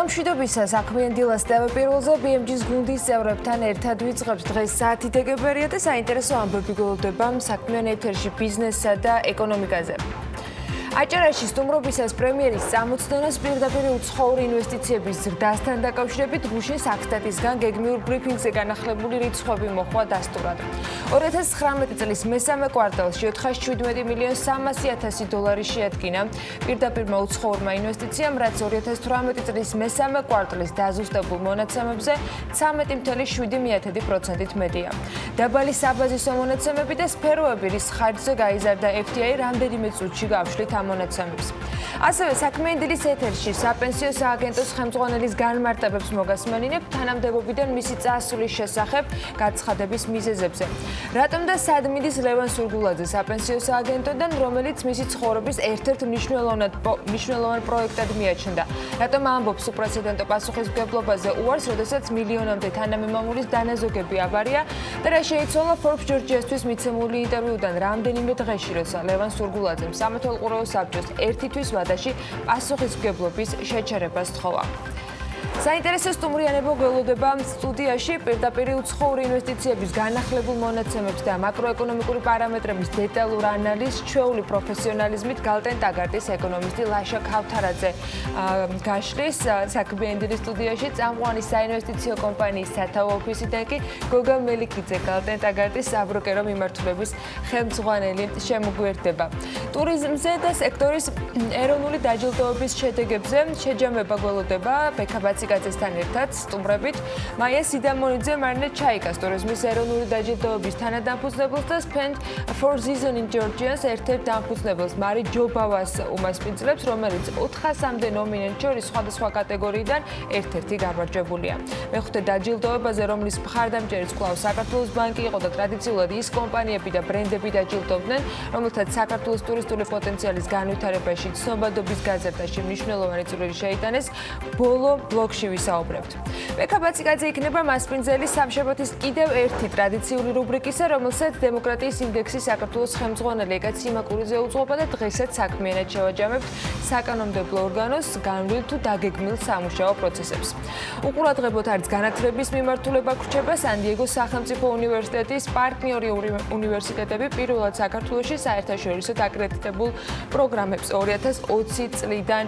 მშვიდობისა საქმიანი დილას დავაპირველზე BMG-ის გუნდის წევრებთან ერთად ვიწყებთ დღეს 10 დეკემბერია და საინტერესო ამბები გველოდება საქმიან ეთერში ბიზნესსა და ეკონომიკაზე. აჭარაში სტუმრობისას პრემიერის წამოწდენას პირდაპირ უცხოური ინვესტიციების ზრდასთან დაკავშირებით გუშინ საქმდათისგან გეგმიურ ბრიფინგზე განახლებული რიცხვები მოხდა დასტურად. 2019 წლის მესამე კვარტალში 417 მილიონ 300.000 დოლარი შეადგინა პირდაპირმა უცხოურმა ინვესტიციამ, რაც 2018 წლის მესამე კვარტალის დაზუსტებულ მონაცემებზე 13.7%-ით მეტია. დაბალი საბაზისო მონაცემები და სფეროები, რის ხარჯზე გაიზარდა FDI რამდენიმე წუთში გავშლით მონაცემებს. ასევე საქმიანი დილის ეთერში საპენსიო სააგენტოს ხელმძღვანელის განმარტებებს მოგასმენინებთ თანამდებობიდან მისი წასვლის შესახებ გაცხადების მიზეზებზე. რატომ და სად მიდის ლევან სურგულაძე საპენსიო სააგენტოდან, რომელიც მისი ცხოვრების ერთ-ერთ მნიშვნელოვან პროექტად მიაჩნდა. რატომ ამბობს უპრეცედენტო პასუხისმგებლობაზე უარს, როდესაც მილიონამდე თანამემამულის დანაზოგები აბარია და რა შეიცვალა Forbes Georgia-ისთვის მიცემული ინტერვიუდან რამდენიმე დღეში, როცა ლევან სურგულაძემ სამეთვალყურეო საბჭოს ერთი თვის ვადაში პასუხისმგებლობის შეჩერებას სთხოვა. საინტერესო სტუმრიანება გველოდება სტუდიაში პირდაპირ უცხოური ინვესტიციების განახლებულ მონაცემებს და მაკროეკონომიკური პარამეტრების დეტალურ ანალიზს ჩვეული პროფესიონალიზმით გალტენ ტაგარტის ეკონომისტი ლაშა ქავთარაძე გაშლის საქმიანი დილის სტუდიაში წამყვანი საინვესტიციო კომპანიის სათავო ოფისიდან კი გოგა მელიქიძე გალტენ ტაგარტის საბროკერო მიმართულების ხელმძღვანელი შემოგვიერთდება. ტურიზმზე და სექტორის ეროვნული დაჯილდოების შედეგებზე შეჯამება გველოდება ბექაბაციკაძესთან ერთად სტუმრებით მაია სიდამონიძე, მარინე ჩაიკას ტურიზმის ეროვნული დაჯილდოების თანადამფუძნებელს და Spend for Season in Georgia-ს ერთ-ერთ დამფუძნებელს მარი ჯობავას უმასპინძლებს, რომელიც 400-მდე ნომინენტ შორის სხვადასხვა კატეგორიიდან ერთ-ერთი გამარჯვებულია. მეხუთე დაჯილდოებაზე, რომლის მხარდამჭერიც კვლავ საქართველოს ბანკი იყო და ტრადიციულად ის კომპანიები და ბრენდები დაჯილდოვდნენ, რომელთაც საქართველოს ტურისტული პოტენციალის განვითარებაში ცნობადობის გაზრდაში მნიშვნელოვანი წვლილი შეიტანეს, ბოლო ბლოგში ვისაუბრებთ. ბექაბაციკაძე იქნება მასპინძელი სამშაბათის კიდევ ერთი ტრადიციული რუბრიკისა, რომელსაც დემოკრატიის ინდექსის საქართველოს ხელმძღვანელი ეკა ციმაკურიძე უძღვება და დღესაც საქმიანად შევაჯამებთ საკანონმდებლო ორგანოს განვლილ თუ დაგეგმილ სამუშაო პროცესებს. უყურადღებოთ არც განათლების მიმართულება გრჩება სან-დიეგოს სახელმწიფო უნივერსიტეტის პარტნიორი უნივერსიტეტები პირველად საქართველოში საერთაშორისო აკრედიტებულ პროგრამებს 2020 წლიდან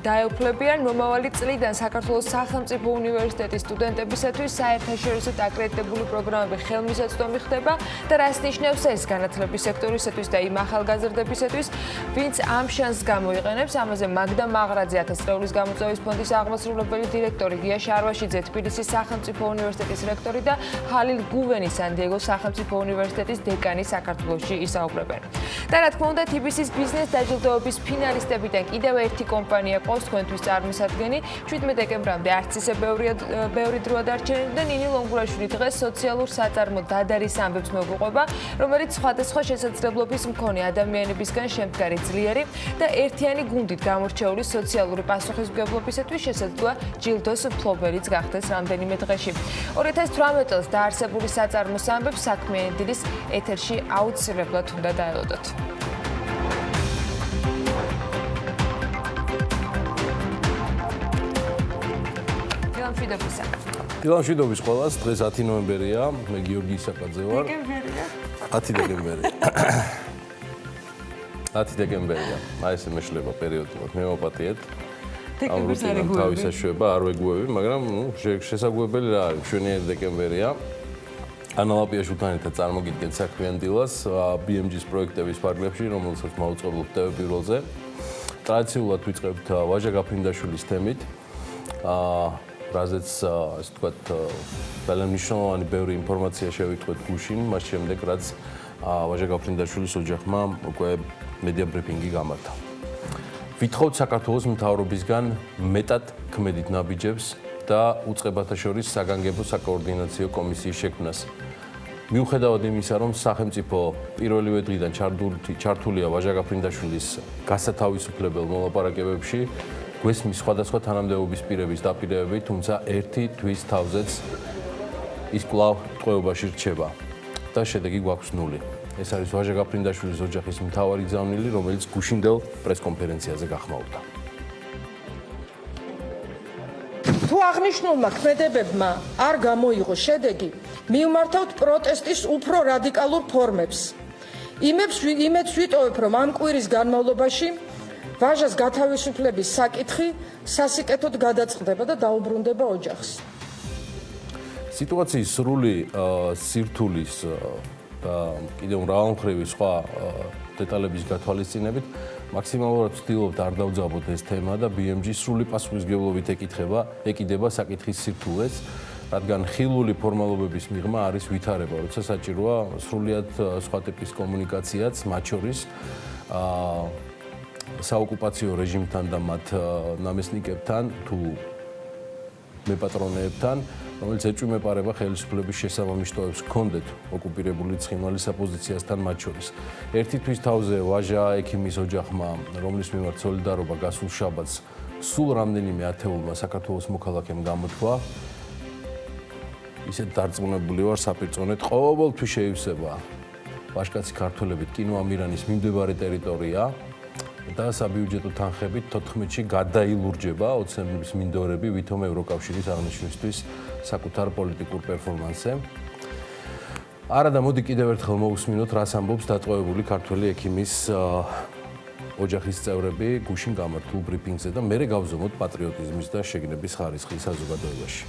დაეუფლებიან. მომავალი წლიდან საქართველოს სახელმწიფო უნივერსიტეტის სტუდენტებისათვის საერთაშორისო აკრედიტებული პროგრამები ხელმისაწვდომი ხდება და რას ნიშნავს ეს განათლების სექტორისათვის და იმ ახალგაზრდებისათვის, ვინც ამ შანსს გამოიყენებს. ამაზე მაგდა მაღრაძე 1000 წლეულის გამოწვევის ფონდის აღმასრულებელი დირექტორი, გია შარვაშიძე თბილისის სახელმწიფო უნივერსიტეტის რექტორი და ჰალილ გუვენი სან-დიეგოს სახელმწიფო უნივერსიტეტის დეკანი საქართველოში ისაუბრებენ. და რა თქმა უნდა, TBC-ის ბიზნეს დაჯილდოების ფინალისტებიდან კიდევ ერთი კომპანია ყავს თქვენთვის წარმოსადგენი. 17 დეკემბრამდე არც ისე ბევრი დროა დარჩენილი და ნინი ლონგურაშვილი დღეს სოციალურ საწარმო დადარის ამბებს მოგუყვება, რომელიც სხვადასხვა შესაძლებლობის მქონე ადამიანებისგან შემდგარი ძლიერი და ერთიანი გუნდით გამორჩეული სოციალური პასუხისმგებლობისათვის შესაძლოა ჯილდოს მფლობელიც გახდეს რამდენიმე დღეში. 2018 წელს დაარსებული საწარმოს ამბებს საქმიანი დილის ეთერში აუცილებლად უნდა დაელოდოთ. დილა მშვიდობის ყველას, დღეს 10 ნოემბერია, მე გიორგი ისაკაძე ვარ. 10 დეკემბერია. 10 დეკემბერია. აი ესე მეშლება პერიოდულად, მე მოპატიეთ. დეკემბერს არ ეგუები. თავისაშვება არ ვეგუები, მაგრამ შესაძლებელი რა არის, 7 დეკემბერია. ანალაპიაში თან ერთად წარმოგიდგენთ საქმიან დილას BMG-ის პროექტების ფარგლებში, რომელსაც მაუწყებლობ პირველზე. ტრადიციულად ვიწყებთ ვაჟა გაფრინდაშვილის თემით. რაზეც ასე ვთქვათ, ძალიან მნიშვნელოვანი ბევრი ინფორმაცია შევიტყვეთ გუშინ, მას შემდეგ რაც ვაჟა გაფრინდაშვილის ოჯახმა უკვე მედია ბრიფინგი გამართა. ვითხოვთ საქართველოს მთავრობისგან მეტად ქმედით ნაბიჯებს და უწყებათა შორის საგანგებო საკოორდინაციო კომისიის შექმნას. მიუხედავად იმისა, რომ სახელმწიფო პირველივე დღიდან ჩართულია ვაჟა გაფრინდაშვილის გასათავისუფლებელ მოლაპარაკებებში, გვესმის სხვადასხვა თანამდებობის პირების დაპირებები, თუმცა ერთი თვის თავზეც ის კვლავ ტყვეობაში რჩება და შედეგი გვაქვს 0. ეს არის ვაჟა გაფრინდაშვილის ოჯახის მთავარი გზავნილი, რომელიც გუშინდელ პრესკონფერენციაზე გახმაურდა. აღნიშნულმა ქმედებებმა არ გამოიღო შედეგი, მივმართავთ პროტესტის უფრო რადიკალურ ფორმებს. იმებს ვიტოვებ, რომ ამ კვირის განმავლობაში ვაჟას გათავისუფლების საკითხი სასიკეთოდ გადაწყდება და დაუბრუნდება ოჯახს. სიტუაციის სრული სირთულის და კიდევ მრავალმხრივი სხვა დეტალების გათვალისწინებით მაქსიმალურად ვცდილობთ არ დავძაბოთ ეს თემა და BMG სრული პასუხისმგებლობით ეკიდება საკითხის სირთულეს, რადგან ხილული ფორმალობების მიღმა არის ვითარება, როცა საჭიროა სრულიად სხვა ტიპის კომუნიკაციაც, მათ შორის საოკუპაციო რეჟიმთან და მათ ნამესნიკებთან თუ მეპატრონეებთან, რომელიც ეჭვმეპარება ხელისუფლების შესაბამის ტოვებს ჰქონდეთ ოკუპირებული ცხინვალის აპოზიციასთან მათ შორის. ერთი თვის თავზე ვაჟა ექიმის ოჯახმა, რომლის მიმართ სოლიდარობა გასულ შაბათს სულ რამდენიმე ათეულმა საქართველოს მოქალაქემ გამოთქვა, ისეთ დარწმუნებული ვარ საპირწონედ ყოველთვის შეივსება ვაჟკაცი ქართველებით კინოამირანის მიმდებარე ტერიტორია და საბიუჯეტო თანხებით 14-ში გადაილურჯება ოცნების მინდორები ვითომ ევროკავშირის აღნიშვნისთვის საკუთარ პოლიტიკურ პერფორმანსზე. არა და მოდი კიდევ ერთხელ მოვუსმინოთ, რას ამბობს დატყვევებული ქართველი ექიმის ოჯახის წევრები გუშინ გამართულ ბრიფინგზე და მერე გავზომოთ პატრიოტიზმის და შეგნების ხარისხი საზოგადოებაში.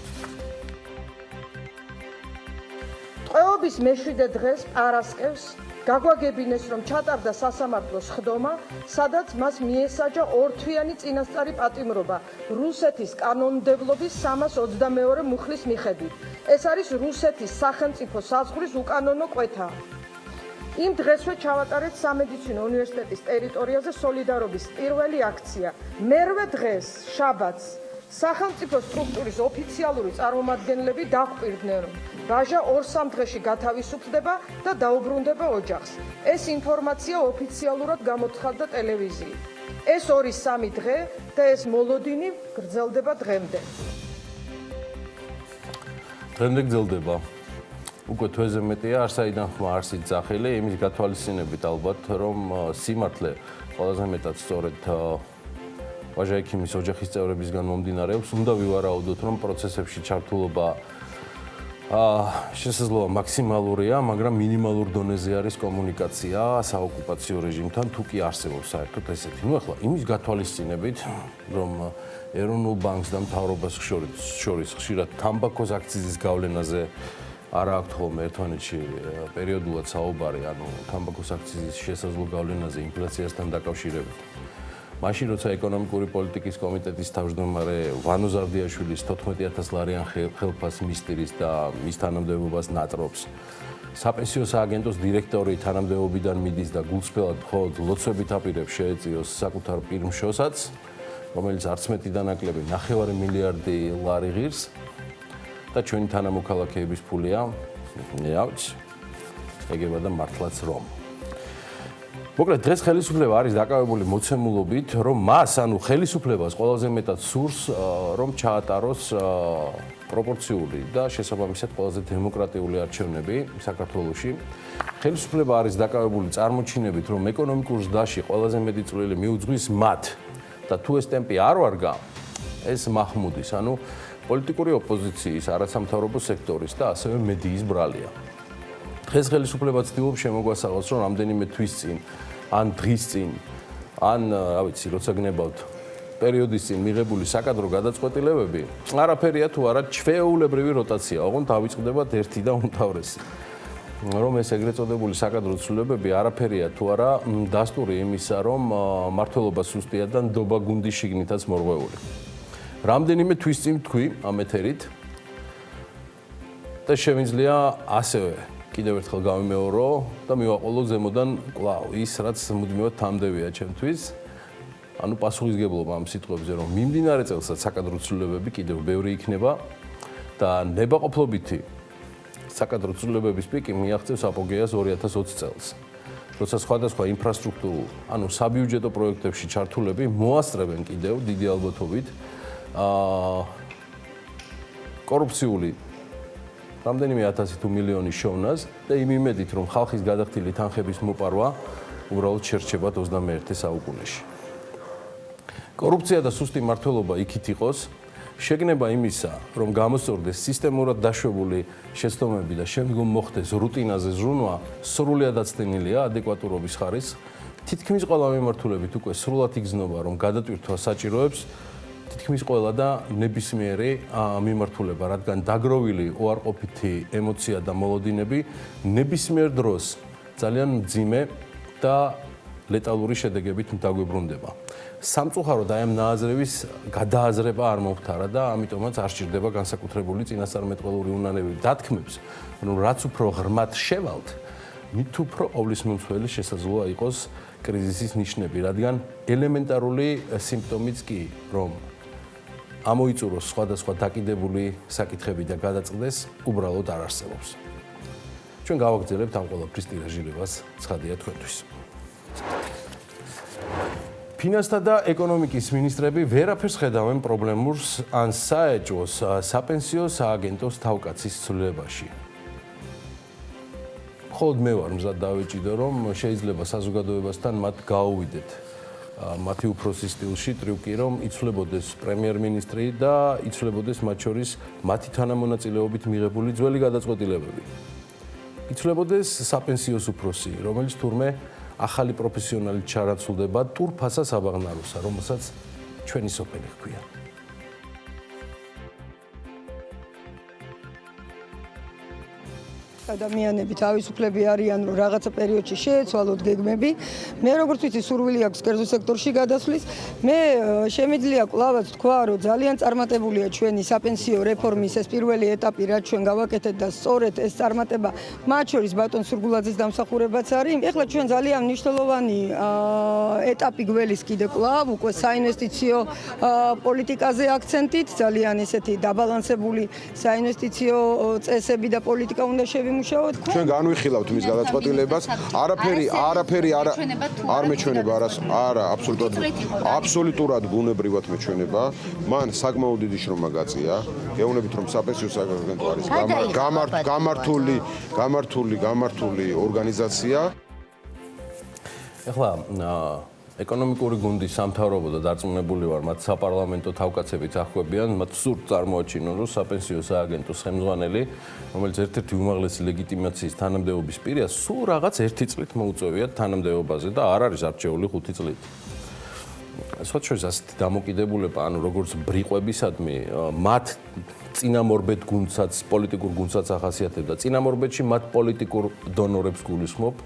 ტყვეობის მეშვიდე დღეს პარასკევს გაგვაგებინეს, რომ ჩატარდა სასამართლოს ხდომა, სადაც მას მიესაჯა ორთვიანი წინასწარი პატიმრობა რუსეთის კანონმდებლობის 322 მუხლის მიხედვით. ეს არის რუსეთის სახელმწიფო საზღვრის უკანონო კვეთა. იმ დღესვე ჩავატარეთ სამედიცინო უნივერსიტეტის ტერიტორიაზე სოლიდარობის პირველი აქცია. მერვე დღეს, შაბათს, სახელმწიფო სტრუქტურის ოფიციალური წარმომადგენლები დაგვირდნენ, რომ ვაჟა 2-3 დღეში გათავისუფლდება და დაუბრუნდება ოჯახს. ეს ინფორმაცია ოფიციალურად გამოცხადდა ტელევიზიით. ეს 2-3 დღე და ეს მოლოდინი გრძელდება დღემდე. დღემდე გრძელდება. უკვე თვეზე მეტია, არსაიდან ხმა არ სიძახილი, იმის გათვალისწინებით ალბათ, რომ სიმართლე ყველაზე მეტად სწორედ ვაჟა ექიმის ოჯახის წევრებისგან მომდინარეობს, უნდა ვივარაუდოთ, რომ პროცესებში ჩართულობა შესაძლოა მაქსიმალურია, მაგრამ მინიმალურ დონეზე არის კომუნიკაცია საოკუპაციო რეჟიმთან, თუ კი არსებობს საერთოდ ესეთი. ნუ ახლა იმის გათვალისწინებით, რომ ეროვნულ ბანკს და მთავრობას შორის ხშირად თამბაქოს აქციზის გავლენაზე არა აქვთ ხოლმე ერთმანეთში პერიოდულად საუბარი, ანუ თამბაქოს აქციზის შესაძლო გავლენაზე ინფლაციასთან დაკავშირებით. მაშინ როცა ეკონომიკური პოლიტიკის კომიტეტის თავმჯდომარე ვანო ზარდიაშვილის 14,000 ლარიან ხელფას მისტირის და მის თანამდებობას ნატრობს, საპენსიო სააგენტოს დირექტორი თანამდებობიდან მიდის და გულწრფელად მხოლოდ ლოცვებით აპირებს შეეწიოს საკუთარ პირმშოსაც, რომელიც არც მეტი დანაკლები 9 მილიარდი ლარი ღირს და ჩვენი თანამოქალაქეების ფულია, ნეავჩ, ეგება და მართლაც რომ. მოკლედ დღეს ხელისუფლება არის დაკავებული მოცემულობით, რომ მას, ანუ ხელისუფლებას ყველაზე მეტად სურს, რომ ჩაატაროს პროპორციული და შესაბამისად ყველაზე დემოკრატიული არჩევნები საქართველოში. ხელისუფლება არის დაკავებული წარმოჩინებით, რომ ეკონომიკურ ზრდაში ყველაზე მეტი წვლილი მიუძღვის მათ და თუ ეს ტემპი არ ვარგა, ეს მაჰმუდის, ანუ პოლიტიკური ოპოზიციის, არასამთავრობო სექტორის და ასევე მედიის ბრალია. დღეს ხელისუფლება ცდილობს შემოგვასაღოს, რომ რამდენიმე თვის წინ, ან დღის წინ, ან, რა ვიცი, როცა გნებავთ პერიოდის წინ მიღებული საკადრო გადაწყვეტილებები, არაფერია თუ არა ჩვეულებრივი როტაცია, ოღონდ დავიწყდებათ ერთი და უმთავრესი. რომ ეს ეგრეთ წოდებული საკადრო ცვლილებები არაფერია თუ არა დასტური იმისა, რომ მმართველობა სუსტია და ნდობა გუნდის შიგნითაც მორღვეული. რამდენიმე თვის წინ თქვი ამ ეთერით და შემიძლია ასევე კიდევ ერთხელ გავიმეორო და მივაყოლო ზემოდან კვლავ ის, რაც მუდმივად თამდევია ჩემთვის. ანუ პასუხისგებლობა ამ სიტყვებზე, რომ მიმდინარე წელსაც საკადრო ცვლილებები კიდევ ბევრი იქნება და ნებაყოფლობითი საკადრო ცვლილებების პიკი მიაღწევს აპოგეას 2020 წელს. როცა სხვადასხვა ინფრასტრუქტურულ, ანუ საბიუჯეტო პროექტებში ჩართულები მოასწრებენ კიდევ დიდი ალბათობით კორუფციული რამდენიმე ათასი თუ მილიონი შოვნას და იმ იმედით, რომ ხალხის გადახდილი თანხების მოპარვა უბრალოდ შერჩებათ 21 საუკუნეში. კორუფცია და სუსტი მმართველობა იქით იყოს, შეგნება იმისა, რომ გამოსწორდეს სისტემურად დაშვებული შეცდომები და შემდგომ მოხდეს რუტინაზე ზრუნვა, სრულიად აცდენილია ადეკვატურობის ხარისხს. თითქმის ყველა მიმართულებით უკვე სრულად იგრძნობა, რომ გადატვირთვა საჭიროებს თითქმის ყველა და ნებისმიერი მიმართულება, რადგან დაგროვილი უარყოფითი ემოცია და მოლოდინები ნებისმიერ დროს ძალიან მძიმე და ლეტალური შედეგებით დაგვიბრუნდება. სამწუხაროდ აი ამ ნააზრევის გადააზრება არ მომხდარა და ამიტომაც არ სჭირდება განსაკუთრებული წინასწარმეტყველური უნანები დათქმებს, რომ რაც უფრო ღრმად შევალთ, მით უფრო ყოვლისმომცველი შესაძლოა იყოს კრიზისის ნიშნები, რადგან ელემენტარული სიმპტომიც კი, რომ ამოიწუროს სხვადასხვა დაკიდებული საკითხები და გადაწყდეს, უბრალოდ არ არსებობს. ჩვენ გავაგრძელებთ ამ ყველაფრის ტირაჟირებას, ცხადია თქვენთვის. ფინანსთა და ეკონომიკის ministrები ვერაფერს ხედავენ პრობლემურს ან საეჭვოს საპენსიო სააგენტოს თავკაცის ცვლილებაში. მხოლოდ მე ვარ მზად დავეჭიდო, რომ შეიძლება საზოგადოებასთან მათ გაუვიდეთ მათი უფროსის სტილში ტრიუკი, რომ იცვლებოდეს პრემიერ-მინისტრი და იცვლებოდეს მათ შორის მათი თანამონაწილეობით მიღებული ძველი გადაწყვეტილებები. იცვლებოდეს საპენსიოს უფროსი, რომელიც თურმე ახალი პროფესიონალით ჩარაცულდება ტურფასა საბაღნაროსა, რომელსაც ჩვენი სოფელი ჰქვია. ადამიანები თავისუფლები არიან, რომ რაღაცა პერიოდში შეეცვალოთ გეგმები. მე როგორც ვიცი, სურვილი აქვს კერძო სექტორში გადასვლის. მე შემიძლია კვლავაც თქვა, რომ ძალიან წარმატებულია ჩვენი საპენსიო რეფორმის ეს პირველი ეტაპი, რაც ჩვენ გავაკეთეთ და სწორედ ეს წარმატება მათ შორის ბატონ სურგულაძის დამსახურებაც არის. ეხლა ჩვენ ძალიან მნიშვნელოვანი ეტაპი გველის კიდე კვლავ უკვე საინვესტიციო პოლიტიკაზე აქცენტით, ძალიან ესეთი დაბალანსებული საინვესტიციო წესები და პოლიტიკა უნდა შევიმუშავოთ. ჩვენ განვიხილავთ მის გადაწყვეტილებას, არაფერი არ მეჩვენება, არა, აბსოლუტურად ბუნებრივად მეჩვენება. მან საკმაოდ დიდი შრომა გაწია. გეუბნებით, რომ საპენსიო სააგენტო არის გამართული ორგანიზაცია. ეხლა ეკონომიკური გუნდის სამთავრობო და დარწმუნებული ვარ, მათ საპარლამენტო თავკაცებიც ახვევიან, მათ სურთ წარმოაჩინონ, რომ საპენსიო სააგენტოს ხელმძღვანელი, რომელიც ერთ-ერთი უმაღლესი ლეგიტიმაციის თანამდებობის პირია, სულ რაღაც 1 წლით მოუწევიათ თანამდებობაზე და არ არის არჩეული 5 წლით. სხვათა ასეთი დამოკიდებულება, ანუ როგორც ბრიყვებისადმი, მათ წინამორბედ გუნდსაც, პოლიტიკურ გუნდსაც ახასიათებდა. წინამორბედში მათ პოლიტიკურ დონორებს გულისხმობ.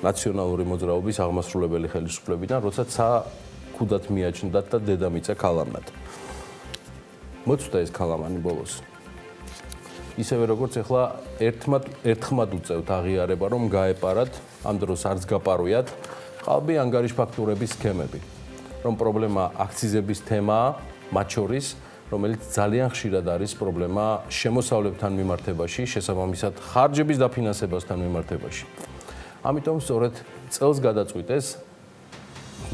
ნაციონალური მოძრაობის აღმასრულებელი ხელისუფლებიდან, როცა ქუდად მიაჩნდათ და დედამიწა ქალამნად. მოწვდა ეს ქალამანი ბოლოს. ისევე როგორც ახლა ერთხმად უწევთ აღიარება, რომ გაეპარათ, ამ დროს არც გაპარვიათ, ყალბი ანგარიშ ფაქტურების სქემები. რომ პრობლემა აქციზების თემაა, მათ შორის, რომელიც ძალიან ხშირად არის პრობლემა შემოსავლებთან მიმართებაში, შესაბამისად ხარჯების დაფინანსებასთან მიმართებაში. ამიტომ სწორედ წელს გადაწყვიტეს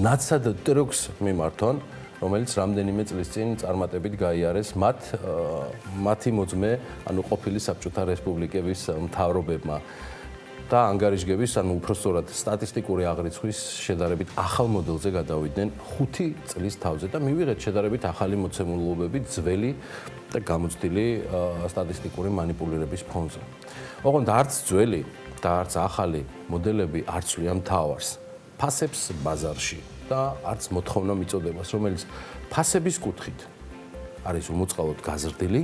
ნაცად ტრიუქს მიმართონ, რომელიც რამდენიმე წლის წინ წარმატებით გაიარეს მათი მოძმე, ანუ ყოფილი საბჭოთა რესპუბლიკების მთავრობებმა და ანგარიშგების, ანუ უпростоრად სტატისტიკური აღრიცხვის შედარებით ახალ მოდელზე გადავიდნენ 5 წლის თავზე და მივიღეთ შედარებით ახალი მოცემულობები ძველი და გამოცდილი სტატისტიკური манипуლირების ფონზე. ოღონდ არც ძველი და არც ახალი მოდელები არ ცვლიან თავს ფასებს ბაზარში და არც მოთხოვნა მიწოდებას, რომელიც ფასების კუთხით არის უმოწყალოდ გაზრდილი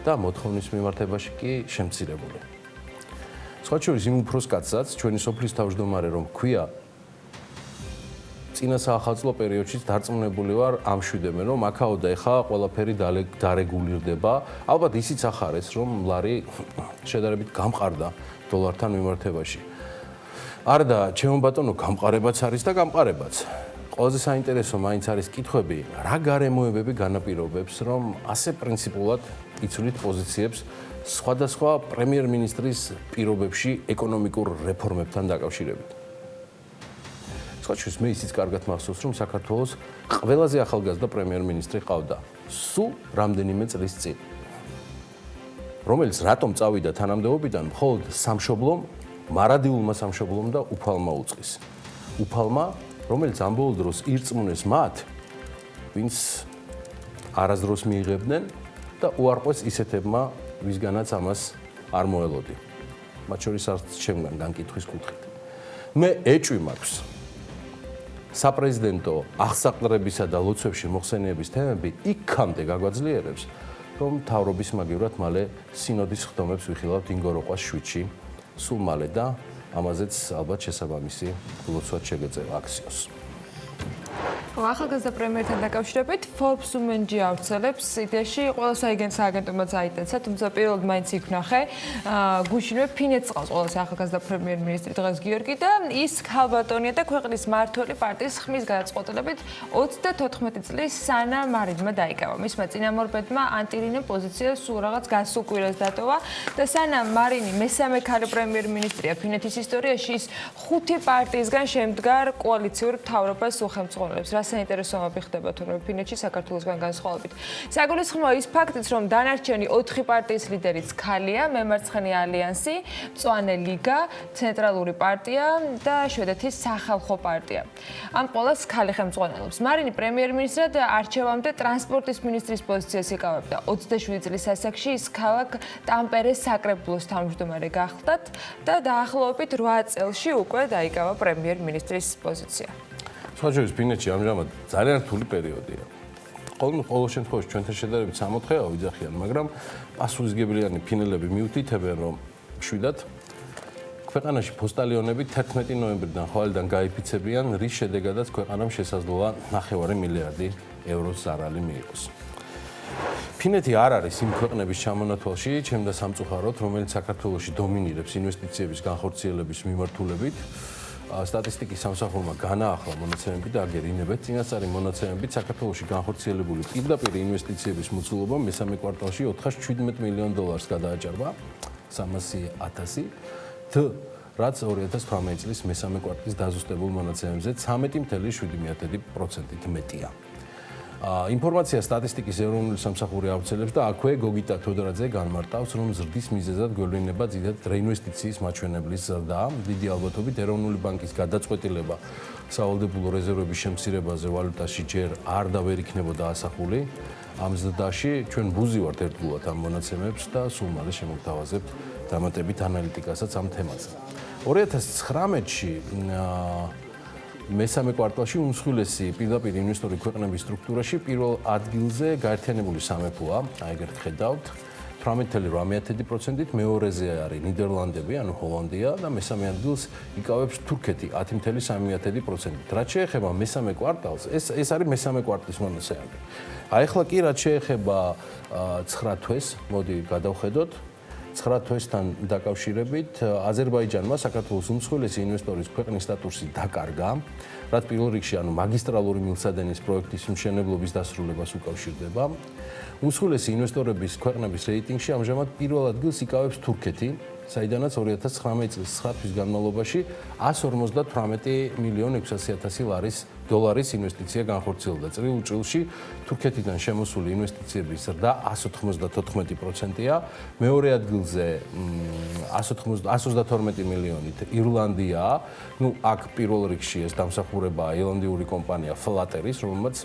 და მოთხოვნის მიმართებაში კი შემცირებული. სხვა შორის იმ უფროს კაცსაც ჩვენი სოფლის თავმჯდომარე რომ ქვია წინა საახალწლო პერიოდშიც დარწმუნებული ვარ ამშვიდებენ რომ აქაო და ეხა ყველაფერი დარეგულირდება. ალბათ ისიც ახარეს რომ ლარი შედარებით გამყარდა დოლართან მიმართებაში. არა და ჩემო ბატონო გამყარებაც არის და გამყარებაც. ყველაზე საინტერესო მაინც არის კითხვები, რა გარემოებები განაპირობებს რომ ასე პრინციპულად იცვლით პოზიციებს სხვადასხვა პრემიერ-მინისტრის პირობებში ეკონომიკურ რეფორმებთან დაკავშირებით. მე ისიც კარგად მახსოვს, რომ საქართველოს ყველაზე ახალგაზრდა პრემიერ-მინისტრი ყავდა სულ რამდენიმე წლის წინ. რომელიც რატომ წავიდა თანამდებობიდან მხოლოდ სამშობლომ, მარადილმა სამშობლომ და უფალმა უწყის. უფალმა, რომელიც ამ ბოლო დროს ირწმუნეს მათ, ვინც არასდროს მიიღებდნენ და უარყვეს ისეთებმა, ვისგანაც ამას არ მოელოდი. მათ შორის არც ჩემგან განკითხვის კუთხით. მე ეჭვი მაქვს საპრეზიდენტო აღსაყდრებისა და ლოცვებში მოხსენიების თემები იქამდე გაგვაძლიერებს, რომ მთავრობის მაგივრად მალე სინოდის ხდომებს ვიხილავთ ინგოროყვას შვიდში, სულ მალე და ამაზეც ალბათ შესაბამისი ლოცვად შეგეწევა აქციოს. ახალგაზრდა პრემიერთან დაკავშირებით Forbes Women-ი ავრცელებს იდეაში ყველა სააგენტომა წაიტაცა, თუმცა პირველად მაინც იქნახე გუშინვე ფინეთს ყავს ყველა ახალგაზრდა პრემიერ-მინისტრი დღეს გიორგი და ის ქალბატონია და ქვეყნის მმართველი პარტიის ხმის გადაწყვეტილებით 34 წლის სანამ მარინმა დაიკავა. მისმა წინამორბედმა ანტირინემ პოზიცია სულ რაღაც გასულ კვირას დატოვა და სანამ მარინი მესამე ქალი პრემიერ-მინისტრია ფინეთის ისტორიაში, ის 5 პარტიისგან შემდგარ კოალიციურ მთავრობას უხელმძღვანელებს. საინტერესოები ხდება თორემ ფინეთში საქართველოსგან განსხვავებით. საგულისხმოა ის ფაქტიც, რომ დანარჩენი 4 პარტიის ლიდერიც ქალია, მემარცხენე ალიანსი, მწვანე ლიგა, ცენტრალური პარტია და შვედეთის სახალხო პარტია. ამ ყველას ქალი ხელმძღვანელობს. მარინი პრემიერ-მინისტრად არჩევამდე ტრანსპორტის მინისტრის პოზიციას იკავებდა. 27 წლის ასაკში ის ქალაქ ტამპერეს საკრებულოს თავმჯდომარე გახლდათ და დაახლოებით 8 წელში უკვე დაიკავა პრემიერ-მინისტრის პოზიცია. სხვაჯერს ფინეთში ამჟამად ძალიან რთული პერიოდია. ყოველ შემთხვევაში ჩვენთან შედარებით 60-ია ვიძახიან, მაგრამ პასუხისმგებლიანი ფინელები მიუთითებენ, რომ შვიდად ქვეყანაში პოსტალიონები 11 ნოემბრიდან ხვალიდან გაიფიცებიან, რის შედეგადაც ქვეყანამ შესაძლოა 9 მილიარდი ევროს ზარალი მიიღოს. ფინეთი არ არის იმ ქვეყნების ჩამონათვალში, ჩემდა სამწუხაროდ, რომელიც საქართველოში დომინირებს ინვესტიციების განხორციელების მიმართულებით. სტატისტიკის სამსახურმა განაახლა მონაცემები და აგერინებეთ წინასწარი მონაცემებით საქართველოში განხორციელებული პირდაპირ ინვესტიციების მოცულობა მესამე კვარტალში 417 მილიონ დოლარს გადააჭარბა 300,000 რაც 2018 წლის მესამე კვარტლის დაზუსტებულ მონაცემებზე 13.7%-ით მეტია. ინფორმაცია სტატისტიკის ეროვნული სამსახური ავრცელებს და აქვე გოგიტა თოდორაძე განმარტავს, რომ ზრდის მიზეზად გვევლინება ძირითადად რეინვესტიციის მაჩვენებლის ზრდა, დიდი ალბათობით ეროვნული ბანკის გადაწყვეტილება სავალდებულო რეზერვების შემცირებაზე ვალუტაში ჯერ არ და ვერ იქნებოდა ასახული. ამ ზრდაში ჩვენ ვუზივართ ერთგულად ამ მონაცემებს და სულ მალე შემოგთავაზებთ დამატებით ანალიტიკასაც ამ თემაზე. 2019-ში მესამე კვარტალში უმსხვილესი პირდაპირ ინვესტორი ქვეყნების სტრუქტურაში პირველ ადგილზე გაერთიანებული სამეფოა, ეგრეთ ხედავთ, 18.8%-ით, მეორეზე არის ნიდერლანდები, ანუ ჰოლანდია და მესამე ადგილს იკავებს თურქეთი 10.3%-ით. რაც შეეხება მესამე კვარტალს, ეს არის მესამე კვარტლის მონაცემები. ახლა კი რაც შეეხება 9 თვეს, მოდი გადავხედოთ. 9 თვესთან დაკავშირებით აზერბაიჯანმა საქართველოს უმსხვილესი ინვესტორის ქვეყნის სტატუსი დაკარგა, რაც პირველ რიგში ანუ მაგისტრალური მილსადენის პროექტის მშენებლობის დასრულებას უკავშირდება. უმსხვილესი ინვესტორების ქვეყნების რეიტინგში ამჟამად პირველ ადგილს იკავებს თურქეთი, საიდანაც 2019 წლის 9 თვის განმავლობაში 158.600.000 დოლარის ინვესტიცია განხორციელდა. წრიულ წილში თურქეთიდან შემოსული ინვესტიციების ზრდა 194%-ია, მეორე ადგილზე 132 მილიონით ირლანდიაა. აქ პირველ რიგში ეს დამსახურებაა ირლანდიური კომპანია Flutter-ის, რომელმაც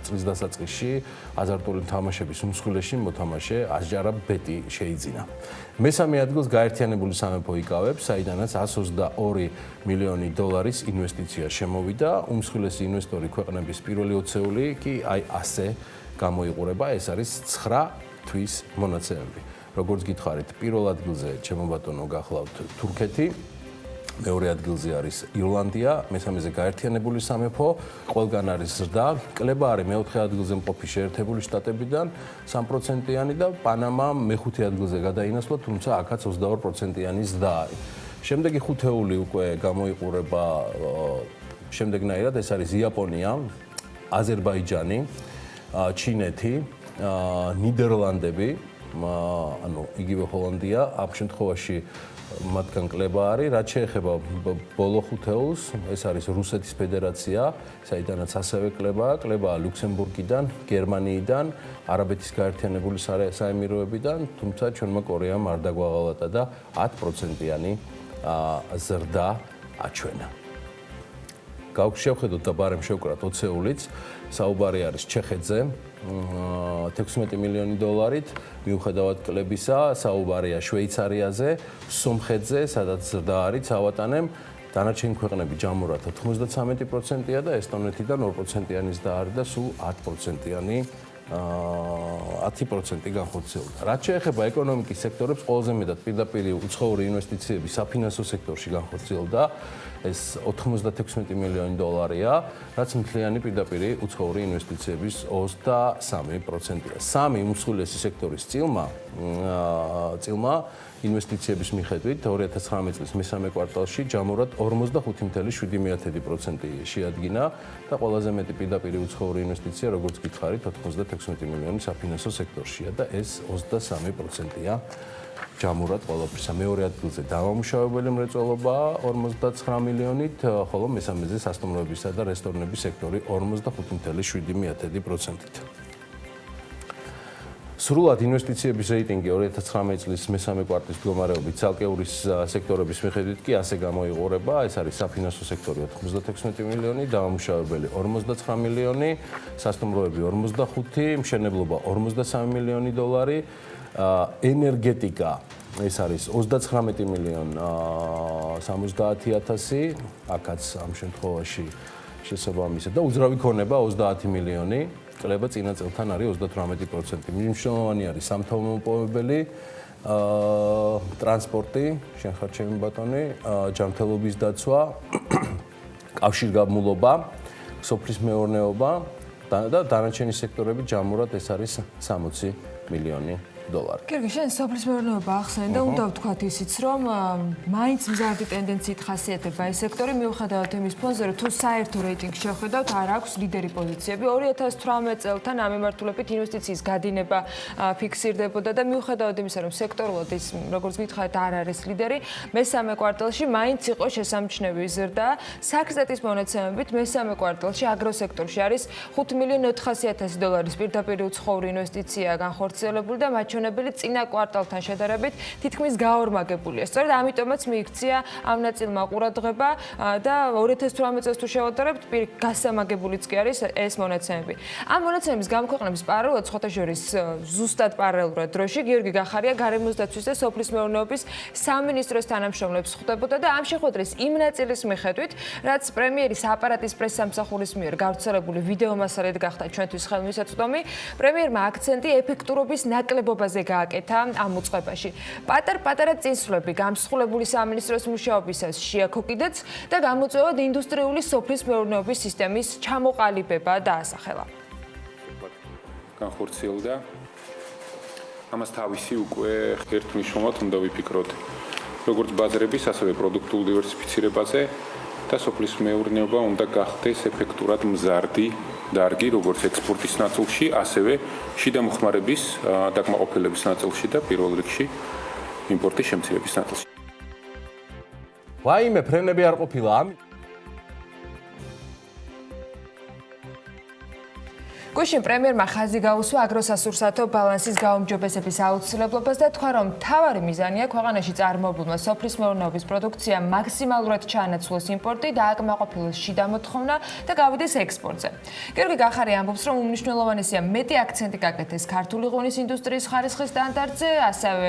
წლის დასაწყისში აზარტული თამაშების უმსხვილესი მოთამაშე ასჯარა ბეტი შეიძინა. მესამე ადგილს გაერთიანებული სამეფო იკავებს, საიდანაც 122 მილიონი დოლარის ინვესტიცია შემოვიდა. უმსხვილესი ინვესტორი ქვეყნების პირველი 20-ეული კი აი ასე გამოიყურება, ეს არის 9 თვის მონაცემები. როგორც გითხარით, პირველ ადგილზე ჩემო ბატონო გახლავთ თურქეთი, მეორე ადგილზე არის ირლანდია, მესამეზე გაერთიანებული სამეფო, ყველგან არის ზრდა. კლება არის მეოთხე ადგილზე მყოფი შეერთებული შტატებიდან 3%-იანი და პანამამ მეხუთე ადგილზე გადაინაცვლა, თუმცა აქაც 22%-იანი ზრდა არის. შემდეგი ხუთეული უკვე გამოიყურება შემდეგნაირად, ეს არის იაპონია, აზერბაიჯანი, ჩინეთი, ნიდერლანდები, ანუ იგივე ჰოლანდია, ამ შემთხვევაში მათგან კლება არის, რაც შეეხება ბოლო ხუთეულს, ეს არის რუსეთის ფედერაცია, საიდანაც ასევე კლებაა ლუქსემბურგიდან, გერმანიიდან, არაბეთის გაერთიანებული საემიროებიდან, თუმცა ჩვენმა კორეამ არ დაგვაღალატა და 10%-იანი ზრდა აჩვენა. გავშევხედოთ და ბარემ შევკრათ ოცეულიც, საუბარი არის ჩეხეთზე 16 მილიონი დოლარით, მიუხედავად კლებისა, საუბარია შვეიცარიაზე, სომხეთზე, სადაც ზრდა არის ავატანემ, დანარჩენი ქვეყნები ჯამურად 93%-ია და ესტონეთიდან 2%-იანი ზრდა არის და სულ 10%-იანი 10% განხორციელდა. რაც შეეხება ეკონომიკის სექტორებს, ყველაზე მეტად პირდაპირ უცხოური ინვესტიციები საფინანსო სექტორში განხორციელდა. ეს 96 მილიონი დოლარია, რაც მთლიანი პირდაპირ უცხოური ინვესტიციების 23%-ია. სამი უმსხვილესი სექტორის წილმა ინვესტიციების მიხედვით 2019 წლის მესამე კვარტალში ჯამურად 45.7% შეადგინა და ყველაზე მეტი პირდაპირ უცხოური ინვესტიცია, როგორც გითხარით, 96 მილიონი საფინანსო სექტორშია და ეს 23%-ია. ჯამურად ყველაფრისა მეორე ადგილზე დამამუშავებელი მრეწველობაა 59 მილიონით, ხოლო მესამეზე სასტუმროებისა და რესტორნების სექტორი 45.7%-ით. სრულად ინვესტიციების რეიტინგი 2019 წლის მესამე კვარტლის მდგომარეობით ცალკეული სექტორების მიხედვით კი ასე გამოიყურება. ეს არის საფინანსო სექტორი 96 მილიონი, დამამუშავებელი 59 მილიონი, სასტუმროები 45, მშენებლობა 53 მილიონი დოლარი, ენერგეტიკა ეს არის 39 მილიონ 70,000, აქაც ამ შემთხვევაში შესაბამისად და უძრავი ქონება 30 მილიონი, კლება წინა წელთან არის 38%. მნიშვნელოვანი არის სამთავრობოებელი ტრანსპორტი, შენ ხარ ჩემი ბატონი, ჯანმრთელობის დაცვა, კავშირგაბმულობა, სოფლის მეურნეობა და დანარჩენი სექტორები ჯამურად ეს არის 60 მილიონი დოლარი. გიორგი, შენ სოფლის მეურნეობა ახსენე და უნდა ვთქვათ ისიც, რომ მაინც მზარდი ტენდენციით ხასიათდება ეს სექტორი, მიუხედავად იმის ფონზე, რომ თუ საერთო რეიტინგს შევხედავთ, არ აქვს ლიდერი პოზიციები. 2018 წელთან ამ მიმართულებით ინვესტიციის გადინება ფიქსირდებოდა და მიუხედავად იმისა, რომ სექტორულად ის, როგორც გითხარით, არ არის ლიდერი, მესამე კვარტალში მაინც იყო შესამჩნევი ზრდა. საქმის მონაცემებით მესამე კვარტალში აგროსექტორში არის 5.4 მილიონი პირდაპირ უცხოური ინვესტიცია განხორციელებული და მათ ჩვენებელი წინა კვარტალთან შედარებით თითქმის გაორმაგებულია. სწორედ ამიტომაც მიიქცია ამ ნაწილმა ყურადღება და 2018 წელს თუ შევადარებთ, გასამაგებულიც კი არის ეს მონაცემები. ამ მონაცემების გამოქვეყნების პარალელურად ხოთაშორის ზუსტად პარალელურად დროში გიორგი გახარია გარემოს დაცვის და სოფლის მეურნეობის სამინისტროს თანამშრომლებს ხვდებოდა და ამ შეხვედრის იმ ნაწილის მიხედვით, რაც პრემიერის აპარატის პრესსამსახურის მიერ გავრცელებული ვიდეო მასალით გახდა ჩვენთვის ხელმისაწვდომი, პრემიერმა აქცენტი ეფექტურობის ნაკლებობაზე გააკეთა ამ უწყებაში. პატარ-პატარა წინსვლები გამსხვილებული სამინისტროს მუშაობისას შეაქოკიდაც და გამოწვევად ინდუსტრიული სოფლის მეურნეობის სისტემის ჩამოყალიბება დაასახელა. განხორციელდა. ამას თავისი უკვე ერთმნიშვნელოვნად უნდა ვიფიქროთ როგორც ბაზრების, ასევე პროდუქტულ დივერსიფიცირებაზე და სოფლის მეურნეობა უნდა გახდეს ეფექტურად მზარდი, დარგი, როგორც ექსპორტის ნაწილში, ასევე შიდა მოხმარების დაკმაყოფილების ნაწილში და პირველ რიგში იმპორტის შემცირების ნაწილში. ვაიმე, ფრენები არ ყოფილა ამ გუშინ პრემიერმა ხაზი გაუსვა აგროსასურსათო ბალანსის გაუმჯობესების აუცილებლობას და თქვა, რომ მთავარი მიზანია ქვეყანაში წარმოებულმა სოფლის მეურნეობის პროდუქცია მაქსიმალურად ჩაანაცვლოს იმპორტი და აკმაყოფილოს შიდა მოთხოვნა და გავიდეს ექსპორტზე. გიორგი გახარია ამბობს, რომ უმნიშვნელოვანესია მეტი აქცენტი გაკეთდეს ქართული ღვინის ინდუსტრიის ხარისხის სტანდარტზე, ასევე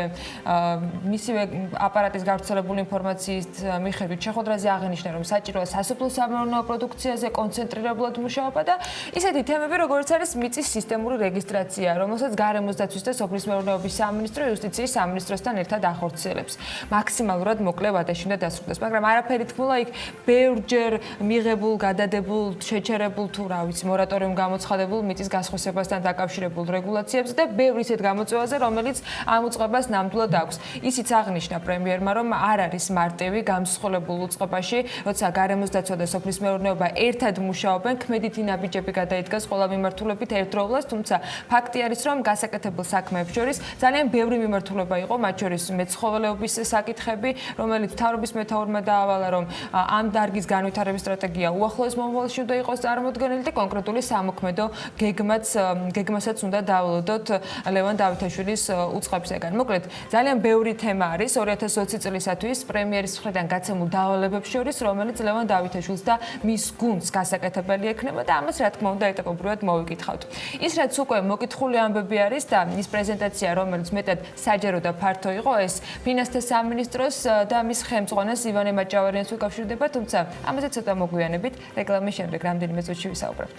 მისივე აპარატის გავრცელებული ინფორმაციის მიხედვით შეხვედრაზე აღინიშნა, რომ საჭიროა სასოფლო სამეურნეო პროდუქციაზე კონცენტრირებულად მუშაობა და ისეთი თემები, როგორც არის მიწის სისტემური რეგისტრაცია, რომელსაც გარემოს დაცვის და სოფლის მეურნეობის სამინისტრო იუსტიციის სამინისტროსთან ერთად ახორციელებს. მაქსიმალურად მოკლე ვადაში უნდა დასრულდეს, მაგრამ არაფერი თქმულა იქ ბევრჯერ მიღებულ, გადადებულ, შეჩერებულ თუ რა ვიცი, მორატორიუმ გამოცხადებულ მიწის გასხვისებასთან დაკავშირებულ რეგულაციებს და ბევრ ისეთ გამოწვევაზე, რომელიც ამ უწყებას ნამდვილად აქვს. ისიც აღნიშნა პრემიერმა, რომ არ არის მარტივი გამსხვილებულ უწყებაში, როცა გარემოს დაცვა და სოფლის მეურნეობა ერთად მუშაობენ, ქმედითი ნაბიჯები გადაიდგას ყველა მიმართულებით მიმართულებით ერთდროულად, თუმცა ფაქტი არის, რომ გასაკეთებელ საქმეებს შორის ძალიან ბევრი მიმართულება იყო, მათ შორის მეცხოველეობის საკითხები, რომელიც მთავრობის მეთაურმა დაავალა, რომ ამ დარგის განვითარების სტრატეგია უახლოეს მომავალში უნდა იყოს წარმოდგენილი და კონკრეტული სამოქმედო გეგმასაც უნდა დაავლოდოთ ლევან დავითაშვილის უწყებისგან. მოკლედ, ძალიან ბევრი თემა არის 2020 წლისათვის პრემიერის მხრიდან გაცემულ დავალებებს შორის, რომელიც ლევან დავითაშვილს და მის გუნდს გასაკეთებელი ექნება და ამას რა თქმა უნდა ეტაპობრივად მოვიკითხავთ. ის რაც უკვე მოკითხული ამბები არის და ის პრეზენტაცია, რომელიც მეტად საჯარო და ფართო იყო, ეს ფინანსთა სამინისტროს და მის ხელმძღვანელს ივანე მაჭავარიანს უკავშირდება, თუმცა ამაზე ცოტა მოგვიანებით რეკლამის შემდეგ რამდენიმე წუთში ვისაუბრებთ.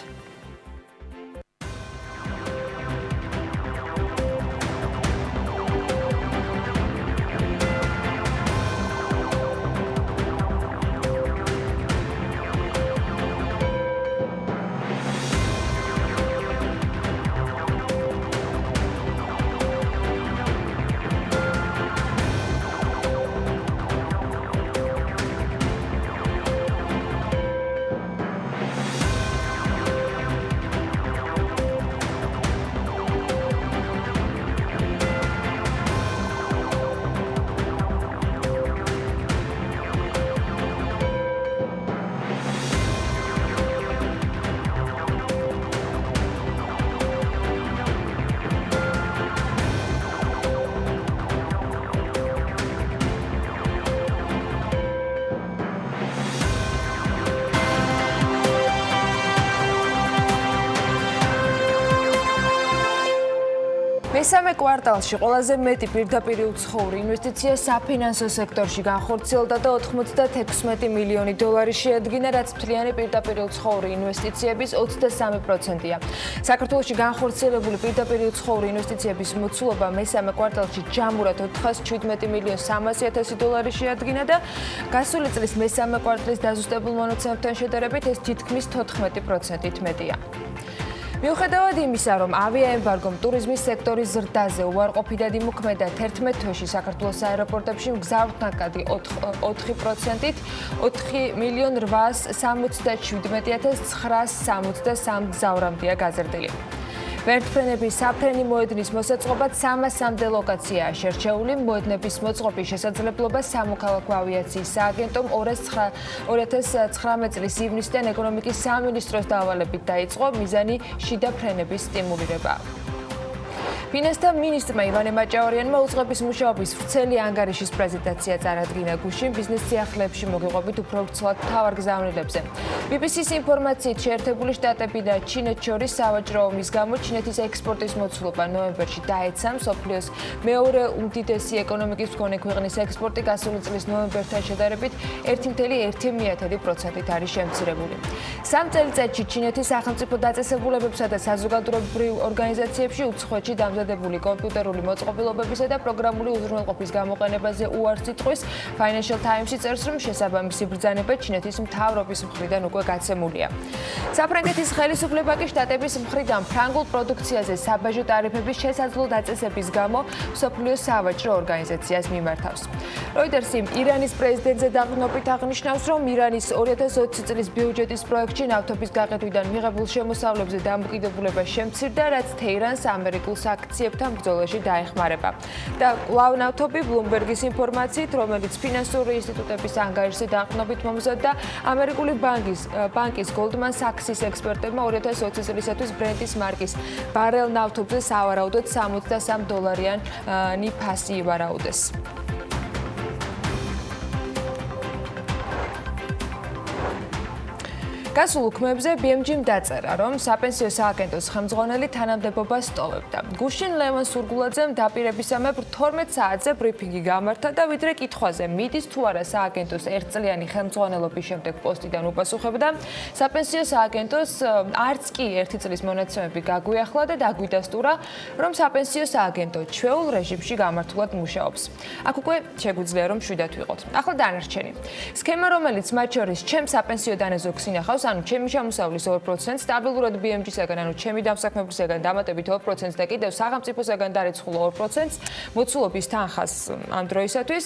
მესამე კვარტალში ყველაზე მეტი პირდაპირ უცხოური ინვესტიცია საფინანსო სექტორში განხორციელდა და 96 მილიონი დოლარი შეადგინა, რაც მთლიანი პირდაპირ უცხოური ინვესტიციების 23%-ია. საქართველოში განხორციელებული პირდაპირ უცხოური ინვესტიციების მოცულობა მესამე კვარტალში ჯამურად 417 მილიონ 300 დოლარი შეადგინა და გასული წლის მესამე კვარტალის დაზუსტებულ მონაცემებთან შედარებით ეს თითქმის 14%-ით მეტია. მიუხედავად იმისა, რომ ავიაემბარგომ ტურიზმის სექტორის ზრდაზე უარყოფითად იმოქმედა 11 თვეში საქართველოს აეროპორტებში მგზავრთნაკადი 4%-ით 4.377.963 მგზავრამდეა გაზრდილი. ვერტმფრენების საფრენი მოედნის მოსაწყობად 300-მდე ლოკაციაა შერჩეული. მოედნების მოწყობის შესაძლებლობა სამოქალაქო ავიაციის სააგენტომ 2019 წლის ივნისიდან ეკონომიკის სამინისტროს დავალებით დაიწყო. მიზანი შიდა ფრენების სტიმულირებაა. ფინანსთა მინისტრმა ივანე მაჭავარიანმა უწყების მუშაობის ვრცელი ანგარიშის პრეზენტაცია წარადგინა გუშინ ბიზნეს სიახლეებში მოგიყვებით უფრო ვრცლად მთავარ გზავნილებზე. BBC-ს ინფორმაციით შეერთებული შტატები და ჩინეთ შორის სავაჭრო ომის გამო ჩინეთის ექსპორტის მოცულობა ნოემბერში დაეცა. მსოფლიოს მეორე უდიდესი ეკონომიკის მქონე ქვეყნის ექსპორტი გასული წლის ნოემბერთან შედარებით 1.1%-ით არის შემცირებული. 3 წელიწადში ჩინეთის სახელმწიფო დაწესებულებებსა და საზოგადოებრივ ორგანიზაციებში უცხოეთში დამზადებული კომპიუტერული მოწყობილობებისა და პროგრამული უზრუნველყოფის გამოყენებაზე უარს იტყვის. Financial Times-ი წერს, რომ შესაბამისი ბრძანება ჩინეთის მთავრობის მხრიდან უკვე გაცემულია. საფრანგეთის ხელისუფლება კი შტატების მხრიდან ფრანგულ პროდუქციაზე საბაჟო ტარიფების შესაძლო დაწესების გამო მსოფლიოს სავაჭრო ორგანიზაციას მიმართავს. Reuters-ი ირანის პრეზიდენტზე დაყრდნობით აღნიშნავს, რომ ირანის 2020 წლის ბიუჯეტის პროექტში ნავთობის გაყიდვიდან მიღებულ შემოსავლებზე დამოკიდებულება შემცირდა, რაც თეირანს ამერიკულ აქციებთან ბრძოლაში დაეხმარება. და კვლავ ნავთობი ბლუმბერგის ინფორმაციით, რომელიც ფინანსური ინსტიტუტების ანგარიშზე დაყრდნობით მომზადდა, ამერიკული ბანკის Goldman Sachs-ის ექსპერტებმა 2020 წლისათვის ბრენტის მარკის ბარელ ნავთობზე სავარაუდოდ $63 ფასი ივარაუდეს. გასულ უქმებზე BMG-მ დაწერა, რომ საპენსიო სააგენტოს ხელმძღვანელი თანამდებობას ტოვებდა. გუშინ ლევან სურგულაძემ დაპირებისამებრ 12 საათზე ბრიფინგი გამართა და ვიდრე კითხვაზე მიდის თუ არა სააგენტოს ერთწლიანი ხელმძღვანელობის შემდეგ პოსტიდან უპასუხებდა, საპენსიო სააგენტოს არც კი ერთი წლის მონაცემები გაგვიახლა და დაგვიდასტურა, რომ საპენსიო სააგენტო ჩვეულ რეჟიმში გამართულად მუშაობს. აქ უკვე შეგვიძლია რომ შვიდად ვიყოთ. ახლა დანარჩენი. სქემა, რომელიც მათ შორის ჩემ საპენსიო დანაზოგს ინახავს, ანუ ჩემი შემოსავლის 2%, სტაბილურად BMG-საგან, ანუ ჩემი დამსაქმებისგან დამატებით 2% და კიდევ სახელმწიფოსაგან დარიცხულ 2%-ს მოცულობის თანხას ამ დროისათვის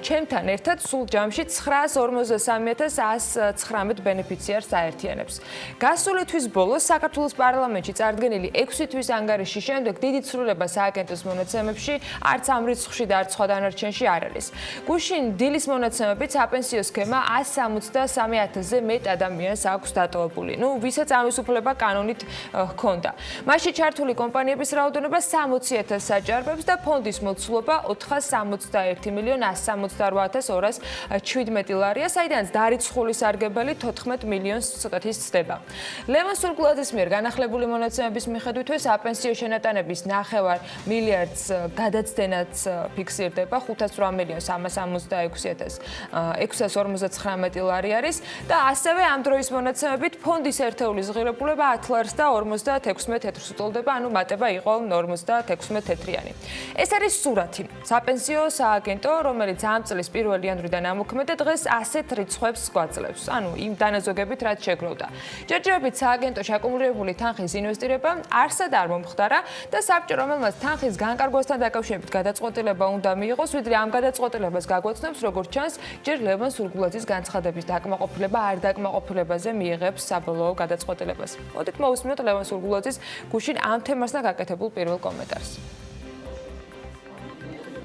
ჩემთან ერთად სულ ჯამში 953,119 ბენეფიციარს აერთიანებს. გასული თვის ბოლოს საქართველოს პარლამენტში წარდგენილი 6 თვის ანგარიშის შემდეგ დიდი ცვლილება სააგენტოს მონაცემებში არც ამ რიცხვში და არც სხვა დანარჩენში არ არის. გუშინ დილის მონაცემებით საპენსიო სქემა 163,000-ზე მეტ ადამიანს აქვს დატოვებული. ვისაც ამის უფლება კანონით ჰქონდა. მასში ჩართული კომპანიების რაოდენობა 60,000-ს საჭარბებს და ფონდის მოცულობა 461,168,217 ლარია, საიდანაც დარიცხული სარგებელი 14 მილიონს ცოტათი ცდება. ლევან სურგულაძის მიერ განახლებული მონაცემების მიხედვითვე საპენსიო შენატანების 9 მილიარდს გადაცდენაც ფიქსირდება 506,356,659 ლარი არის და ასევე ამ დროის მონაცემებით ფონდის ერთეულის ღირებულება 10 ლარს და 56 თეთრს უტოლდება, ანუ მატება იყო 56 თეთრიანი. ეს არის სურათი. საპენსიო სააგენტო, რომელიც ამ წლის 1 იანვრიდან ამოქმედა, დღეს ასეთ რიცხვებს გვაძლევს. ანუ იმ დანაზოგებით რაც შეგროვდა. ჯერჯერობით სააგენტოში აკუმულირებული თანხის ინვესტირება არსად არ მომხდარა და საბჭო, რომელმაც თანხის განკარგვასთან დაკავშირებით გადაწყვეტილება უნდა მიიღოს, ვიდრე ამ გადაწყვეტილებას გაგვაცნობს, როგორც ჩანს, ჯერ ლევან სურგულაძის განცხადების დაკმაყოფილება არ დაკმაყოფილებაზე მიიღებს საბოლოო გადაწყვეტილებას. მოდით მოვუსმინოთ ლევან სურგულაძის გუშინ ამ თემასთან გაკეთებულ პირველ კომენტარს.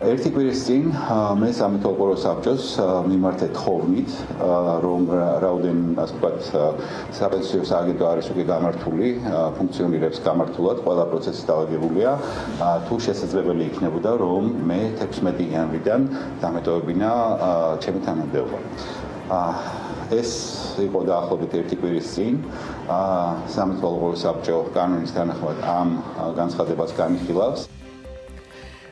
ერთი კვირის წინ მე სამეთვალყურო საბჭოს მიმართე თხოვნით, რომ რაოდენ, ასე ვთქვათ, საპენსიო სააგენტო არის უკვე გამართული, ფუნქციონირებს გამართულად, ყველა პროცესი დაალაგებულია, თუ შესაძლებელი იქნებოდა, რომ მე 16 იანვრიდან დამეტოვებინა ჩემი თანამდებობა. ეს იყო დაახლოებით ერთი კვირის წინ. სამეთვალყურო საბჭო კანონის თანახმად ამ განცხადებას განიხილავს.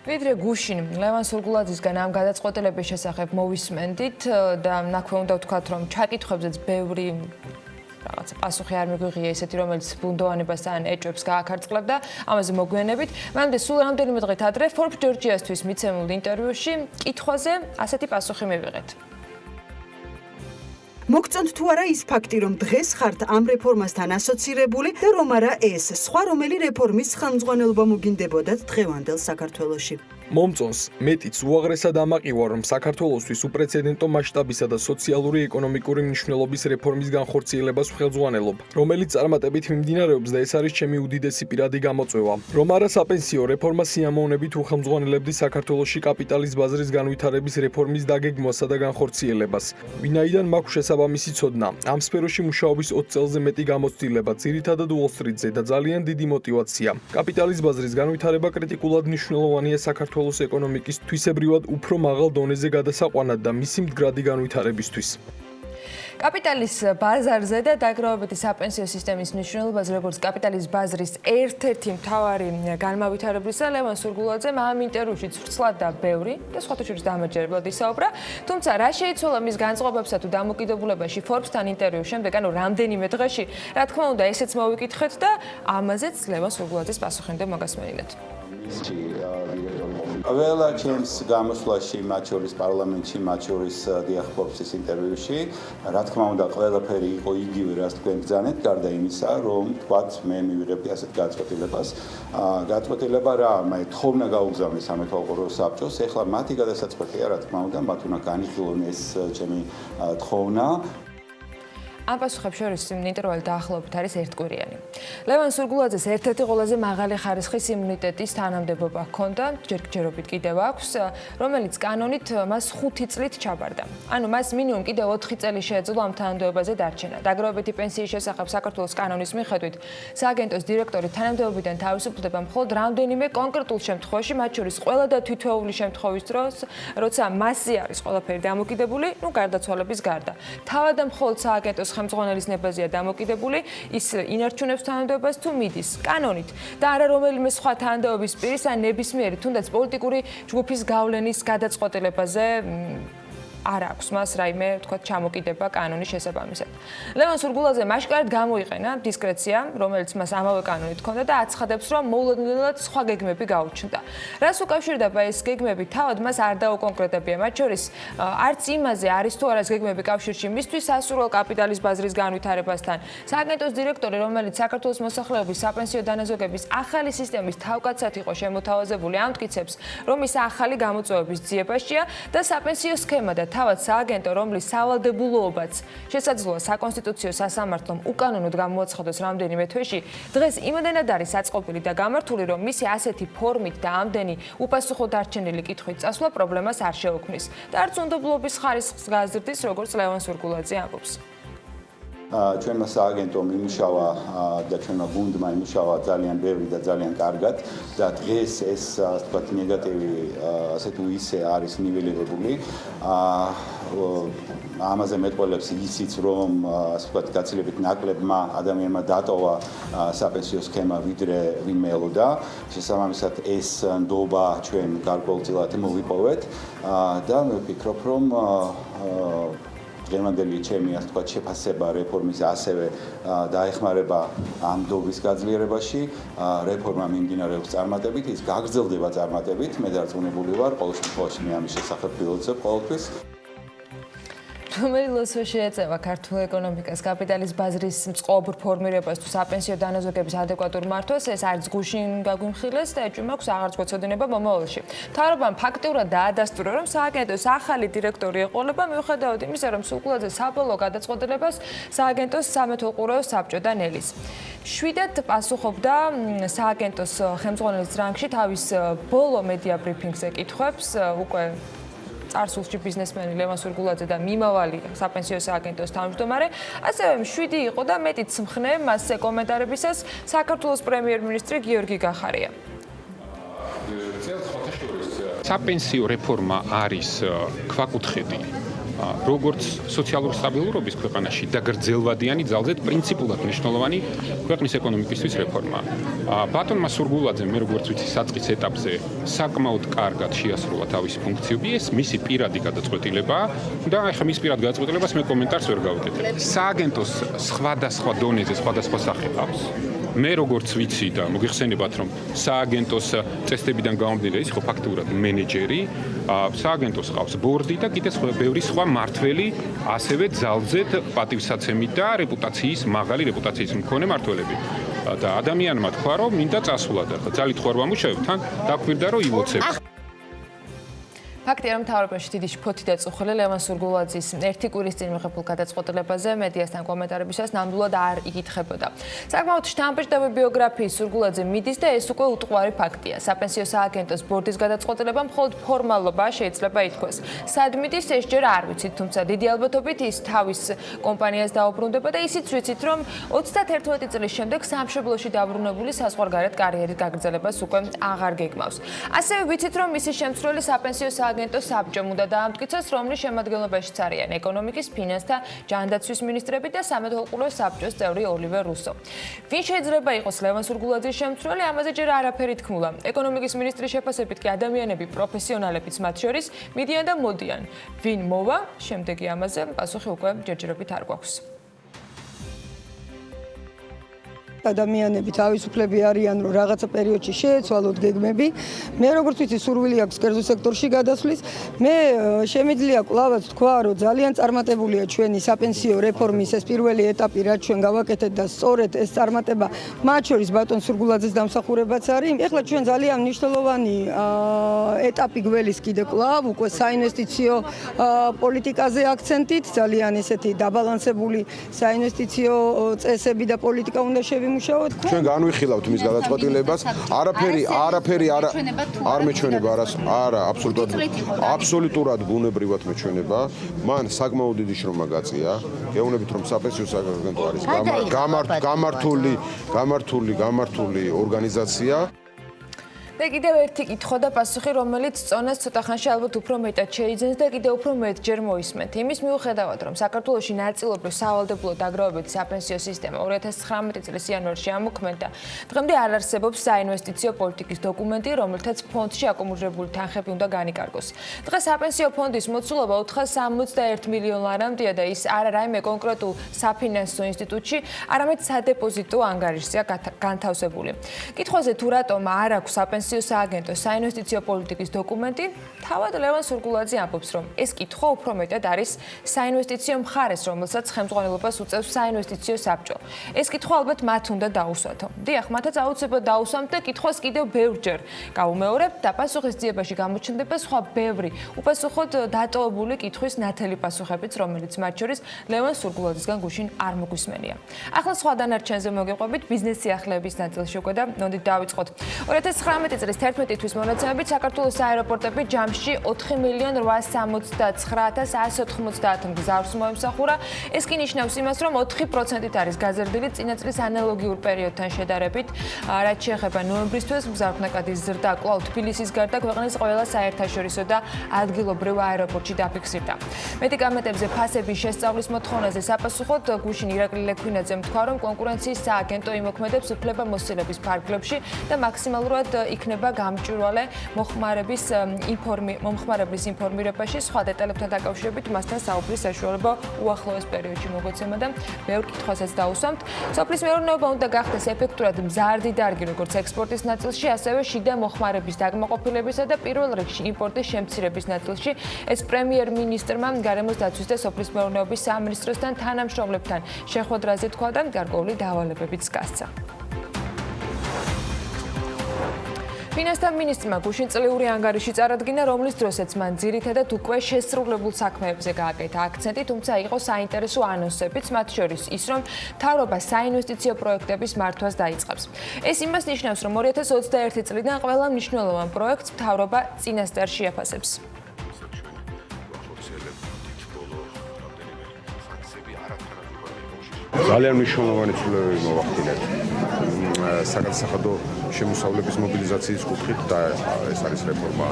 ვიდრე გუშინ ლევან სურგულაძისგან ამ გადაწყვეტილების შესახებ მოვისმენდით და ნაქვე უნდა ვთქვათ, რომ ჩაკითხვებზეც ბევრი რაღაცა პასუხი არ მიგვიღია ისეთი, რომელიც ბუნდოვანებას ან ეჭვებს გააქარწყლებდა, ამაზე მოგვიანებით. მანამდე სულ რამდენიმე დღით ადრე Forbes Georgia-სთვის მიცემულ ინტერვიუში კითხვაზე ასეთი პასუხი მივიღეთ. მოგწონთ თუ არა ის ფაქტი, რომ დღეს ხართ ამ რეფორმასთან ასოცირებული და რომ არა ეს სხვა რომელი რეფორმის ხელმძღვანელობა მოგინდებოდათ დღევანდელ საქართველოში? მომწონს, მეტიც უაღრესად ამაყივა, რომ საქართველოსთვის უპრეცედენტო მასშტაბისა და სოციალური ეკონომიკური მნიშვნელობის რეფორმის განხორციელებას ვხელმძღვანელობ, რომელიც წარმატებით მიმდინარეობს და ეს არის ჩემი უდიდესი პირადი გამოწვევა. რომ არა საპენსიო რეფორმა სიამოვნებით უხელმძღვანელებდი საქართველოში კაპიტალის ბაზრის განვითარების რეფორმის დაგეგმვასა და განხორციელებას. ვინაიდან მაქვს შესაბამისი ცოდნა, ამ სფეროში მუშაობის 20 წელზე მეტი გამოცდილება, ძირითადად უოლსტრიტზე და ძალიან დიდი мотиваცია. კაპიტალის ბაზრის განვითარება კრიტიკულად მნიშვნელოვანია საქართველოს ეკონომიკის თვისებრივად უფრო მაღალ დონეზე გადასაყვანად და მისი მდგრადი განვითარებისთვის. კაპიტალის ბაზარზე და დაგროვებითი საპენსიო სისტემის მნიშვნელობაზე, როგორც კაპიტალის ბაზრის ერთ-ერთი მთავარი განმავითარებლისა, ლევან სურგულაძემ ამ ინტერვიუში ცრცლად და ბევრი და სხვათა შორის დამაჯერებლად ისაუბრა. თუმცა რა შეიცვალა მის განწყობებსა თუ დამოკიდებულებაში Forbes-თან ინტერვიუს შემდეგ, ანუ რამდენიმე დღეში, რა თქმა უნდა, ესეც მოვიკითხეთ და ამაზეც ლევან სურგულაძის პასუხი მოგასმენინეთ. ყველა ჩემს გამოსვლაში, მათ შორის პარლამენტში, მათ შორის დიახ Forbes-ის ინტერვიუში, რა თქმა უნდა, ყველაფერი იყო იგივე, რაც თქვენ ბრძანეთ, გარდა იმისა, რომ თქვათ, მე მივიღებდი ასეთ გადაწყვეტილებას. გადაწყვეტილება რა, მე თხოვნა გაუგზავნე სამეთვალყურო საბჭოს, ეხლა მათი გადასაწყვეტია, რა თქმა უნდა, მათ უნდა განიხილონ ეს ჩემი თხოვნა. ამ პასუხებს შორის ინტერვალი დაახლოებით არის ერთკვირიანი. ლევან სურგულაძეს ერთ-ერთი ყველაზე მაღალი ხარისხის იმუნიტეტის თანამდებობა ჰქონდა, ჯერჯერობით კიდევ აქვს, რომელიც კანონით მას 5 წლით ჩაბარდა. ანუ მას მინიმუმ კიდევ 4 წელი შეეძლო ამ თანამდებობაზე დარჩენა. დაგროვებითი პენსიის შესახებ საქართველოს კანონის მიხედვით, სააგენტოს დირექტორი თანამდებობიდან თავისუფლდება მხოლოდ რამდენიმე კონკრეტულ შემთხვევაში, მათ შორის ყველა და თითოეული შემთხვევის დროს, როცა მასზე არის ყველაფერი დამოკიდებული, გარდაცვალების გარდა. თავად და მხოლოდ სააგენტოს ხელმძღვანელის ნებაზეა დამოკიდებული, ის ინარჩუნებს თანამდებობას თუ მიდის კანონით და არა რომელიმე სხვა თანამდებობის პირის ან ნებისმიერი, თუნდაც პოლიტიკური ჯგუფის გავლენის გადაწყვეტილებაზე არ აქვს მას რაიმე თქვა ჩამოკიდება კანონის შესაბამისად. ლევან სურგულაძე მაშკარად გამოიყენა დისკრეცია, რომელიც მას ამავე კანონით ჰქონდა და აცხადებს, რომ მოულოდნელად სხვა გეგმები გაუჩნდა. რას უკავშირდება ეს გეგმები? თავად მას არ დაუკონკრეტებია, მათ შორის არც იმაზე არის თუ არა ეს გეგმები კავშირში მისთვის სასურველ კაპიტალის ბაზრის განვითარებასთან. სააგენტოს დირექტორი, რომელიც საქართველოს მოსახლეობის საპენსიო დანაზოგების ახალი სისტემის თავკაცად იყო შემოთავაზებული, ამტკიცებს, რომ ის ახალი გამოწვევების ძიებაშია და საპენსიო სქემა და თავად სააგენტო, რომლის სავალდებულოებაც შესაძლოა საკონსტიტუციო სასამართლომ უკანონოდ გამოაცხადოს რამდენიმე თვეში, დღეს იმდენად არის აწყობილი და გამართული, რომ მისი ასეთი ფორმით და ამდენი უპასუხო დარჩენილი კითხვით წასვლა პრობლემას არ შეუქმნის და არც უნდობლობის ხარისხს გააზრდის, როგორც ლევან სურგულაძე ამბობს. ჩვენმა სააგენტომ იმუშავა და ჩვენმა გუნდმა იმუშავა ძალიან ბევრი და ძალიან კარგად და დღეს ეს ასე ვთქვათ ნეგატივი ასე თუ ისე არის ნიველირებული. ამაზე მეტყველებს ისიც რომ ასე ვთქვათ გაცილებით ნაკლებმა ადამიანმა დატოვა საპენსიო სქემა ვიდრე ვინმე ელოდა. შესაბამისად ეს ნდობა ჩვენ გარკვეულწილად მოვიპოვეთ და მე ვფიქრობ რომ დღევანდელი ჩემი ასე ვთქვათ შეფასება რეფორმის ასევე დაეხმარება ამ ნდობის გაძლიერებაში. რეფორმა მიმდინარეობს წარმატებით, ის გაგრძელდება წარმატებით. მე დარწმუნებული ვარ, ყოველ შემთხვევაში მე ამის შესახებ ვილოცებ ყოველთვის. რომელი ლოცვა შეეწევა ქართულ ეკონომიკას კაპიტალის ბაზრის წყობ ფორმირებას თუ საპენსიო დანაზოგების ადეკვატურ მართვას, ეს არც გუშინ გაგვიმხილეს და ეჭვი მაქვს აღარც გვეცოდინება მომავალში. მთავრობამ ფაქტიურად დაადასტურა, რომ სააგენტოს ახალი დირექტორი ეყოლება მიუხედავად იმისა, რომ სურგულაძე საბოლოო გადაწყვეტილებას სააგენტოს სამეთვალყურეო საბჭოდან ელის. შვიდად პასუხობდა სააგენტოს ხელმძღვანელის რანგში თავის ბოლო მედია ბრიფინგზე კითხვებს უკვე წარსულში ბიზნესმენი ლევან სურგულაძე და მიმავალი საპენსიო სააგენტოს თავმჯდომარე, ასევე 7 იყო და მეტიც მხნე მასზე კომენტარებისას საქართველოს პრემიერ-მინისტრი გიორგი გახარია. საპენსიო რეფორმა არის ქვაკუთხედი როგორც სოციალური სტაბილურობის ქვეყანაში და გრძელვადიანი ძალზედ პრინციპულად მნიშვნელოვანი ქვეყნის ეკონომიკისთვის რეფორმა. ბატონმა სურგულაძემ, მე როგორც ვიცი, საწყის ეტაპზე საკმაოდ კარგად შეასრულა თავისი ფუნქციები, ეს მისი პირადი გადაწყვეტილებაა და ახლა მის პირად გადაწყვეტილებას მე კომენტარს ვერ გავუკეთებ. სააგენტოს სხვადასხვა დონეზე სხვადასხვა სახე ყავს. მე როგორც ვიცი და მოგიხსენებათ, რომ სააგენტოს წესდებიდან გამომდინარე ის ხო ფაქტურად მენეჯერი, სააგენტოს ყავს ბორდი და კიდე ბევრი სხვა მართველი, ასევე ძალზედ პატივსაცემი და რეპუტაციის მაღალი რეპუტაციის მქონე მართველები. და ადამიანმა თქვა, რომ მინდა წასულა და ძალით ხوار ვამუშავებ, თან დაგვირდა რომ ივოცებ. ფაქტია, რომ მთავრობაში დიდი შფოთი დაწუხილი ლევან სურგულაძის ერთი კვირის წინ მიღებულ გადაწყვეტილებაზე მედიასთან კომენტარებისას ნამდვილად არ იკითხებოდა. საკმაოდ შთამბეჭდავი ბიოგრაფიის სურგულაძე მიდის და ეს უკვე უტყუარი ფაქტია. საპენსიო სააგენტოს ბორდის გადაწყვეტილება მხოლოდ ფორმალობა შეიძლება ითქვას. სად მიდის ეს ჯერ არ ვიცით, თუმცა დიდი ალბათობით ის თავის კომპანიას დაუბრუნდება და ისიც ვიცით, რომ 31 წლის შემდეგ სამშობლოში დაბრუნებული საზღვარგარეთ კარიერის გაგრძელებას უკვე აღარ გეგმავს. ასევე ვიცით, რომ მისი შემცვლელი საპენსიო სააგენტოს საბჭომ უნდა დაამტკიცოს, რომლის შემადგენლობაშიც არიან ეკონომიკის, ფინანსთა, ჯანდაცვის მინისტრები და სამეთვალყურეო საბჭოს წევრი ოლივერ რუსო. ვინ შეიძლება იყოს ლევან სურგულაძის შემცვლელი, ამაზე ჯერ არაფერი თქმულა. ეკონომიკის მინისტრის შეფასებით კი ადამიანები, პროფესიონალებიც მათ შორის მიდიან და მოდიან. ვინ მოვა, შემდეგი ამაზე პასუხი უკვე ჯერჯერობით არ გვაქვს. ადამიანები თავისუფლები არიან, რომ რაღაცა პერიოდში შეეცვალოთ გეგმები. მე როგორც ვიცი, სურვილი აქვს კერძო სექტორში გადასვლის. მე შემიძლია კვლავაც თქვა, რომ ძალიან წარმატებულია ჩვენი საპენსიო რეფორმის ეს პირველი ეტაპი, რაც ჩვენ გავაკეთეთ და სწორედ ეს წარმატება მათ შორის ბატონ სურგულაძეს დამსახურებაც არის. ეხლა ჩვენ ძალიან მნიშვნელოვანი ეტაპი გველის კიდე კვლავ უკვე საინვესტიციო პოლიტიკაზე აქცენტით, ძალიან ესეთი დაბალანსებული საინვესტიციო წესები და პოლიტიკა უნდა შევიმუშავოთ. ჩვენ განვიხილავთ მის გადაწყვეტილებას. არაფერი არ მეჩვენება, არა, აბსოლუტურად ბუნებრივად მეჩვენება. მან საკმაოდ დიდი შრომა გაწია. გეუბნებით, რომ საპენსიო სააგენტო არის გამართული ორგანიზაცია. და კიდევ ერთი კითხვა და პასუხი, რომელიც წონას ცოტა ხანში ალბათ უფრო მეტად შეიძენს და კიდევ უფრო მეტჯერ მოისმენთ. იმის მიუხედავად, რომ საქართველოში ნაწილობრივ სავალდებულო დაგროვებითი საპენსიო სისტემა 2019 წლის იანვარში ამოქმედდა, დღემდე არ არსებობს საინვესტიციო პოლიტიკის დოკუმენტი, რომელთაც ფონდში აკუმულირებული თანხები უნდა განიკარგოს. დღეს საპენსიო ფონდის მოცულობა 461 მილიონ ლარამდეა და ის არა რაიმე კონკრეტულ საფინანსო ინსტიტუტში, არამედ სადეპოზიტო ანგარიშზეა განთავსებული. კითხვაზე თუ რატომ არ აქვს საპენსიო სააგენტოს საინვესტიციო პოლიტიკის დოკუმენტი, თავად ლევან სურგულაძე ამბობს, რომ ეს კითხვა უფრო მეტად არის საინვესტიციო მხარეს, რომელსაც ხელმძღვანელობას უწევს საინვესტიციო საბჭო. ეს კითხვა ალბათ მათ უნდა დაუსვათო. დიახ, მათაც აუცილებლად დაუსვამთ და კითხვას კიდევ ბევრჯერ გავუმეორებთ და პასუხის ძიებაში გამოჩნდება სხვა ბევრი უპასუხოდ დატოვებული კითხვის ნათელი პასუხებიც, რომელიც მათ შორის ლევან სურგულაძისგან გუშინ არ მოგვისმენია. ახლა სხვა დანარჩენზე მოგიყვებით ბიზნეს სიახლეების ნაწილში უკვე და ნოდით დავიწყოთ. 2019 წლის 11 თვის მონაცემებით საქართველოს აეროპორტები ჯამში 4.869.190 მგზავრს მოემსახურა. ეს კი ნიშნავს იმას, რომ 4%-ით არის გაზრდილი წინა წლის ანალოგიურ პერიოდთან შედარებით. რაც შეეხება ნოემბრისთვის, მგზავრთნაკადის ზრდა კვლავ თბილისის გარდა ქვეყნის ყველა საერთაშორისო და ადგილობრივ აეროპორტში დაფიქსირდა. მედიკამენტებზე ფასების შესწავლის მოთხოვნაზე საფასუხოდ გუშინ ირაკლი ლექვინაძემ თქვა, რომ კონკურენციის სააგენტო იმოქმედებს უფლებამოსილების ფარგლებში და მაქსიმალურად იქნება გამჭვირვალე მომხმარებლის ინფორმირებაში. სხვა დეტალებთან დაკავშირებით მასთან საუბრის საშუალება უახლოეს პერიოდში მოგვეცემა და ბევრ კითხვასაც დაუსვამთ. სოფლის მეურნეობა უნდა გახდეს ეფექტურად მზარდი დარგი, როგორც ექსპორტის ნაწილში, ასევე შიდა მოხმარების დაკმაყოფილებისა და პირველ რიგში იმპორტის შემცირების ნაწილში. ეს პრემიერ-მინისტრმა გარემოს დაცვის და სოფლის მეურნეობის სამინისტროსთან თანამშრომლებთან შეხვედრაზე თქვა და გარკვეული დავალებებიც გასცა. ფინანსთა მინისტრმა გუშინ წლიური ანგარიში წარადგინა, რომლის დროსაც მან ძირითადად უკვე შესრულებულ საქმეებზე გააკეთა აქცენტი, თუმცა იყო საინტერესო ანონსებიც, მათ შორის ის, რომ მთავრობა საინვესტიციო პროექტების მართვას დაიწყებს. ეს იმას ნიშნავს, რომ 2021 წლიდან ყველა მნიშვნელოვან პროექტს მთავრობა წინასწარ შეაფასებს. ძალიან მნიშვნელოვანი ცვლილებები მოვახდინეთ საგადასახადო შემოსავლების მობილიზაციის კუთხით და ეს არის რეფორმა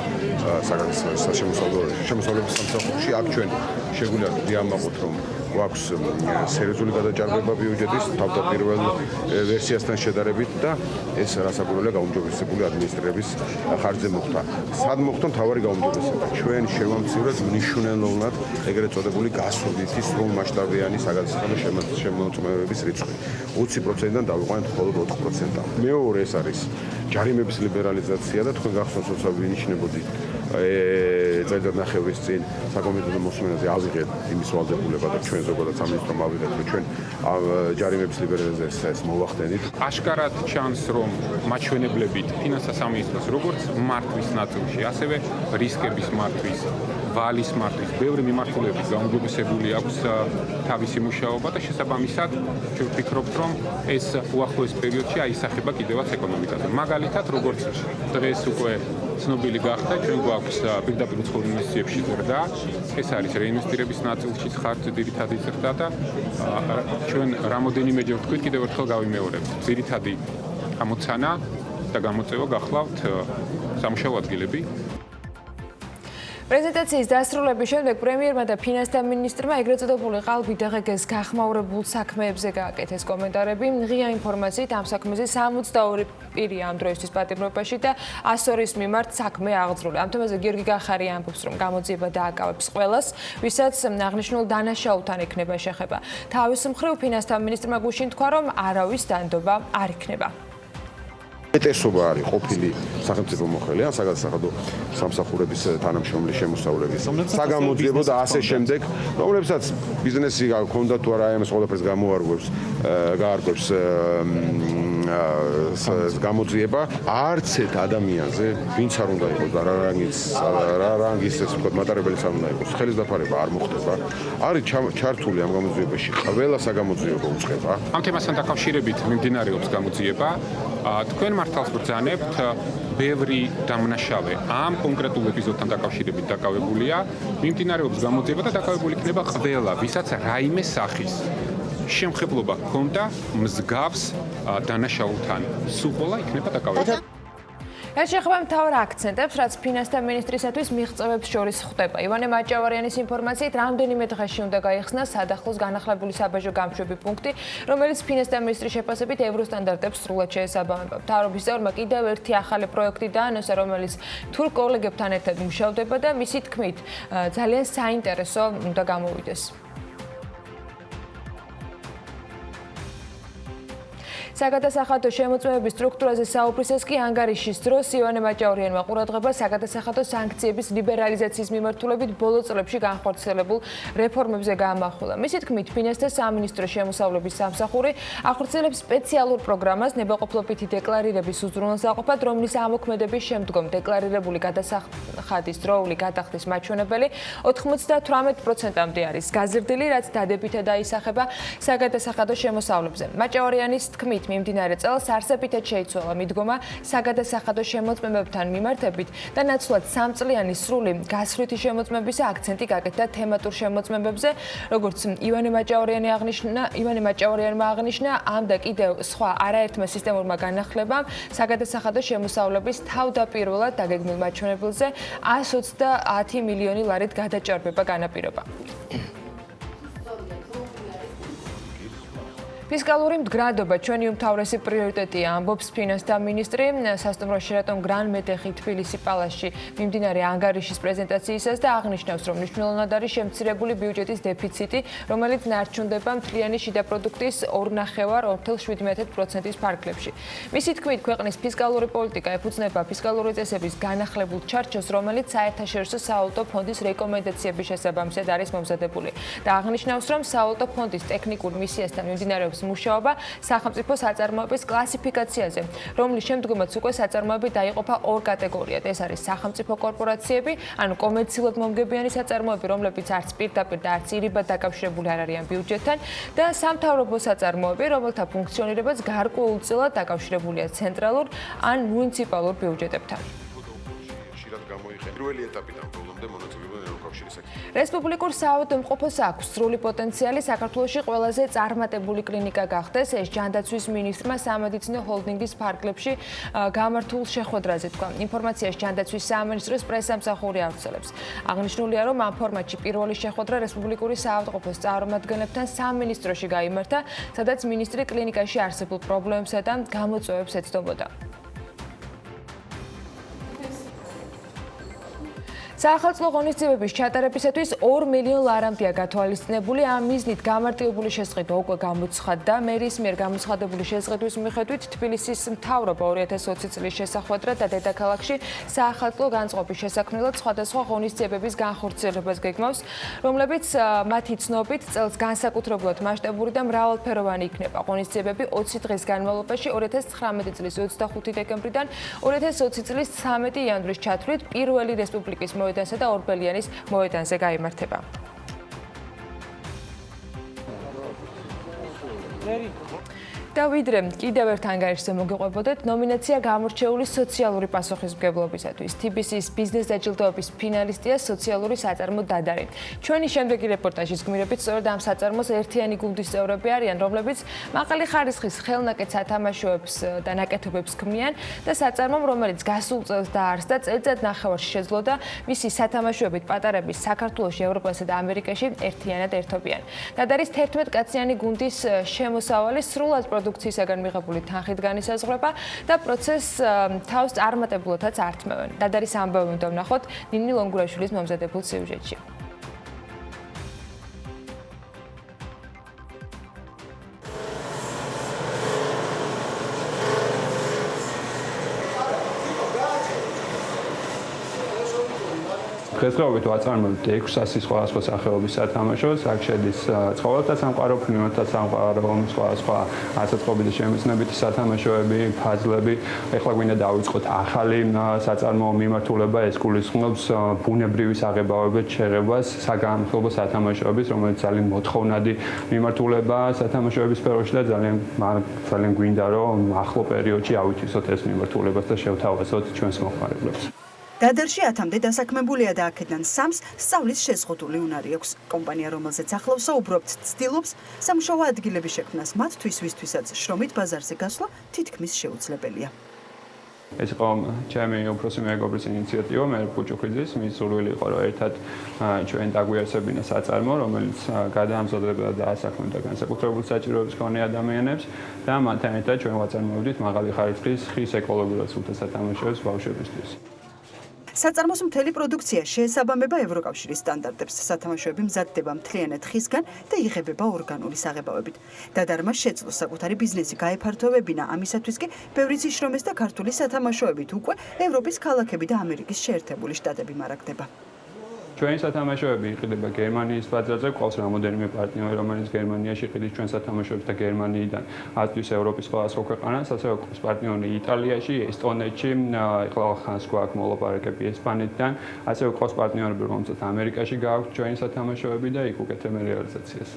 შემოსავლების სამსახურში. აქ ჩვენ შეგვიძლია დიამაყოთ, რომ გვაქვს სერიოზული გადაჭარბება ბიუჯეტის თავდაპირველ ვერსიასთან შედარებით და ეს რასაკვირველია გაუმჯობესებული ადმინისტრირების ხარჯზე მოხდა. სად მოხდა მთავარი გაუმჯობესება? ჩვენ შევამცირეთ მნიშვნელოვნად ეგრეთ წოდებული გასვლითი სრულმასშტაბიანი საგადასახადო შემოწმებების რიცხვი. 20%-დან დავიყვანეთ მხოლოდ 4%-ამდე. მეორე ეს არის ჯარიმების ლიბერალიზაცია და თქვენ გახსოვთ, როცა ვინიშნებოდით წელიწად ნახევრის წინ საკომიტეტო მოსმენაზე ავიღეთ იმის ვალდებულება და ჩვენ ზოგადად სამინისტრომ ავიღეთ, რომ ჩვენ ჯარიმების ლიბერალიზაციას მოვახდენით. აშკარად ჩანს, რომ მაჩვენებლებით ფინანსთა სამინისტროს როგორც მართვის ნაწილში, ასევე რისკების მართვის, ვალის მართვის, ბევრი მიმართულებით გაუმჯობესებული აქვს თავისი მუშაობა და შესაბამისად ჩვენ ვფიქრობთ, რომ ეს უახლოეს პერიოდში აისახება კიდევაც ეკონომიკაზე. მაგალითად, როგორც დღეს უკვე ცნობილი გახდა, ჩვენ გვაქვს პირდაპირ უცხოურ ინვესტიციებში ზრდა, ეს არის რეინვესტირების ნაწილში ხარჯზე ძირითადი ზრდა და ჩვენ რამოდენიმეჯერ ვთქვით, კიდევ ერთხელ გავიმეორებთ. ძირითადი გამოცანა და გამოწვევა გახლავთ სამუშაო ადგილები. პრეზენტაციის დასრულების შემდეგ პრემიერმა და ფინანსთა მინისტრმა ეგრეთ წოდებული ყალბი დაღეგეს გახმაურებულ საქმეებზე გააკეთეს კომენტარები. ღია ინფორმაციით ამ საქმეზე 62 პირია ამ დროისთვის პატიმრობაში და 102-ის მიმართ საქმე აღძრული. ამ თემაზე გიორგი გახარია ამბობს, რომ გამოძიება დააკავებს ყველას, ვისაც აღნიშნულ დანაშაულთან ექნება შეხება. თავის მხრივ ფინანსთა მინისტრმა გუშინ თქვა, რომ არავის დანდობა არ იქნება. ეტესობა არის ყოფილი სახელმწიფო მოხელე ან საგადასახადო სამსახურების თანამშრომლის შემოსავლების საგამოძიებო და ასე შემდეგ, რომლებსაც ბიზნესი ჰქონდა თუ არა ამას ყველაფერს გაარკვევს გამოძიება არც ერთ ადამიანზე, ვინც არ უნდა იყოს და რა რანგის ეს ვთქვათ მატარებელიც არ უნდა იყოს, ხელის დაფარება არ მოხდება. არის ჩართული ამ გამოძიებაში ყველა საგამოძიებო უწყება. ამ თემასთან დაკავშირებით მიმდინარეობს გამოძიება. თქვენ მართალს ბრძანებთ ბევრი დამნაშავე ამ კონკრეტულ ეპიზოდთან დაკავშირებით დაკავებულია. მიმდინარეობს გამოძიება და დაკავებული იქნება ყველა, ვისაც რაიმე სახის შემხებლობა ჰქონდა მსგავს დანაშაულთან. სულ ყველა იქნება დაკავებული. რაც შეეხება მთავარ აქცენტებს, რაც ფინანსთა მინისტრისათვის მიღწევებს შორის ხდება. ივანე მაჭავარიანის ინფორმაციით, რამდენიმე დღეში უნდა გაიხსნა სადახლოს განახლებული საბაჟო გამშვები პუნქტი, რომელიც ფინანსთა მინისტრის შეფასებით ევროსტანდარტებს სრულად შეესაბამება. მთავრობის წევრმა კიდევ ერთი ახალი პროექტი დაანონსა, რომელიც თურქ კოლეგებთან ერთად მუშავდება და მისი თქმით, ძალიან საინტერესო უნდა გამოვიდეს. საგადასახადო შემოწმებების სტრუქტურაზე საუბრისას კი ანგარიშის დროს ივანე მაჭავრიანმა ყურადღება საგადასახადო სანქციების ლიბერალიზაციის მიმართულებით ბოლო წლებში განხორციელებულ რეფორმებზე გაამახვილა. მისი თქმით, ფინანსთა სამინისტროს შემოსავლების სამსახური ახორციელებს სპეციალურ პროგრამას ნებაყოფლობითი დეკლარირების უზრუნველსაყოფად, რომლის ამოქმედების შემდგომ დეკლარირებული გადასახადის დროული გადახდის მაჩვენებელი 98%-მდე არის გაზრდილი, რაც დადებითად აისახება საგადასახადო შემოსავლებზე. მაჭავრიანის თქმით, მიმდინარე წელს არსებითად შეიცვალა მიდგომა საგადასახადო შემოწმებებთან მიმართებით და ნაცვლად სამწლიანი სრული გასვლითი შემოწმებისა აქცენტი გაკეთდა თემატურ შემოწმებებზე, როგორც ივანე მაჭავრიანმა აღნიშნა, ამ და კიდევ სხვა არაერთმა სისტემურმა განახლებამ საგადასახადო შემოსავლების თავდაპირველად დაგეგმილ მაჩვენებელზე 130 მილიონი ლარით გადაჭარბება განაპირობა. ფისკალური მდგრადობა ჩვენი უმთავრესი პრიორიტეტია, ამბობს ფინანსთა მინისტრი სასტუმროში რატომ გრან-მეტეხი თბილისი პალასში მიმდინარე ანგარიშის პრეზენტაციისას და აღნიშნავს, რომ მნიშვნელოვნად არის შემცირებული ბიუჯეტის დეფიციტი, რომელიც ნარჩუნდება მთლიანი შიდა პროდუქტის 2,7%-ის ფარგლებში. მისი თქმით, ქვეყნის ფისკალური პოლიტიკა ეფუძნება ფისკალური წესების განახლებულ ჩარჩოს, რომელიც საერთაშორისო სავალუტო ფონდის რეკომენდაციების შესაბამისად არის მომზადებული და აღნიშნავს, რომ სავალუტო ფონდის ტექნიკურ მისიასთან მიმდინარეობს მუშაობა სახელმწიფო საწარმოების კლასიფიკაციაზე, რომლის შემდგომაც უკვე საწარმოები დაიყოფა ორ კატეგორიად. ეს არის სახელმწიფო კორპორაციები, ანუ კომერციულად მომგებიანი საწარმოები, რომლებიც არც პირდაპირ და არც ირიბად დაკავშირებული არ არიან ბიუჯეტთან და სამთავრობო საწარმოები, რომელთა ფუნქციონირებაც გარკვეულწილად დაკავშირებულია ცენტრალურ ან მუნიციპალურ ბიუჯეტებთან. პირველი ეტაპიდან ბოლომდე მონაწილეობენ ევროკავშირის რესპუბლიკურ საავადმყოფოს აქვს სრული პოტენციალი საქართველოში ყველაზე წარმატებული კლინიკა გახდეს. ეს ჯანდაცვის მინისტრმა სამედიცინო ჰოლდინგის ფარგლებში გამართულ შეხვედრაზე თქვა. ინფორმაციას ჯანდაცვის სამინისტროს პრესსამსახური ავრცელებს. აღნიშნულია, რომ ამ ფორმატში პირველი შეხვედრა რესპუბლიკური საავადმყოფოს წარმომადგენლებთან სამინისტროში გაიმართა, სადაც მინისტრი კლინიკაში არსებულ პრობლემებსა და გამოწვევებს ეცნობოდა. საახალწლო ღონისძიებების ჩატარებისათვის 2 მილიონ ლარამდეა გათვალისწინებული. ამ მიზნით გამარტივებული შესყიდვა უკვე გამოცხადდა. მერის მიერ გამოცხადებული შესყიდვის მიხედვით თბილისის მთავრობა 2020 წლის შესახვედრად და დედაქალაქში საახალწლო განწყობის შესაქმნელად სხვადასხვა ღონისძიებების განხორციელებას გეგმავს, რომლებიც მათი ცნობით წელს განსაკუთრებულად მასშტაბური და მრავალფეროვანი იქნება. ღონისძიებები 20 დღის განმავლობაში 2019 წლის 25 დეკემბრიდან 2020 წლის 13 იანვრის ჩათვლით პირველი რესპუბლიკის მოედანსა და ორბელიანის მოედანზე გაიმართება. და ვიდრე კიდევ ერთ ანგარიშზე მოგიყვებოდეთ, ნომინაცია გამორჩეული სოციალური პასუხისმგებლობისათვის. TBC-ის ბიზნეს დაჯილდოების ფინალისტია სოციალური საწარმო დადარი. ჩვენი შემდეგი რეპორტაჟის გმირებით სწორედ ამ საწარმოს ერთიანი გუნდის წევრები არიან, რომლებიც მაღალი ხარისხის ხელნაკეთ სათამაშოებს და ნაკეთობებს ქმნიან და საწარმომ, რომელიც გასულ წელს დაარსდა, წელიწად ნახევარში შეძლო და მისი სათამაშოებით პატარების საქართველოში, ევროპასა და ამერიკაში ერთიანად ერთობიან. დადარის 11 კაციანი გუნდის შემოსავალი სრულად პროდუქციისაგან მიღებული თანხით განისაზღვრება და პროცესს თავს წარმატებულადაც ართმევენ. დადარის ამბავი უნდა ვნახოთ ნინი ლონგურაშვილის მომზადებულ სიუჟეტში. დღესდღეობით ვაწარმოებთ 600 სხვადასხვა სახეობის სათამაშოს, აქ შედის ცხოველთა სამყარო, ფრინველთა სამყარო, სხვადასხვა ასაწყობი და შემეცნებითი სათამაშოები, ფაზლები. ეხლა გვინდა დავიწყოთ ახალი საწარმოო მიმართულება, ეს გულისხმობს ბუნებრივი საღებავებით შეღებას საგანმანათლებლო სათამაშოების, რომელიც ძალიან მოთხოვნადი მიმართულებაა სათამაშოების სფეროში და ძალიან გვინდა რომ ახლო პერიოდში ავიჩისოთ ეს მიმართულებას და შევთავაზოთ ჩვენს მოხმარებლებს. დადარში 10-მდე დასაქმებულია და აქედან 3-ს სწავლის შეზღუდული უნარი აქვს. კომპანია, რომელზეც ახლავსა უბრალოდ ცდილობს სამუშაო ადგილების შექმნას მათთვის, ვისთვისაც შრომით ბაზარზე გასვლა თითქმის შეუძლებელია. ეს იყო ჩემი უფროსი მეგობრის ინიციატივა, მე პუჭუხიძის, მის სურვილი იყო, რომ ერთად ჩვენ დაგვიარსებინა საწარმო, რომელიც გადაამზადებდა და ასაქმებდა განსაკუთრებული საჭიროების მქონე ადამიანებს და მათთან ერთად ჩვენ ვაწარმოებდით მაღალი ხარისხის ხის ეკოლოგიურად სუფთა სათამაშოებს ბავშვებისთვის. საწარმოს მთელი პროდუქცია შეესაბამება ევროკავშირის სტანდარტებს. სათამაშოები მზადდება მთლიანად ხისგან და იღებება ორგანული საღებავებით. დადარმა შეძლო საკუთარი ბიზნესი გაეფართოვებინა, ამისათვის კი ბევრი ძიშრომეს და ქართული სათამაშოებით უკვე ევროპის ქალაქები და ამერიკის შეერთებული შტატები მარაგდება. ჩვენი სათამაშოები იყიდება გერმანიის ბაზარზე, გვყავს რამოდენიმე პარტნიორი, რომელიც გერმანიაში იყიდის ჩვენ სათამაშოებს და გერმანიიდან აწვის ევროპის სხვადასხვა ქვეყანას, ასევე გვყავს პარტნიორი იტალიაში, ესტონეთში, ეხლა ხანს გვაქვს მოლაპარაკები ესპანეთთან, ასევე გვყავს პარტნიორები, რომელსაც ამერიკაში გააქვთ ჩვენი სათამაშოები და იქ უკეთებენ რეალიზაციას.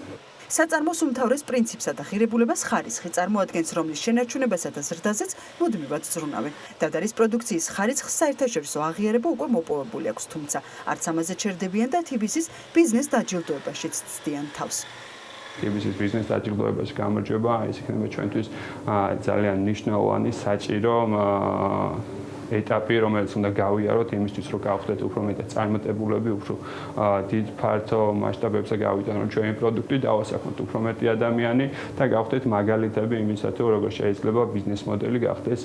საწარმოს უმთავრეს პრინციპსა და ღირებულებას ხარისხი წარმოადგენს, რომლის შენარჩუნებასა და ზრდაზეც მუდმივად ზრუნავენ. დადარის პროდუქციის ხარისხს საერთაშორისო აღიარება უკვე მოპოვებული აქვს, თუმცა არც ამაზე ჩერდებიან და TBC-ის ბიზნეს დაჯილდოებაშიც ცდიან თავს. TBC-ის ბიზნეს დაჯილდოებაში გამარჯვება, ეს იქნება ჩვენთვის ძალიან მნიშვნელოვანი საჭირო ეტაპი, რომელიც უნდა გავიაროთ იმისთვის, რომ გავხდეთ უფრო მეტად წარმატებულები, უფრო დიდ ფართო მასშტაბებზე გავიტანოთ ჩვენი პროდუქტი, დავასაქმოთ უფრო მეტი ადამიანი და გავხდეთ მაგალითები იმისათვის, რომ როგორ შეიძლება ბიზნეს მოდელი გახდეს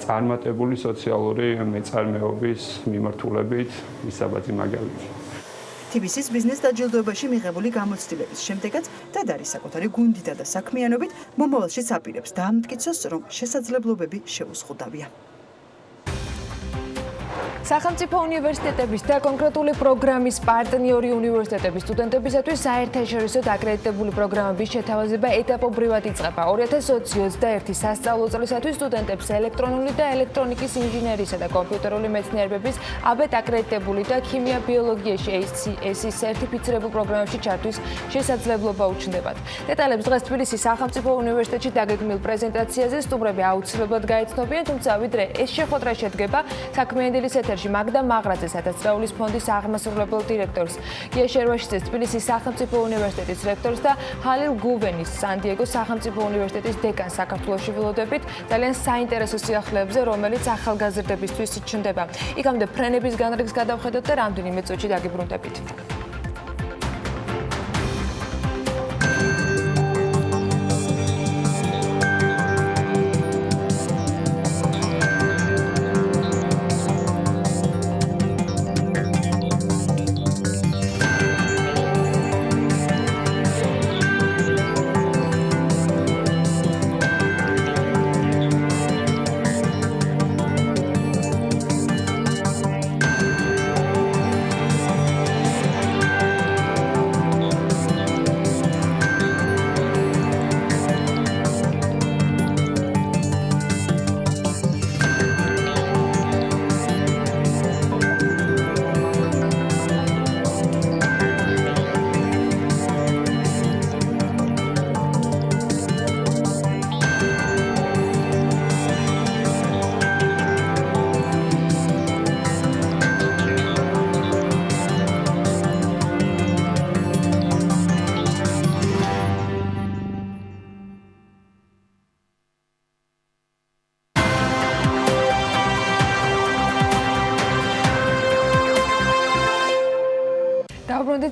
წარმატებული სოციალური მეწარმეობის მიმართულებით მისაბაძი მაგალითი. TBC-ის ბიზნეს დაჯილდოებაში მიღებული გამოცდილების შემდეგაც დადარის საკუთარი გუნდითა და საქმიანობით მომავალშიც აპირებს დაამტკიცოს, რომ შესაძლებლობები შეუზღუდავია. სახელმწიფო უნივერსიტეტების და კონკრეტული პროგრამის პარტნიორი უნივერსიტეტების სტუდენტებისათვის საერთაშორისო აკრედიტებული პროგრამების შეთავაზება ეტაპობრივად იწყება. 2021 სასწავლო წლისათვის სტუდენტებს ელექტრონული და ელექტრონიკის ინჟინერისა და კომპიუტერული მეცნიერებების აბეთ აკრედიტებული და ქიმია ბიოლოგიაში ACS სერტიფიცირებულ პროგრამებში ჩართვის შესაძლებლობა უჩნდებათ. დეტალებს დღეს თბილისის სახელმწიფო უნივერსიტეტში დაგეგმილ პრეზენტაციაზე სტუმრები აუცილებლად გაეცნობიან, თუმცა ვიდრე ეს შეხვედრა შედგება, საქმიანი დილის მაგდა მაღრაძეს ათასწლეულის ფონდის აღმასრულებელ დირექტორს, გია შერვაშიძეს თბილისის სახელმწიფო უნივერსიტეტის რექტორს და ჰალილ გუვენის სან-დიეგოს სახელმწიფო უნივერსიტეტის დეკანს საქართველოში ველოდებით ძალიან საინტერესო სიახლეებზე, რომელიც ახალგაზრდებისთვის ჩნდება. იქამდე ფრენების განრიგს გადავხედოთ და რამდენიმე წუთში დაგიბრუნდებით.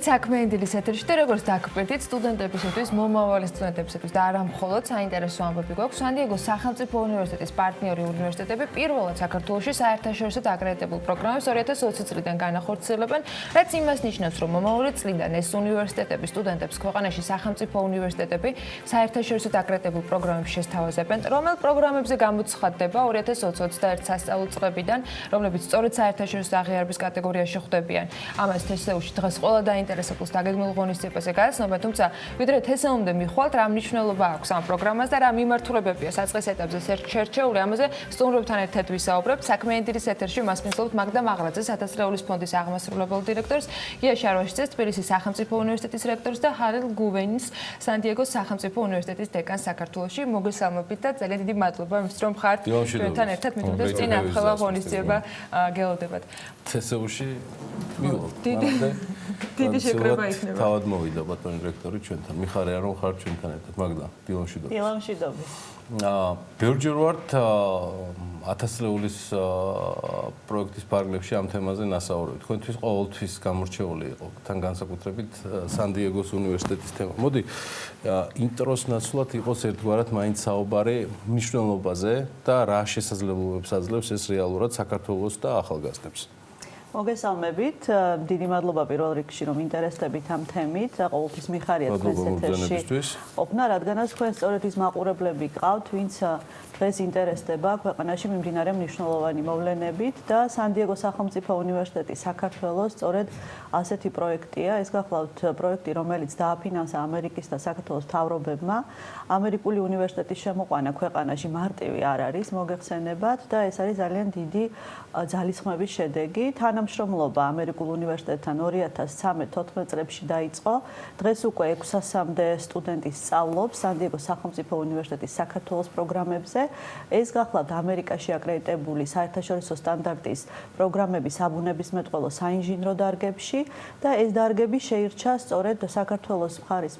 საქმიანი დილის ეთერში და როგორც დაგკვირდით სტუდენტებისათვის, მომავალი სტუდენტებისათვის და არა მხოლოდ საინტერესო ამბები გვაქვს. სან-დიეგოს სახელმწიფო უნივერსიტეტის პარტნიორი უნივერსიტეტები პირველად საქართველოში საერთაშორისო აკრედიტებულ პროგრამებს 2020 წლიდან განახორციელებენ, რაც იმას ნიშნავს, რომ მომავალი წლიდან ეს უნივერსიტეტების სტუდენტებს ქვეყანაში სახელმწიფო უნივერსიტეტები საერთაშორისო აკრედიტებულ პროგრამებს შესთავაზებენ, რომელ პროგრამებზე გამოცხადდება 2021 სასწავლო წლებიდან, რომლებიც სწორედ საერთაშორისო აღიარების კატეგორიაში ხვდებიან. ამას თესეულში დღეს ყველა დაინტერესებულს დაგეგმილ ღონისძიებაზე გადაცნობა, თუმცა ვიდრე თესეულამდე მიხვალთ, რა მნიშვნელობა აქვს ამ პროგრამას და რა მიმართულებებია საწყის ეტაპზე შერჩეული, ამაზე სტუმრებთან ერთად ვისაუბრებთ. საქმიანი დილის ეთერში მას მისლობთ მაგდა მაღრაძეს, ათასწლეულის ფონდის აღმასრულებელ დირექტორს, გია შარვაშიძეს, თბილისის სახელმწიფო უნივერსიტეტის რექტორს და ჰალილ გუვენის სან-დიეგოს სახელმწიფო უნივერსიტეტის დეკანს საქართველოში. მოგესალმებით და ძალიან დიდი მადლობა იმისთვის, რომ ხართ ჩვენთან ერთად, მithumetes წინა ახლა ღონისძიება გელოდებათ. თესეულში დიდი დიდი შეკრება იქნება. თავად მოვიდა ბატონი რექტორი ჩვენთან. მიხარია რომ ხარ ჩვენთან ერთად. მაგდა დილამშვიდობი. დილამშვიდობი. ბევრჯერ ვართ 1000 ლეულის პროექტის ფარგლებში ამ თემაზე ნასაუბრები. თქვენთვის ყოველთვის გამორჩეული იყო თან განსაკუთრებით სან-დიეგოს უნივერსიტეტის თემა. მოდი ინტროს ნაცვლად იყოს ერთგვარად მაინც საუბარი მნიშვნელობაზე და რა შესაძლებლობებს აძლევს ეს რეალურად საქართველოს და ახალგაზრდებს. მოგესალმებით. დიდი მადლობა პირველ რიგში რომ ინტერესდებით ამ თემით. ყოველთვის მიხარია თქვენს ეთერში ყოფნა, რადგანაც თქვენ სწორედ ის მაყურებლები გყავთ, ვინც დღეს ინტერესდება ქვეყანაში მიმდინარე მნიშვნელოვანი მოვლენებით და სან-დიეგოს სახელმწიფო უნივერსიტეტი საქართველოს სწორედ ასეთი პროექტია. ეს გახლავთ პროექტი, რომელიც დააფინანსა ამერიკის და საქართველოს მთავრობებმა. ამერიკული უნივერსიტეტის შემოყვანა ქვეყანაში მარტივი არ არის, მოგეხსენებათ და ეს არის ძალიან დიდი ძალისხმევის შედეგი. თანამშრომლობა ამერიკულ უნივერსიტეტთან 2013-14 წლებში დაიწყო. დღეს უკვე 600-მდე სტუდენტი სწავლობს სან-დიეგოს სახელმწიფო უნივერსიტეტის საქართველოს პროგრამებზე. ეს გახლავთ ამერიკაში აკრედიტებული საერთაშორისო სტანდარტის პროგრამები საბუნებისმეტყველო საინჟინრო დარგებში და ეს დარგები შეირჩა სწორედ საქართველოს მხარის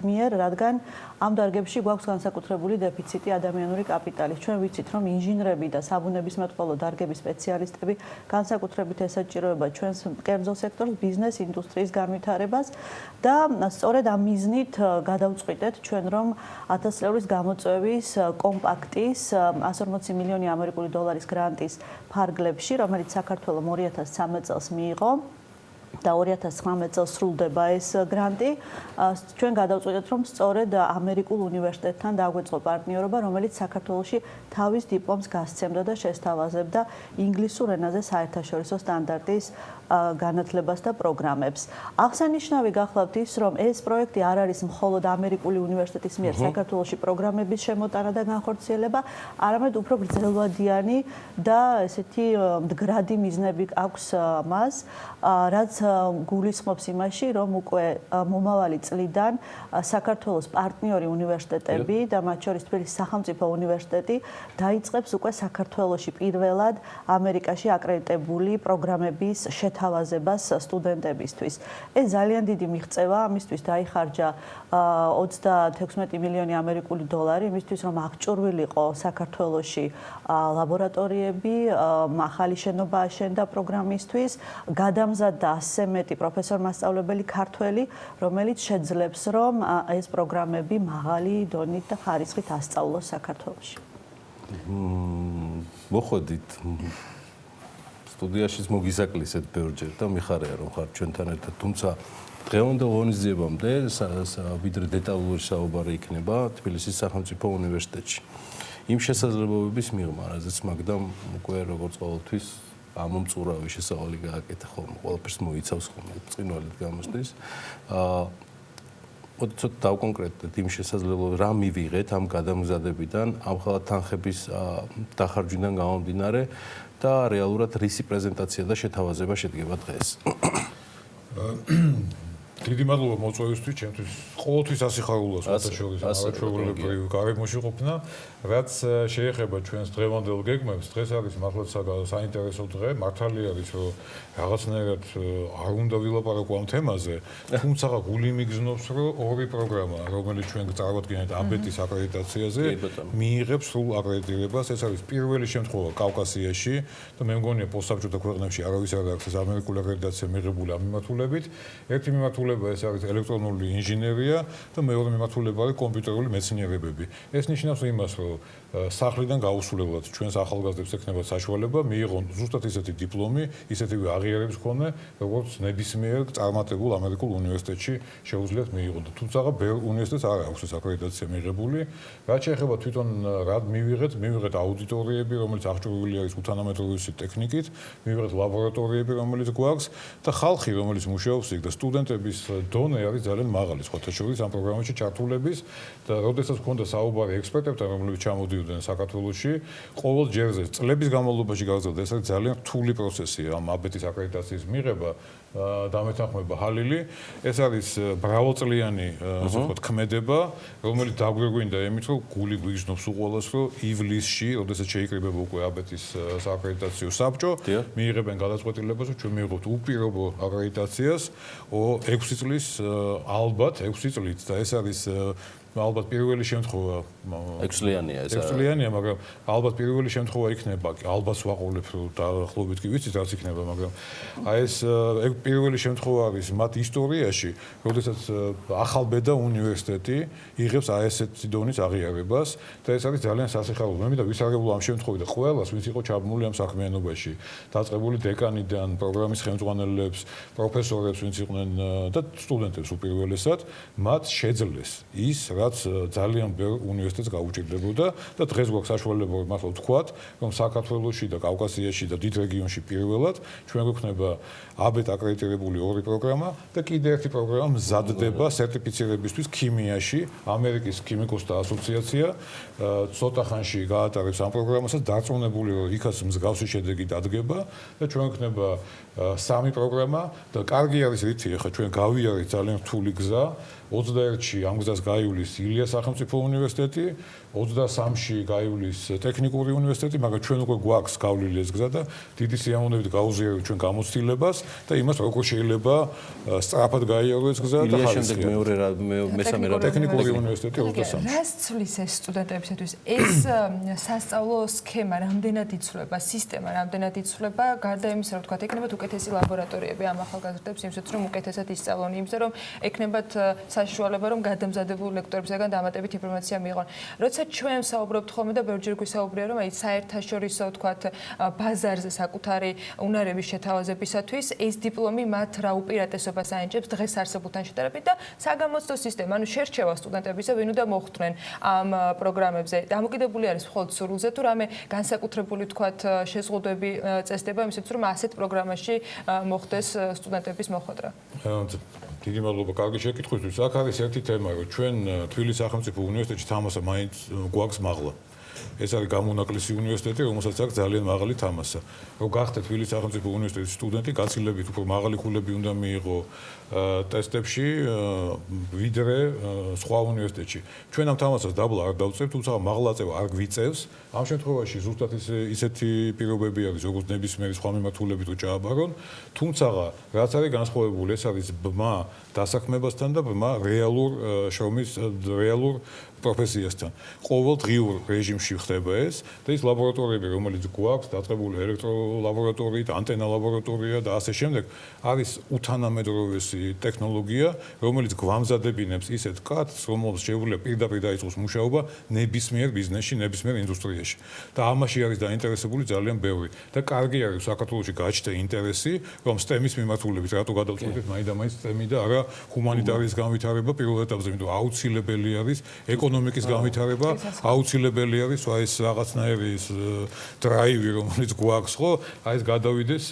მიერ, რადგან ამ დარგებში გვაქვს განსაკუთრებული დეფიციტი ადამიანური კაპიტალის. ჩვენ ვიცით, რომ ინჟინრები და საბუნებისმეტყველო დარგების სპეციალისტები განსაკუთრებით ესაჭიროება ჩვენს კერძო სექტორს, ბიზნეს ინდუსტრიის განვითარებას და სწორედ ამ მიზნით გადავწყვიტეთ ჩვენ, რომ 1000 ლეულის გამოწვევის კომპაქტის 140 მილიონი ამერიკული დოლარის გრანტის ფარგლებში, რომელიც საქართველოს 2013 წელს მიიღო და 2019 წელს სრულდება ეს გრანტი. ჩვენ გადავწყვიტეთ, რომ სწორედ ამერიკულ უნივერსიტეტთან დაგვეწყო პარტნიორობა, რომელიც საქართველოში თავის დიპლომს გასცემდა და შესთავაზებდა ინგლისურ ენაზე საერთაშორისო სტანდარტის განათლებას და პროგრამებს. აღსანიშნავი გახლავთ ის, რომ ეს პროექტი არ არის მხოლოდ ამერიკული უნივერსიტეტის მიერ საქართველოში პროგრამების შემოტანა და განხორციელება, არამედ უფრო გრძელვადიანი და ესეთი მდგრადი მიზნები აქვს მას, რაც გულისხმობს იმაში, რომ უკვე მომავალი წლიდან საქართველოს პარტნიორი უნივერსიტეტები და მათ შორის თბილისის სახელმწიფო უნივერსიტეტი დაიწყებს უკვე საქართველოში პირველად ამერიკაში აკრედიტებული პროგრამების შეთავაზებას სტუდენტებისთვის. ეს ძალიან დიდი მიღწევა, ამისთვის დაიხარჯა 36 მილიონი ამერიკული დოლარი, იმისთვის რომ აღჭურვილიყო საქართველოში ლაბორატორიები, ახალი შენობა აშენდა პროგრამისთვის, გადამზადდა 100 მეტი პროფესორ-მასწავლებელი ქართველი, რომელიც შეძლებს, რომ ეს პროგრამები მაღალი დონით და ხარისხით ასწავლოს საქართველოში. მოხდით სტუდიაშიც მოგისაკლისეთ ბევრჯერ და მიხარია რომ ხარ ჩვენთან ერთად, თუმცა დღევანდელ ღონისძიებამდე ვიდრე დეტალურად საუბარი იქნება თბილისის სახელმწიფო უნივერსიტეტში. იმ შესაძლებლობების მიღმა, რაზეც მაგდამ უკვე როგორც ყოველთვის ამომწურავი შესავალი გააკეთა ხოლმე, ყველაფერს მოიცავს ხოლმე ბრწყინვალედ გამოსდის. მოდით დავკონკრეტდეთ იმ შესაძლებლობებს, რა მივიღეთ ამ გადამზადებიდან, ამ ხალხ თანხების დახარჯვიდან გამომდინარე და რეალურად რისი პრეზენტაცია და შეთავაზება შედგება დღეს. დიდი მადლობა მოწვევისთვის, ჩემთვის ყოველთვის ასიხარულოს მოთხოვნის არაჩვეულებრივ გარემოში ყოფნა, რაც შეეხება ჩვენს დღევანდელ გეგმებს. დღეს არის მართლაც საინტერესო დღე, მართალი არის, რომ რაღაცნაირად არ უნდა ვილაპარაკო ამ თემაზე, თუმცა გული მიგზნობს, რომ ორი პროგრამა, რომელიც ჩვენ წარმოადგენთ აბეტის აკრედიტაციაზე, მიიღებს სრულ აკრედიტირებას. ეს არის პირველი შემთხვევა კავკასიაში და მე მგონია პოსტსაბჭოთა ქვეყნებში არავის არ აქვს ამერიკული აკრედიტაცია მიღებული ამ მიმართულებით. ერთი მიმართულება ეს არის ელექტრონული ინჟინერია და მეორე მიმართულება არის კომპიუტერული მეცნიერებები. ეს ნიშნავს იმას, რომ სახლიდან გაუსულებლად ჩვენს ახალგაზრდებს ექნება საშუალება მიიღონ ზუსტად ისეთი დიპლომი, ისეთივე აღიარების მქონე, როგორც ნებისმიერ წარმატებულ ამერიკულ უნივერსიტეტში შეუძლიათ მიიღონ. თუმცა ბევრ უნივერსიტეტს არ აქვს ეს აკრედიტაცია მიღებული. რაც შეეხება თვითონ რა მივიღეთ აუდიტორიები, რომელიც აღჭურვილი არის უთანამედროვე ტექნიკით, მივიღეთ ლაბორატორიები, რომელიც გვაქვს და ხალხი, რომელიც მუშაობს იქ და სტუდენტების დონე არის ძალიან მაღალი, სხვათა შორის ამ პროგრამაში ჩართულების და როდესაც გქონდა საუბარი ექსპერტებთან, რომლებიც ჩამოდიოდნენ საქართველოში, ყოველ ჯერზე წლების განმავლობაში გაგრძელდა. ეს არის ძალიან რთული პროცესი ამ აბეტის აკრედიტაციის მიღება დამეთანხმება ჰალილი. ეს არის მრავალწლიანი, ასე ვთქვათ, ქმედება, რომელიც დაგვირგვინდა იმით, რომ გული გვიგზნობს უყოლას, რომ ივლისში, როდესაც შეიკრიბება უკვე აბეთის სააკრედიტაციო საბჭო, მიიღებენ გადაწყვეტილებას, რომ ჩვენ მივიღებთ უპირობო აკრედიტაციას 6 წლის ალბათ 6 წლით და ეს არის ალბათ პირველი შემთხვევა 6 წლიანია ეს. 6 წლიანია, მაგრამ ალბათ პირველი შემთხვევა იქნება, ალბათ ვაყოლებ, რომ დაახლოებით კი ვიცით რაც იქნება, მაგრამ ეს პირველი შემთხვევა არის მათ ისტორიაში, როდესაც ახალბედა უნივერსიტეტი იღებს ესეთი დონის აღიარებას და ეს არის ძალიან სასიხარულო. მე მინდა ვისარგებლო ამ შემთხვევით და ყველას, ვინც იყო ჩაბმული ამ საქმიანობაში, დაწყებული დეკანიდან, პროგრამის ხელმძღვანელებს, პროფესორებს, ვინც იყვნენ და სტუდენტებს უპირველესად, მათ შეძლეს ის რაც ძალიან ბევრ უნივერსიტეტს გაუჭირდებოდა და დღეს გვაქვს საშუალება მართლა ვთქვათ, რომ საქართველოში და კავკასიაში და დიდ რეგიონში პირველად ჩვენ გვექნება აბეთ აკრედიტირებული 2 პროგრამა და კიდე ერთი პროგრამა მზადდება სერტიფიცირებისთვის ქიმიაში. ამერიკის ქიმიკოსთა ასოციაცია ცოტა ხანში გაატარებს ამ პროგრამასაც, დარწმუნებული რომ იქაც მსგავსი შედეგი დადგება და ჩვენ გვექნება 3 პროგრამა და კარგი არის რითი, ახლა ჩვენ გავიარეთ ძალიან რთული გზა. 21-ში ამ გზას გაივლის ილიას სახელმწიფო უნივერსიტეტი, 23-ში გაივლის ტექნიკური უნივერსიტეტი, მაგრამ ჩვენ უკვე გვაქვს გავლილი ეს გზა და დიდი სიამოვნებით გაუზიარებთ ჩვენ გამოცდილებას და იმას როგორ შეიძლება სწრაფად გაიარო ეს გზა და ილიას შემდეგ მესამე ტექნიკური უნივერსიტეტი 23-ში. რას ცვლის ეს სტუდენტებისათვის? ეს სასწავლო სქემა რამდენად იცვლება, სისტემა რამდენად იცვლება, გარდა იმისა, რომ თქვათ, ეკნებათ უკეთესი ლაბორატორიები ამ ახალგაზრდებს, იმისათვის რომ უკეთესად ისწავლონ, იმისათვის რომ ეკნებათ საშუალება რომ გადამზადებული ლექტორებისგან დამატებით ინფორმაცია მიიღონ. როცა ჩვენ საუბრობთ ხოლმე და ბევრჯერ გვისაუბრია რომ აი საერთაშორისო თქვათ ბაზარზე საკუთარი უნარების შეთავაზებისათვის ეს დიპლომი მათ რა უპირატესობას აენჭებს დღეს არსებულთან შედარებით და საგამოცდო სისტემა, ანუ შერჩევა სტუდენტებისა, ვინ უნდა მოხვდნენ ამ პროგრამებზე. დამოკიდებული არის მხოლოდ სურვილზე თუ რამე განსაკუთრებული თქვათ შეზღუდვები წესდება იმისათვის რომ ასეთ პროგრამაში მოხდეს სტუდენტების მოხვედრა. დიდი მადლობა კარგი შეკითხვისთვის. აქ არის ერთი თემა, რომ ჩვენ თბილისის სახელმწიფო უნივერსიტეტში თამასა მაინც გვაქვს მაღლა. ეს არის გამონაკლისი უნივერსიტეტი, რომელსაც აქვს ძალიან მაღალი თამასა. რომ გახდეთ თბილისის სახელმწიფო უნივერსიტეტის სტუდენტი, გაცილებით უფრო მაღალი ქულები უნდა მიიღო ტესტებში, ვიდრე სხვა უნივერსიტეტში. ჩვენ ამ თამასას დაბლა არ დავწევთ, თუმცა მაღლა წევა არ გვიწევს. ამ შემთხვევაში ზუსტად ისეთი პირობები არის, როგორც ნებისმიერი სხვა მიმართულებით რო ჩააბარონ, თუმცა რაც არის განსხვავებული, ეს არის ბმა დასაქმებასთან და ბმა რეალურ შრომის რეალურ პროფესიასთან. ყოველ დღიურ რეჟიმში ხდება ეს და ის ლაბორატორიები, რომელიც გვაქვს, დაწყებული ელექტროლაბორატორიით, ანტენა ლაბორატორია და ასე შემდეგ, არის უთანამედროვესი ტექნოლოგია, რომელიც გვამზადებინებს ისეთ კადრს, რომელსაც შეუძლია პირდაპირ დაიწყოს მუშაობა ნებისმიერ ბიზნესში, ნებისმიერ ინდუსტრიაში. და ამაში არის დაინტერესებული ძალიან ბევრი. და კარგი არის საქართველოში გაჩნდა ინტერესი, რომ STEM-ის მიმართულებით რატო გადავწყვეტეთ მაინდა-მაინც STEM-ი და არა ჰუმანიტარიის განვითარება პირველ ეტაპზე, იმიტომ რომ აუცილებელი არის ეკონომიკის განვითარება, აუცილებელი არის ეს რაღაცნაირი დრაივი, რომელიც გვაქვს, ხო? აი ეს გადავიდეს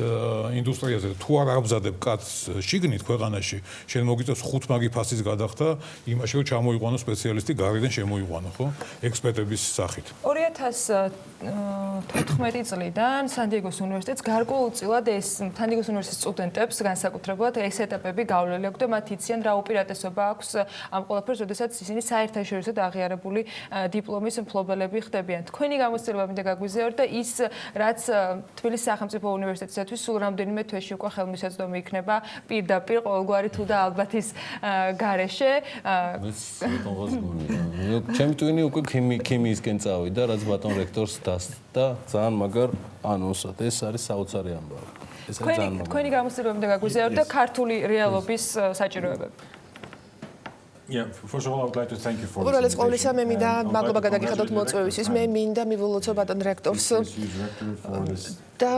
ინდუსტრიაზე. თუ არ აღბზადებ კადრს შიგნით ქვეყანაში, შენ მოგიწევს 5 მაგი ფასის გადახდა იმაში, რომ ჩამოიყვანო სპეციალისტი გარედან შემოიყვანო, ხო? ექსპერტების სახით. 2014 წლიდან სან-დიეგოს უნივერსიტეტს გარკვეულწილად ეს სან-დიეგოს უნივერსიტეტის სტუდენტებს განსაკუთრებულად ეს ეტაპები გავლილი აქვს და მათ იციან რა უპირატესობა აქვს ამ ყველაფერს, როდესაც ისინი საერთაშორისო აღიარებული დიპლომის მფლობელები ხდებიან. თქვენი გამოცდილება მინდა გაგვიზიაროთ და ის რაც თბილისის სახელმწიფო უნივერსიტეტისათვის სულ რამდენიმე თვეში უკვე ხელმისაწვდომი იქნება პირდაპირ ყოველგვარი თუ და ალბათის გარეშე. ჩემი ტვინი უკვე ქიმიისკენ წავიდა, რაც ბატონ რექტორს დასდა ძალიან მაგარ ანონსად. ეს არის საოცარი ამბავი. ეს არის ძალიან მაგარი. თქვენი გამოცდილება მინდა გაგვიზიაროთ და ქართული რეალობის საჭიროებები. უბრალოდ ყოვლისა მე მინდა მადლობა გადაგიხადოთ მოწვევისთვის. მე მინდა მივულოცო ბატონ რექტორს და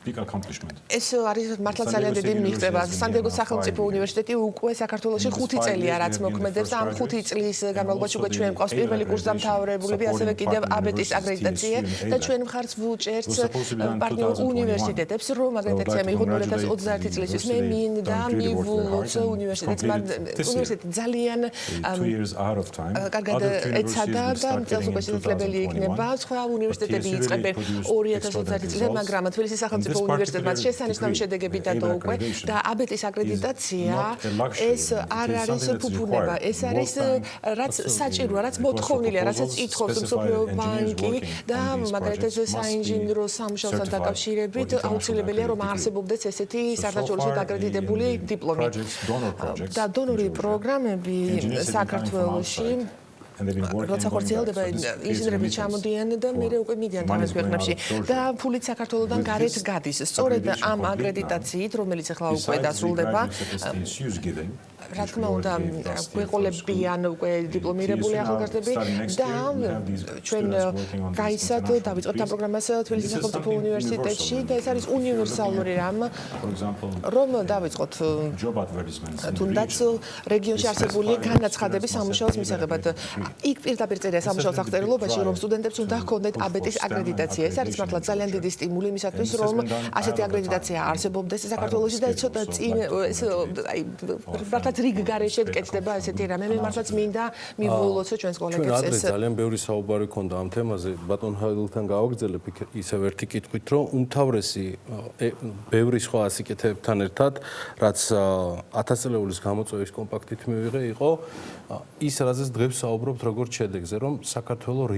ეს არის მართლა ძალიან დიდი მიღწევა. სან-დიეგოს სახელმწიფო უნივერსიტეტი უკვე საქართველოში 5 წელია რაც მოქმედებს და ამ 5 წლის განმავლობაში უკვე ჩვენ მყავს პირველი კურსდამთავრებულები, ასევე კიდევ აბეტის აკრედიტაცია და ჩვენ მხარს ვუჭერთ პარტნიორ უნივერსიტეტებს, რომ აკრედიტაცია მიიღონ 2021 წლისთვის. მე მინდა მივულოცო უნივერსიტეტი ძალიან კარგად ეცადა და წელს უკვე შესაძლებელი იქნება სხვა უნივერსიტეტები იწყებენ 2020 წლიდან, მაგრამ თბილისის სახელმწიფო სახელმწიფო უნივერსიტეტმა შესანიშნავი შედეგები დადო უკვე და აბეტის აკრედიტაცია ეს არ არის ფუფუნება, ეს არის რაც საჭიროა, რაც მოთხოვნილია, რასაც ითხოვს მსოფლიო ბანკი და მაგალითად საინჟინრო სამუშაოსთან დაკავშირებით აუცილებელია რომ არსებობდეს ესეთი საერთაშორისო აკრედიტებული დიპლომი. და დონორი პროგრამები საქართველოში როცა ხორციელდება ინჟინრები ჩამოდიან და მერე უკვე მიდიან თავის ქვეყნებში და ფულით საქართველოსთან გარეთ გადის. სწორედ ამ აკრედიტაციით, რომელიც ახლა უკვე დასრულდება, რა თქმა უნდა, გვეყოლებიან უკვე დიპლომირებული ახალგაზრდები და ჩვენ გაიცად დავიწყებთ ამ პროგრამას თბილისის სახელმწიფო უნივერსიტეტში და ეს არის უნივერსალური რამ, რომ დავიწყოთ თუნდაც რეგიონში არსებული განაცხადების სამუშაოს მისაღებად. იქ პირდაპირ წერია სამუშაოს აღწერილობაში, რომ სტუდენტებს უნდა ჰქონდეთ აბეტის აკრედიტაცია. ეს არის მართლა ძალიან დიდი სტიმული იმისათვის, რომ ასეთი აკრედიტაცია არსებობდეს საქართველოში და ცოტა წინ მართლა რიგ გარეშე კეთდება ესეთი რამე. მე მართლაც მინდა მივულოცო ჩვენს კოლეგებს ეს. ჩვენ ძალიან ბევრი საუბარი ქონდა ამ თემაზე. ბატონ ჰაილთან გავაგრძელებ ისევ ერთი კითხვით, რომ უმთავრესი ბევრი სხვა ასიკეთებთან ერთად, რაც 1000 წლეულის გამოწვევის კომპაქტით მივიღე, იყო ის, რაზეც დღეს საუბრობთ როგორც შედეგზე, რომ საქართველოს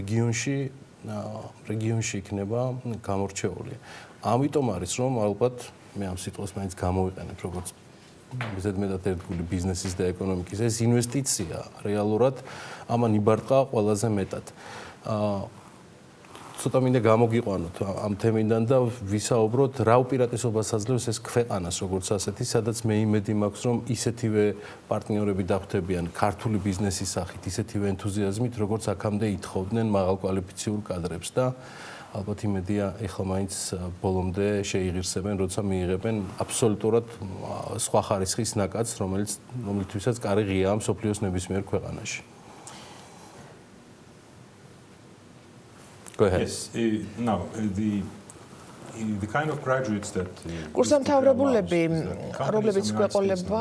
რეგიონში იქნება გამორჩეული. ამიტომ არის, რომ ალბათ მე ამ სიტყვას მაინც გამოვიყენებ როგორც ზედმეტად ერთგული ბიზნესის და ეკონომიკის ეს ინვესტიცია რეალურად ამან იბარტყა ყველაზე მეტად. ცოტა მინდა გამოგიყვანოთ ამ თემიდან და ვისაუბროთ რა უპირატესობას აძლევს ეს ქვეყანას როგორც ასეთი, სადაც მე იმედი მაქვს, რომ ისეთივე პარტნიორები დახვდებიან ქართული ბიზნესის სახით, ისეთივე ენთუზიაზმით, როგორც აქამდე ითხოვდნენ მაღალკვალიფიციურ კადრებს და ალბათ იმედია ეხლა მაინც ბოლომდე შეიღირსებენ, როცა მიიღებენ აბსოლუტურად სხვა ხარისხის ნაკადს, რომლითვისაც კარი ღიაა მსოფლიოს ნებისმიერ ქვეყანაში. Go ahead. Yes, now the kind of graduates that კურსამთავრებულები, რომლებიც გვეყოლება,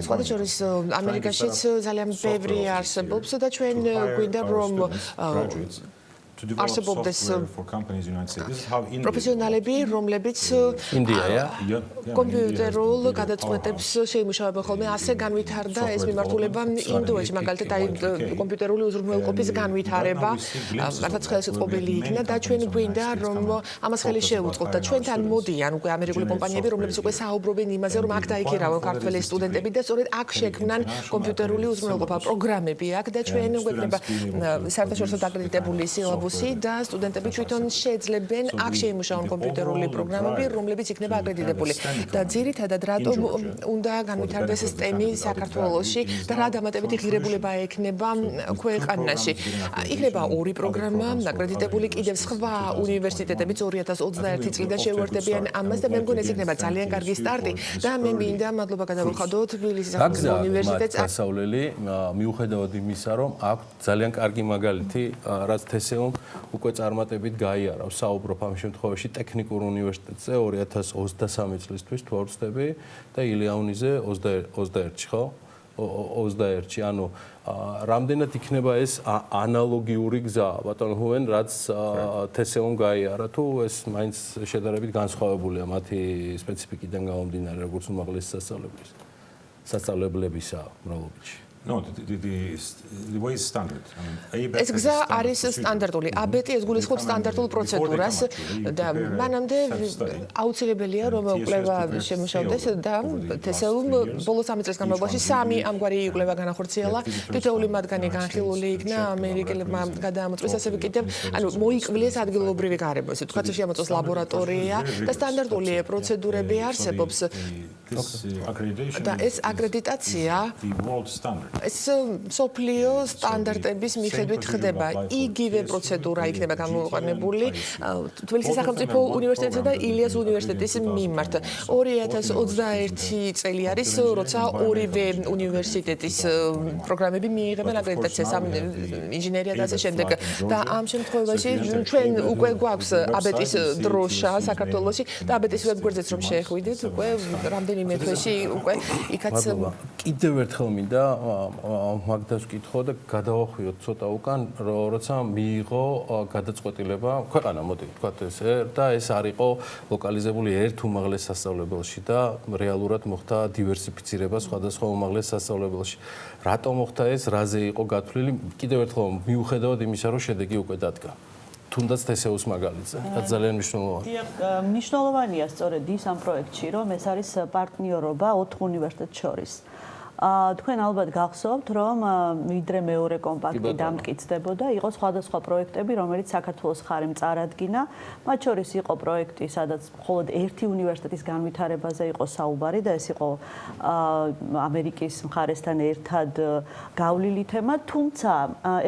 სხვათა შორის ამერიკაშიც ძალიან ბევრი არსებობს და ჩვენ გვინდა რომ არსებობდეს პროფესიონალები, რომლებიც კომპიუტერულ გადაწყვეტებს შეიმუშავებენ ხოლმე. ასე განვითარდა ეს მიმართულება ინდოეთში, მაგალითად აი კომპიუტერული უზრუნველყოფის განვითარება, მართლაც ხელშეწყობილი იქნა და ჩვენ გვინდა რომ ამას ხელი შეუწყოთ და ჩვენთან მოდიან უკვე ამერიკული კომპანიები, რომლებიც უკვე საუბრობენ იმაზე, რომ აქ დაიქირავენ ქართველი სტუდენტები და სწორედ აქ შექმნან კომპიუტერული უზრუნველყოფა პროგრამები აქ და ჩვენ გვექნება საერთაშორისო აკრედიტებული სილაბუსი და სტუდენტები თვითონ შეძლებენ აქ შეიმუშაონ კომპიუტერული პროგრამები, რომლებიც იქნება აკრედიტებული. და ძირითადად რატომ უნდა განვითარდეს STEM-ი საქართველოში და რა დამატებითი ღირებულება ექნება ქვეყანაში. იქნება ორი პროგრამა აკრედიტებული, კიდევ სხვა უნივერსიტეტებიც 2021 წლიდან შეუერთდებიან ამას და მე მგონი ეს იქნება ძალიან კარგი სტარტი და მე მინდა მადლობა გადავხადო თბილისის სახელმწიფო უნივერსიტეტს. გასავლელი მიუხედავად იმისა, რომ აქვს ძალიან კარგი მაგალითი, რაც თესეომ უკვე წარმატებით გაიარავს. საუბრობ ამ შემთხვევაში ტექნიკურ უნივერსიტეტზე 2023 წლისთვის თუ არ ვცდები და ილიაუნიზე 21-ში, ხო? 21-ში, ანუ რამდენად იქნება ეს ანალოგიური გზა, ბატონ ჰუენ, რაც თესეომ გაიარა, თუ ეს მაინც შედარებით განსხვავებულია მათი სპეციფიკიდან გამომდინარე, როგორც უმაღლესი სასწავლებლებისა მრავლობითში. No, the way is standard. ეს გზა არის სტანდარტული. აბეტი ეს გულისხმობს სტანდარტულ პროცედურას და მანამდე აუცილებელია რომ კვლევა შემუშავდეს და თესეუმ ბოლოს 3 წლის განმავლობაში 3 ამგვარი კვლევა განახორციელა. თითოეული მათგანი განხილული იქნა ამერიკელებმა გადაამოწმეს, ასევე კიდევ ანუ მოიკვლიეს ადგილობრივი გარემო, ესე ვთქვათ, შეამოწმეს ლაბორატორია და სტანდარტული პროცედურები არსებობს. და ეს აკრედიტაცია ეს სოფლიო სტანდარტების მიხედვით ხდება. იგივე პროცედურა იქნება გამოყენებული თბილისის სახელმწიფო უნივერსიტეტსა და ილიას უნივერსიტეტის მიმართ. 2021 წელი არის, როცა ორივე უნივერსიტეტის პროგრამები მიიღებენ აკრედიტაციას, ინჟინერია და ასე შემდეგ. და ამ შემთხვევაში ჩვენ უკვე გვაქვს აბეტის დროშა საქართველოში და აბეტის ვებგვერდზეც რომ შეხვიდეთ, უკვე რამდენიმე თვეში უკვე იქაც კიდევ ერთხელ მინდა მაგდას ვკითხო და გადავახვიოთ ცოტა უკან, როცა მიიღო გადაწყვეტილება ქვეყანა, მოდი ვთქვათ ესე, და ეს არ იყო ლოკალიზებული ერთ უმაღლეს სასწავლებელში და რეალურად მოხდა დივერსიფიცირება სხვადასხვა უმაღლეს სასწავლებელში. რატომ მოხდა ეს, რაზე იყო გათვლილი? კიდევ ერთხელ მიუხედავად იმისა, რომ შედეგი უკვე დადგა. თუნდაც თესეუს მაგალითზე, რაც ძალიან მნიშვნელოვანია. მნიშვნელოვანია სწორედ ის ამ პროექტში, რომ ეს არის პარტნიორობა 4 უნივერსიტეტს შორის. თქვენ ალბათ გახსოვთ, რომ ვიდრე მეორე კომპაქტი დამტკიცდებოდა, იყო სხვადასხვა პროექტები, რომელიც საქართველოს ხარემ წარადგინა. მათ შორის იყო პროექტი, სადაც მხოლოდ ერთი უნივერსიტეტის განვითარებაზე იყო საუბარი და ეს იყო ამერიკის მხარესთან ერთად გავლილი თემა, თუმცა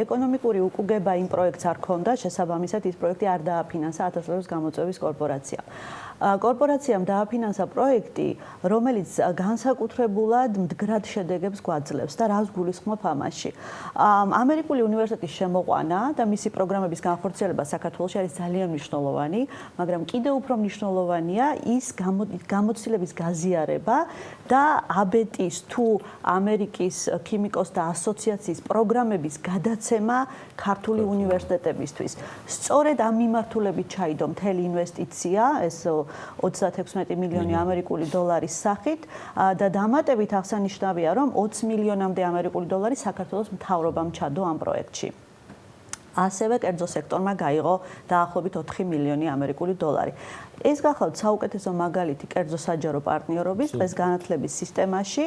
ეკონომიკური უკუგება იმ პროექტს არ ჰქონდა, შესაბამისად ის პროექტი არ დააფინანსა 1000 ლერის გამოწვევის კორპორაციამ. კორპორაციამ დააფინანსა პროექტი, რომელიც განსაკუთრებულად მდგრად შედეგებს გვაძლევს და რას გულისხმობ ამაში. ამერიკული უნივერსიტეტის შემოყვანა და მისი პროგრამების განხორციელება საქართველოში არის ძალიან მნიშვნელოვანი, მაგრამ კიდევ უფრო მნიშვნელოვანია ის გამოცდილების გაზიარება და აბეტის თუ ამერიკის ქიმიკოსთა ასოციაციის პროგრამების გადაცემა ქართული უნივერსიტეტებისთვის. სწორედ ამ მიმართულებით ჩაიდო მთელი ინვესტიცია, ეს 36 მილიონი ამერიკული დოლარის სახით და დამატებით აღსანიშნავია, რომ 20 მილიონამდე ამერიკული დოლარი საქართველოს მთავრობამ ჩადო ამ პროექტში. ასევე კერძო სექტორმა გაიღო დაახლოებით 4 მილიონი ამერიკული დოლარი. ეს გახლავთ საუკეთესო მაგალითი კერძო საჯარო პარტნიორობის დღეს განათლების სისტემაში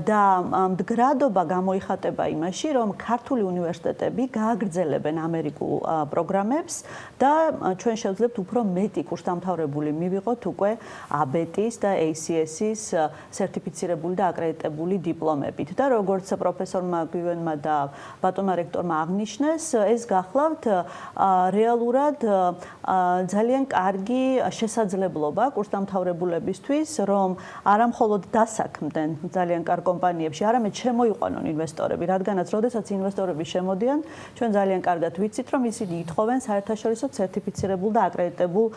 და მდგრადობა გამოიხატება იმაში, რომ ქართული უნივერსიტეტები გააგრძელებენ ამერიკულ პროგრამებს და ჩვენ შევძლებთ უფრო მეტი კურსდამთავრებული მივიღოთ უკვე აბეტის და ACS-ის სერტიფიცირებული და აკრედიტებული დიპლომებით. და როგორც პროფესორმა გვივენმა და ბატონმა რექტორმა აღნიშნეს, ეს გახლავთ რეალურად ძალიან კარგი შესაძლებლობა კურსდამთავრებულებისთვის, რომ არა მხოლოდ დასაქმდნენ ძალიან კარგ კომპანიებში, არამედ შემოიყვანონ ინვესტორები, რადგანაც როდესაც ინვესტორები შემოდიან, ჩვენ ძალიან კარგად ვიცით, რომ ისინი ითხოვენ საერთაშორისო სერტიფიცირებულ და აკრედიტებულ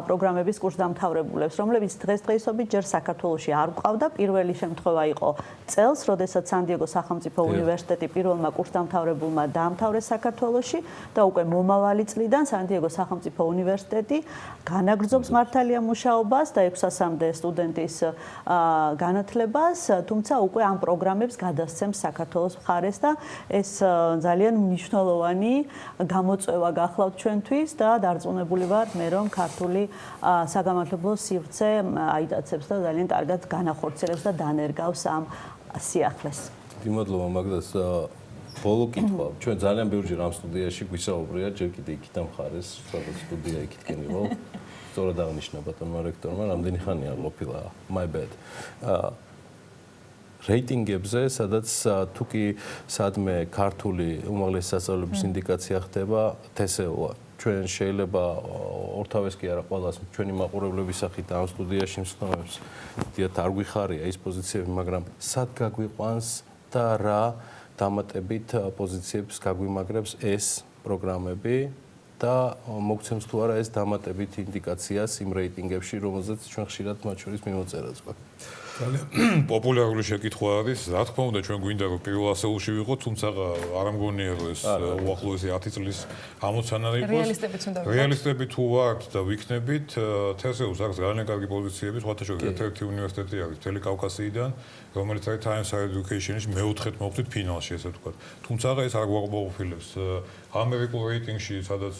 პროგრამების კურსდამთავრებულებს, რომლებიც დღესდღეობით ჯერ საქართველოში არ გვყავდა. პირველი შემთხვევა იყო წელს, როდესაც სან-დიეგოს სახელმწიფო უნივერსიტეტი პირველმა კურსდამთავრებულმა დაამთავრეს საქართველოში და უკვე მომავალი წლიდან სან-დიეგოს სახელმწიფო უნივერსიტეტი განაგრძობს მართალია მუშაობას და 600-მდე სტუდენტის განათლებას, თუმცა უკვე ამ პროგრამებს გადასცემს საქართველოს მხარეს და ეს ძალიან მნიშვნელოვანი გამოწვევა გახლავთ ჩვენთვის და დარწმუნებული ვარ მე, რომ ქართული საგამართლებლო სივრცე აიტაცებს და ძალიან კარგად განახორციელებს და დანერგავს ამ სიახლეს. მადლობა მაგდას. ბოლო კითხვა. ჩვენ ძალიან ბევრჯერ ამ სტუდიაში გვისაუბრია, ჯერ კიდე იქით ამ მხარეს, სადაც სტუდია იქითკენ იყო. სწორად აღნიშნა ბატონმა რექტორმა, რამდენი ხანია ყოფილა, my bad. რეიტინგებზე, სადაც თუ კი სადმე ქართული უმაღლესი სასწავლებლების ინდიკაცია ხდება, თესეულა. ჩვენ შეიძლება ორთავეს კი არა ყველას ჩვენი მაყურებლების სახით ამ სტუდიაში მსხნომებს დიდად არ გვიხარია ის პოზიციები, მაგრამ სად გაგვიყვანს და რა დამატებით პოზიციებს გაგვიმაგრებს ეს პროგრამები და მოგცემს თუ არა ეს დამატებით ინდიკაციას იმ რეიტინგებში, რომელზეც ჩვენ ხშირად მათ შორის მიმოწერაც გვაქვს. ძალიან პოპულარული შეკითხვა არის, რა თქმა უნდა, ჩვენ გვინდა რომ პირველ ასეულში ვიყოთ, თუმცა არ ამგონია რომ ეს უახლოესი 10 წლის ამოცანა იყოს. რეალისტები თუ ვართ და ვიქნებით, თესეუს აქვს ძალიან კარგი პოზიციები, სხვათა შორის ერთ-ერთი უნივერსიტეტი არის მთელი კავკასიიდან, რომელიც არის Times Higher Education-ის მეოთხედ მოხვდით ფინალში, ესე ვთქვათ. თუმცა ეს არ გვაყოფილებს ამერიკულ რეიტინგში, სადაც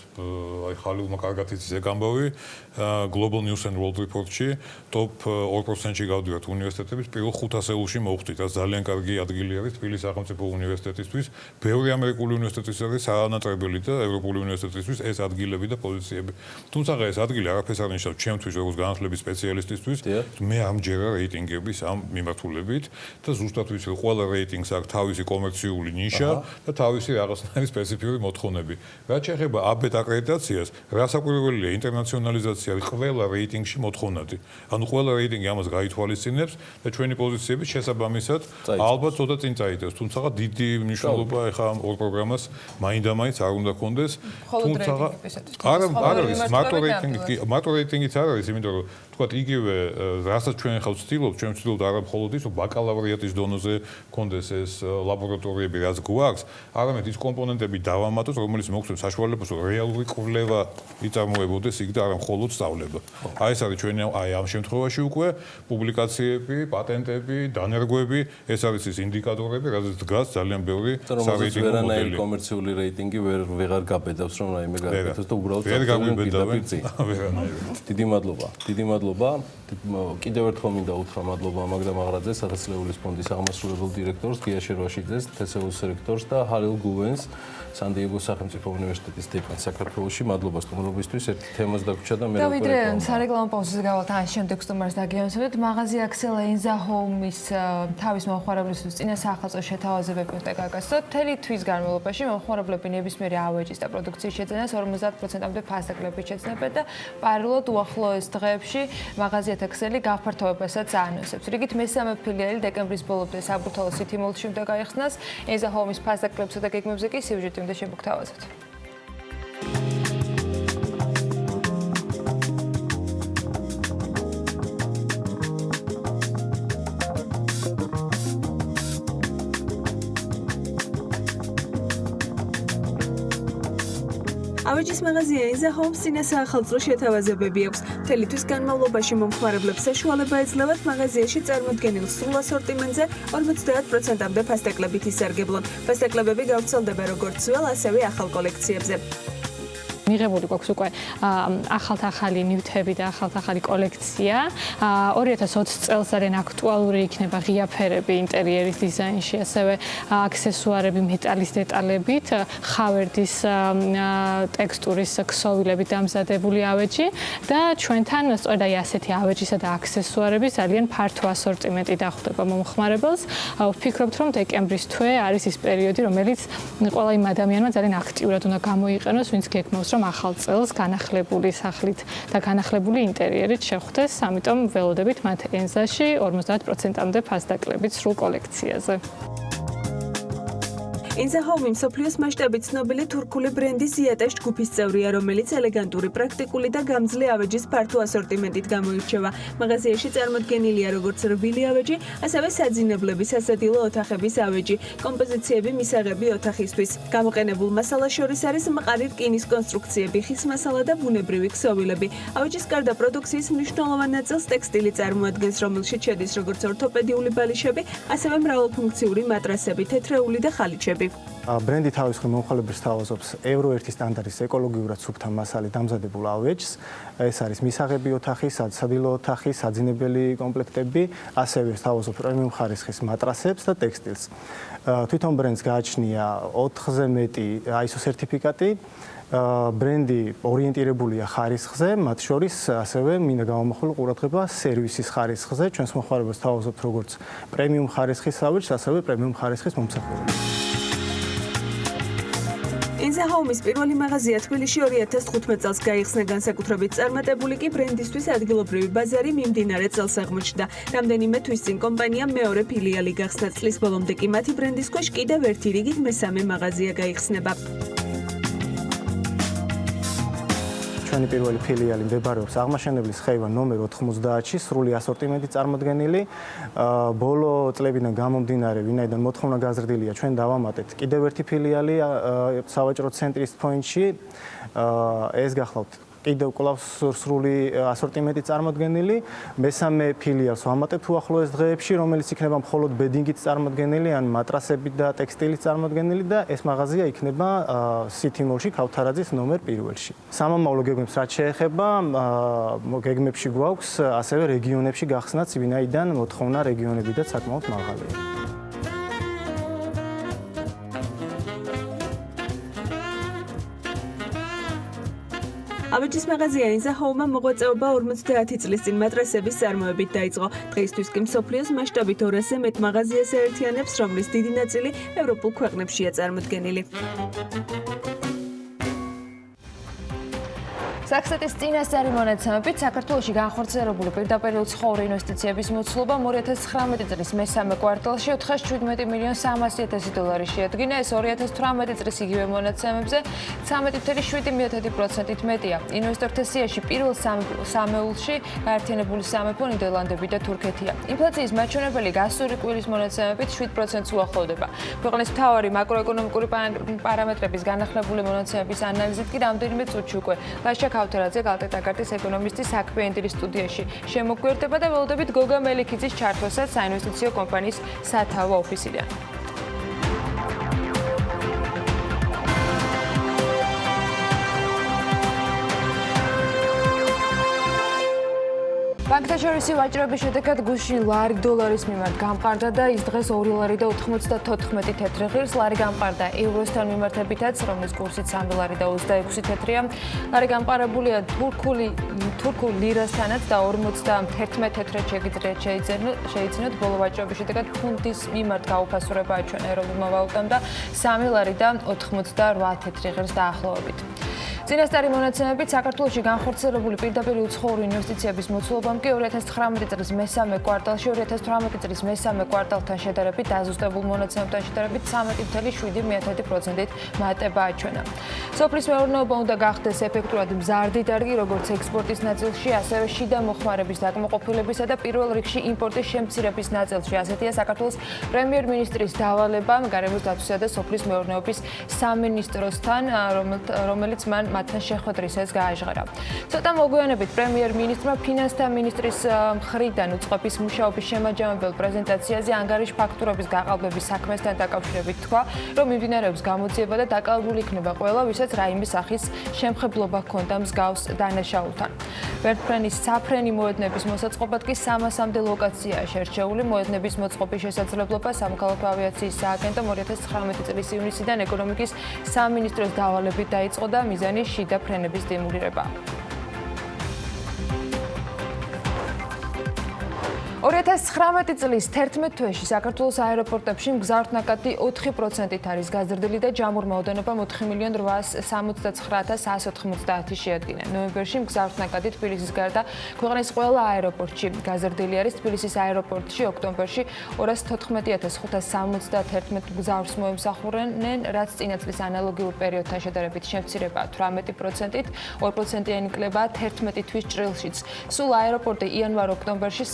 აი ხალილმა კარგად იცის ეგ ამბავი, Global News and World Report-ში top 2%-ში გავდივართ უნივერსიტეტების პირველ 5 ასეულში მოვხვდით. ეს ძალიან კარგი ადგილი არის თბილისის სახელმწიფო უნივერსიტეტისთვის. ბევრი ამერიკული უნივერსიტეტის არის საანატრებელი და ევროპული უნივერსიტეტისთვის ეს ადგილები და პოზიციები. თუმცა ეს ადგილი არაფერს არ ნიშნავს ჩემთვის როგორც განათლების სპეციალისტისთვის. მე არ მჯერა რეიტინგების ამ მიმართულებით და ზუსტად ვიცი რომ ყველა რეიტინგს აქვს თავისი კომერციული ნიშა და თავისი რაღაცნაირი სპეციფიკური მოთხოვნები. რაც შეეხება აბეტ აკრედიტაციას, რასაკვირველია ინტერნაციონალიზაცია არის ყველა რეიტინგში მოთხოვნადი. ანუ ყველა რეიტინგი ამას გაითვალისწინებს და ჩვენი პოზიციები შესაბამისად ალბათ ცოტა წინ წაიტევს. თუმცა დიდი მნიშვნელობა ეხა ამ ორ პროგრამას მაინდა-მაინც არ უნდა ქონდეს. თუმცა არა არის მარტო რეიტინგიც არ არის, იმიტომ რომ ვთქვათ, იგივე რასაც ჩვენ ხავ ვცდილობთ, ჩვენ ვცდილობთ არა მხოლოდ ის, რომ ბაკალავრიატის დონეზე კონდეს ეს ლაბორატორიები, რაც გვაქვს, არამედ ის კომპონენტები დავამატოთ, რომელიც მოგცემს საშუალებას, რომ რეალური კვლევა იწარმოებოდეს იქ და არა მხოლოდ სწავლება. აი ეს არის ჩვენი ამ შემთხვევაში უკვე პუბლიკაციები, პატენტები, დანერგვები, ეს არის ის ინდიკატორები, რაზეც დგას ძალიან ბევრი სარეიტინგო მოდელი. ვერანაირი კომერციული რეიტინგი ვეღარ გაბედავს, რომ რაიმე გააკეთოს და უბრალოდ ვერ გაგვიბედავენ. დიდი მადლობა. კიდევ ერთხელ მინდა უთხრა მადლობა მაგდა მაღრაძეს, სახალხო ფონდის აღმასრულებელ დირექტორს, გია შერვაშიძეს, თესეულის რექტორს და ჰალილ გუვენს, სან-დიეგოს სახელმწიფო უნივერსიტეტის დეკანს საქართველოში. მადლობა სტუმრობისთვის. ერთი თემას დაგვრჩა და მე და ვიდრე სარეკლამო პაუზაზე გავალთ ან შემდეგ სტუმარს დაგიამსებთ, მაღაზია Axel Enza Home-ის თავის მომხმარებლისთვის წინა სახელმწიფო შეთავაზებები უნდა გაგაცნოთ. მთელი თვის განმავლობაში მომხმარებლები ნებისმიერი ავეჯის და პროდუქციის შეძენას 50%-მდე ფასდაკლებით შეძნებენ და პარალელურად უახლოეს დღეებში მაღაზია Axel-ი გაფართოებასაც აანონსებს. რიგით მესამე ფილიალი დეკემბრის ბოლომდე საბურთალოს City Mall-ში უნდა გაიხსნას. Enza Home-ის ფასდაკლებსა და გეგმებზე კი სიუჟეტი უნდა შემოგთავაზოთ. ავეჯის მაღაზია Enza Home-ს წინა საახალწლო შეთავაზებები აქვს. მთელი თვის განმავლობაში მომხმარებლებს საშუალება ეძლევათ მაღაზიაში წარმოდგენილ სრულ ასორტიმენტზე 50%-მდე ფასდაკლებით ისარგებლონ. ფასდაკლებები გავრცელდება როგორც ძველ, ასევე ახალ კოლექციებზე. მიღებული გვაქვს უკვე ახალ-ახალი ნივთები და ახალ-ახალი კოლექცია. 2020 წელს ძალიან აქტუალური იქნება ღია ფერები ინტერიერის დიზაინში, ასევე აქსესუარები მეტალის დეტალებით, ხავერდის ტექსტურის ქსოვილებით დამზადებული ავეჯი და ჩვენთან სწორედ აი ასეთი ავეჯისა და აქსესუარები ძალიან ფართო ასორტიმენტი დახვდება მომხმარებელს. ვფიქრობთ, რომ დეკემბრის თვე არის ის პერიოდი, რომელიც ყველა იმ ადამიანმა ძალიან აქტიურად უნდა გამოიყენოს, ვინც გეგმავს რომ ახალ წელს განახლებული სახლით და განახლებული ინტერიერით შეხვდეს, ამიტომ ველოდებით მათ Enza-ში 50%-მდე ფასდაკლებით სრულ კოლექციაზე. Enza Home მსოფლიოს მასშტაბით ცნობილი თურქული ბრენდი Ziatash ჯგუფის წევრია, რომელიც ელეგანტური, პრაქტიკული და გამძლე ავეჯის ფართო ასორტიმენტით გამოირჩევა. მაღაზიაში წარმოდგენილია როგორც რბილი ავეჯი, ასევე საძინებლების, სასადილო ოთახების ავეჯი, კომპოზიციები მისაღები ოთახისთვის. გამოყენებულ მასალას შორის არის მყარი რკინის კონსტრუქციები, ხის მასალა და ბუნებრივი ქსოვილები. ავეჯის გარდა პროდუქციის მნიშვნელოვან ნაწილს ტექსტილი წარმოადგენს, რომელშიც შედის როგორც ორთოპედიული ბალიშები, ასევე მრავალფუნქციური მატრასები, თეთრეული და ხალიჩები. ბრენდი თავის მხრივ მომხმარებლებს თავაზობს Euro 1 სტანდარტის ეკოლოგიურად სუფთა მასალით დამზადებულ ავეჯს. ეს არის მისაღები ოთახი, სადილო ოთახი, საძინებელი კომპლექტები, ასევე თავაზობს პრემიუმ ხარისხის მატრასებს და ტექსტილს. თვითონ ბრენდს გააჩნია 4-ზე მეტი ISO სერტიფიკატი. ბრენდი ორიენტირებულია ხარისხზე, მათ შორის ასევე მინდა გამომახვილო ყურადღება სერვისის ხარისხზე. ჩვენს მომხმარებელს თავაზობთ როგორც პრემიუმ ხარისხის ავეჯს, ასევე პრემიუმ ხარისხის მომსახურებას. Enza Home-ის პირველი მაღაზია თბილისში 2015 წელს გაიხსნა, განსაკუთრებით წარმატებული კი ბრენდისთვის ადგილობრივი ბაზარი მიმდინარე წელს აღმოჩნდა. რამდენიმე თვის წინ კომპანიამ მეორე ფილიალი გახსნა, წლის ბოლომდე კი მათი ბრენდის ქვეშ კიდევ ერთი რიგით მესამე მაღაზია გაიხსნება. ჩვენი პირველი ფილიალი მდებარეობს აღმაშენებლის ხეივან ნომერ 90-ში, სრული ასორტიმენტით წარმოდგენილი. ბოლო წლებიდან გამომდინარე, ვინაიდან მოთხოვნა გაზრდილია, ჩვენ დავამატეთ კიდევ ერთი ფილიალი სავაჭრო ცენტრის პოინტში. ეს გახლავთ კიდევ კვლავ სრული ასორტიმენტით წარმოდგენილი. მესამე ფილიალს ვამატებთ უახლოეს დღეებში, რომელიც იქნება მხოლოდ ბედინგით წარმოდგენილი, ან მატრასებით და ტექსტილით წარმოდგენილი და ეს მაღაზია იქნება City Mall-ში, ქავთარაძის ნომერ 1-ში. სამომავლო გეგმებს რაც შეეხება, გეგმებში გვაქვს ასევე რეგიონებში გახსნაც, ვინაიდან მოთხოვნა რეგიონებიდან საკმაოდ მაღალია. ავეჯის მაღაზია Enza Home-მა მოღვაწეობა 50 წლის წინ მატრასების წარმოებით დაიწყო. დღეისთვის კი მსოფლიოს მასშტაბით 200-ზე მეტ მაღაზიას აერთიანებს, რომლის დიდი ნაწილი ევროპულ ქვეყნებშია წარმოდგენილი. საქსეთის წინასწარი მონაცემებით საქართველოში განხორციელებული პირდაპირ უცხოური ინვესტიციების მოცულობა 2019 წლის მესამე კვარტალში 417 მილიონ 300.000 დოლარი შეადგინა. ეს 2018 წლის იგივე მონაცემებზე 13.7%-ით მეტია. ინვესტორთა სიაში პირველ სამეულში გაერთიანებული სამეფო, ნიდერლანდები და თურქეთია. ინფლაციის მაჩვენებელი გასული კვირის მონაცემებით 7%-ს უახლოვდება. ქვეყნის მთავარი მაკროეკონომიკური პარამეტრების განახლებული მონაცემების ანალიზით კი რამდენიმე წუთში უკვე ლაშა ქავთარაძე გალტეტაგარტის ეკონომისტის საქმიანი დილის სტუდიაში შემოგვიერთდება და ველოდებით გოგა მელიქიძის ჩართვასაც საინვესტიციო კომპანიის სათავო ოფისიდან. ბანკთა შორისი ვაჭრობის შედეგად გუშინ ლარი დოლარის მიმართ გამყარდა და ის დღეს 2 ლარი და 94 თეთრი ღირს. ლარი გამყარდა ევროსთან მიმართებითაც, რომლის კურსიც 3 ლარი და 26 თეთრია. ლარი გამყარებულია თურქულ ლირასთანაც და 51 თეთრად შეიძინოთ. ბოლო ვაჭრობის შედეგად ფუნტის მიმართ გაუფასურება აჩვენა ეროვნულმა ვალუტამ და 3 ლარი და 88 თეთრი ღირს დაახლოებით. წინასწარი მონაცემებით საქართველოში განხორციელებული პირდაპირ უცხოური ინვესტიციების მოცულობამ კი 2019 წლის მესამე კვარტალში 2018 წლის მესამე კვარტალთან შედარებით დაზუსტებულ მონაცემებთან შედარებით 13.7%-ით მატება აჩვენა. სოფლის მეურნეობა უნდა გახდეს ეფექტურად მზარდი დარგი როგორც ექსპორტის ნაწილში, ასევე შიდა მოხმარების დაკმაყოფილებისა და პირველ რიგში იმპორტის შემცირების ნაწილში. ასეთია საქართველოს პრემიერ-მინისტრის დავალება გარემოს დაცვისა და სოფლის მეურნეობის სამინისტროსთან, რომელიც მათთან შეხვედრისას გააჟღერა. ცოტა მოგვიანებით პრემიერ-მინისტრმა ფინანსთა მინისტრის მხრიდან უწყების მუშაობის შემაჯამებელ პრეზენტაციაზე ანგარიშ ფაქტურების გაყალბების საქმესთან დაკავშირებით თქვა, რომ მიმდინარეობს გამოძიება და დაკავებული იქნება ყველა, ვისაც რაიმე სახის შემხებლობა ჰქონდა მსგავს დანაშაულთან. ვერტფრენის საფრენი მოედნების მოსაწყობად კი 300-მდე ლოკაციაა შერჩეული. მოედნების მოწყობის შესაძლებლობა სამოქალაქო ავიაციის სააგენტომ 2019 წლის ივნისიდან ეკონომიკის სამინისტროს დავალებით დაიწყო და მიზანი შიდა ფრენების დემოლირება. 2019 წლის 11 თვეში საქართველოს აეროპორტებში მგზავრთნაკადი 4%-ით არის გაზრდილი და ჯამურ რაოდენობა 4.879.190 შეადგინა. ნოემბერში მგზავრთნაკადი თბილისის გარდა ქვეყნის ყველა აეროპორტში გაზრდილი არის. თბილისის აეროპორტში ოქტომბერში 210.571 მგზავრს მოემსახურნენ, რაც წინა წლის ანალოგიურ პერიოდთან შედარებით შემცირება 18%-ით, 2%-იანი კლება 11 თვის ჭრილშიც. სულ აეროპორტი იანვარ-ოქტომბერში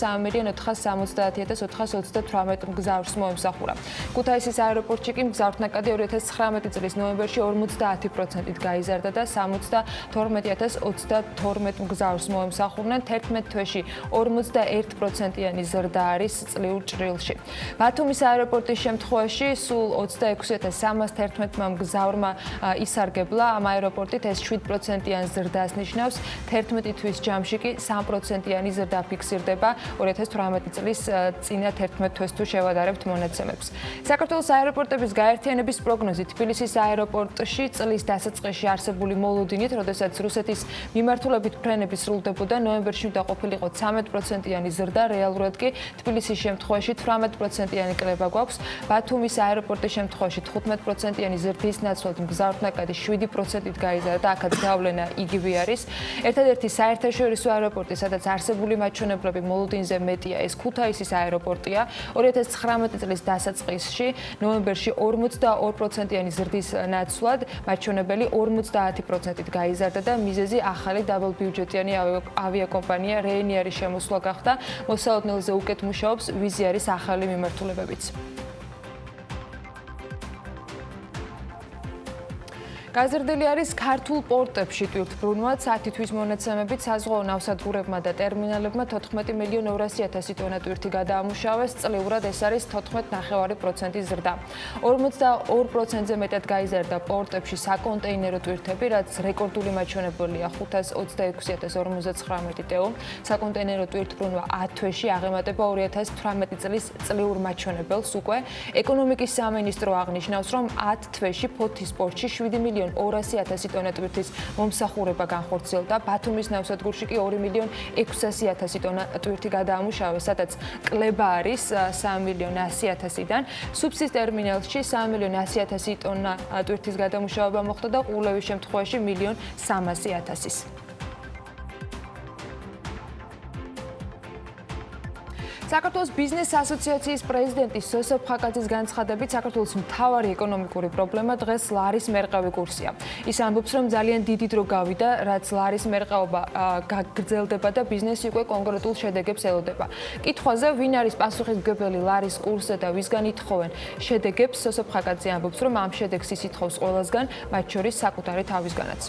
3.470.428 მგზავრს მოემსახურა. ქუთაისის აეროპორტში კი მგზავრთნაკადი 2019 წლის ნოემბერში 50%-ით გაიზარდა და 72.022 მგზავრს მოემსახურნენ. 11 თვეში 41%-იანი ზრდა არის წლიურ ჭრილში. ბათუმის აეროპორტის შემთხვევაში სულ 26.311 მგზავრმა ისარგებლა. ამ აეროპორტით ეს 7%-იან ზრდას ნიშნავს. 11 თვის ჯამში კი 3%-იანი ზრდა ფიქსირდება 2018 წლის წინა 11 თვეს თუ შევადარებთ მონაცემებს. საქართველოს აეროპორტების გაერთიანების პროგნოზით თბილისის აეროპორტში წლის დასაწყისში არსებული მოლოდინით, როდესაც რუსეთის მიმართულებით ფრენები სრულდებოდა, ნოემბერში უნდა ყოფილიყო 13%-იანი ზრდა, რეალურად კი თბილისის შემთხვევაში 18%-იანი კლება გვაქვს. ბათუმის აეროპორტის შემთხვევაში 15%-იანი ზრდის ნაცვლად მგზავრთნაკადი 7%-ით გაიზარდა და აქაც გავლენა იგივე არის. ერთადერთი საერთაშორისო აეროპორტი, სადაც არსებული მაჩვენებლები მოლოდინზე მეტია, ეს ქუთაისის აეროპორტია. 2019 წლის დასაწყისში ნოემბერში 42%-იანი ზრდის ნაცვლად მაჩვენებელი 50%-ით გაიზარდა და მიზეზი ახალი დაბალბიუჯეტიანი ავიაკომპანია რეინიერის შემოსვლა გახდა. მოსალოდნელზე უკეთ მუშაობს ვიზიარის ახალი მიმართულებებიც. გაზრდილი არის ქართულ პორტებში ტვირთბრუნვა. 10 თვის მონაცემებით საზღვაო ნავსადგურებმა და ტერმინალებმა 14.200.000 ტონა ტვირთი გადაამუშავეს. წლიურად ეს არის 14.9% ზრდა. 42%-ზე მეტად გაიზარდა პორტებში საკონტეინერო ტვირთები, რაც რეკორდული მაჩვენებელია 526.059 ტეო. საკონტეინერო ტვირთბრუნვა 10 თვეში აღემატება 2018 წლის წლიურ მაჩვენებელს უკვე. ეკონომიკის სამინისტრო აღნიშნავს, რომ 10 თვეში ფოთის პორტში 7.200.000 ტონა ტვირთის მომსახურება განხორციელდა. ბათუმის ნავსადგურში კი 2.600.000 ტონა ტვირთი გადაამუშავეს, სადაც კლება არის 3.100.000-დან. სუფსის ტერმინალში 3.100.000 ტონა ტვირთის გადამუშავება მოხდა და ყურლევის შემთხვევაში 1.300.000-ის. საქართველოს ბიზნეს ასოციაციის პრეზიდენტი სოსო ფხაკაძის განცხადებით, საქართველოს მთავარი ეკონომიკური პრობლემა დღეს ლარის მერყევი კურსია. ის ამბობს, რომ ძალიან დიდი დრო გავიდა, რაც ლარის მერყეობა გაგრძელდება და ბიზნესი უკვე კონკრეტულ შედეგებს ელოდება. კითხვაზე, ვინ არის პასუხისმგებელი ლარის კურსზე და ვისგან ითხოვენ შედეგებს, სოსო ფხაკაძე ამბობს, რომ ამ შედეგს ის ითხოვს ყველასგან, მათ შორის საკუთარი თავისგანაც.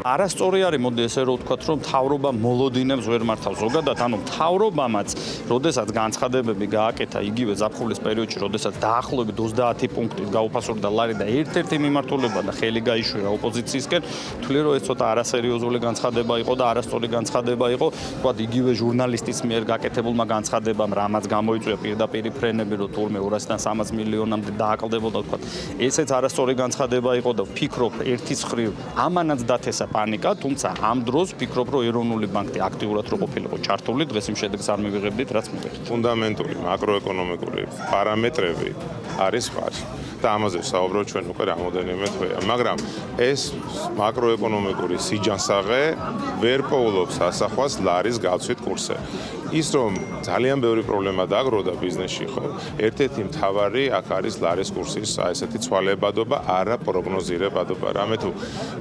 არასწორი არის, მოდი ესე რომ ვთქვათ, რომ მთავრობა მოლოდინებს ვერ მართავს ზოგადად, ანუ მთავრობამაც, როდესაც განცხადებები გააკეთა იგივე ზაფხულის პერიოდში, როდესაც დაახლოებით 30 პუნქტით გაუფასურდა ლარი და ერთ-ერთი მიმართულება და ხელი გაიშვირა ოპოზიციისკენ, თვლი რომ ეს ცოტა არასერიოზული განცხადება იყო და არასწორი განცხადება იყო, ვთქვათ, იგივე ჟურნალისტის მიერ გაკეთებულმა განცხადებამ, რამაც გამოიწვია პირდაპირ ფრენები, რომ თურმე 200-დან 300 მილიონამდე დააკლდებოდა, ვთქვათ, ესეც არასწორი განცხადება იყო და ვფიქრობ, ერთის მხრივ ამანაც დათესა პანიკა, თუმცა ამ დროს ვფიქრობ, რომ ეროვნული ბანკი აქტიურად რო ყოფილიყო ჩართული, დღეს იმ შედეგს არ მივიღებდით, რაც მივიღეთ. ფუნდამენტური მაკროეკონომიკური პარამეტრები არის ხარი და ამაზე საუბრობ ჩვენ უკვე რამოდენიმე თვეა, მაგრამ ეს მაკროეკონომიკური სიჯანსაღე ვერ პოულობს ასახვას ლარის გავცვით კურსზე. ის რომ ძალიან ბევრი პრობლემა დაგროვდა ბიზნესში, ხო? ერთ-ერთი მთავარი აქ არის ლარის კურსის ესეთი ცვალებადობა, არა პროგნოზირებადობა. რამე თუ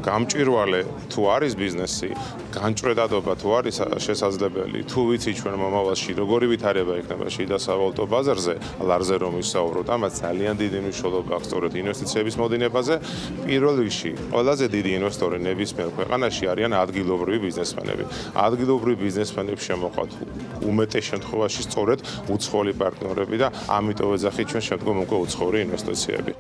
გამჭვირვალე თუ არის ბიზნესი, განჭვრეტადობა თუ არის შესაძლებელი, თუ ვიცი ჩვენ მომავალში როგორი ვითარება იქნება შიდა სავალუტო ბაზარზე, ლარზე რომ ვისაუბროთ, ამას ძალიან დიდი მნიშვნელობა აქვს სწორედ ინვესტიციების მოდინებაზე. პირველ რიგში, ყველაზე დიდი ინვესტორი ნებისმიერ ქვეყანაში არიან ადგილობრივი ბიზნესმენები. ადგილობრივი ბიზნესმენებს შემოყვათ უმეტეს შემთხვევაში სწორედ უცხოელი პარტნიორები და ამიტომ ეძახით ჩვენ შემდგომ უკვე უცხოური ინვესტიციები.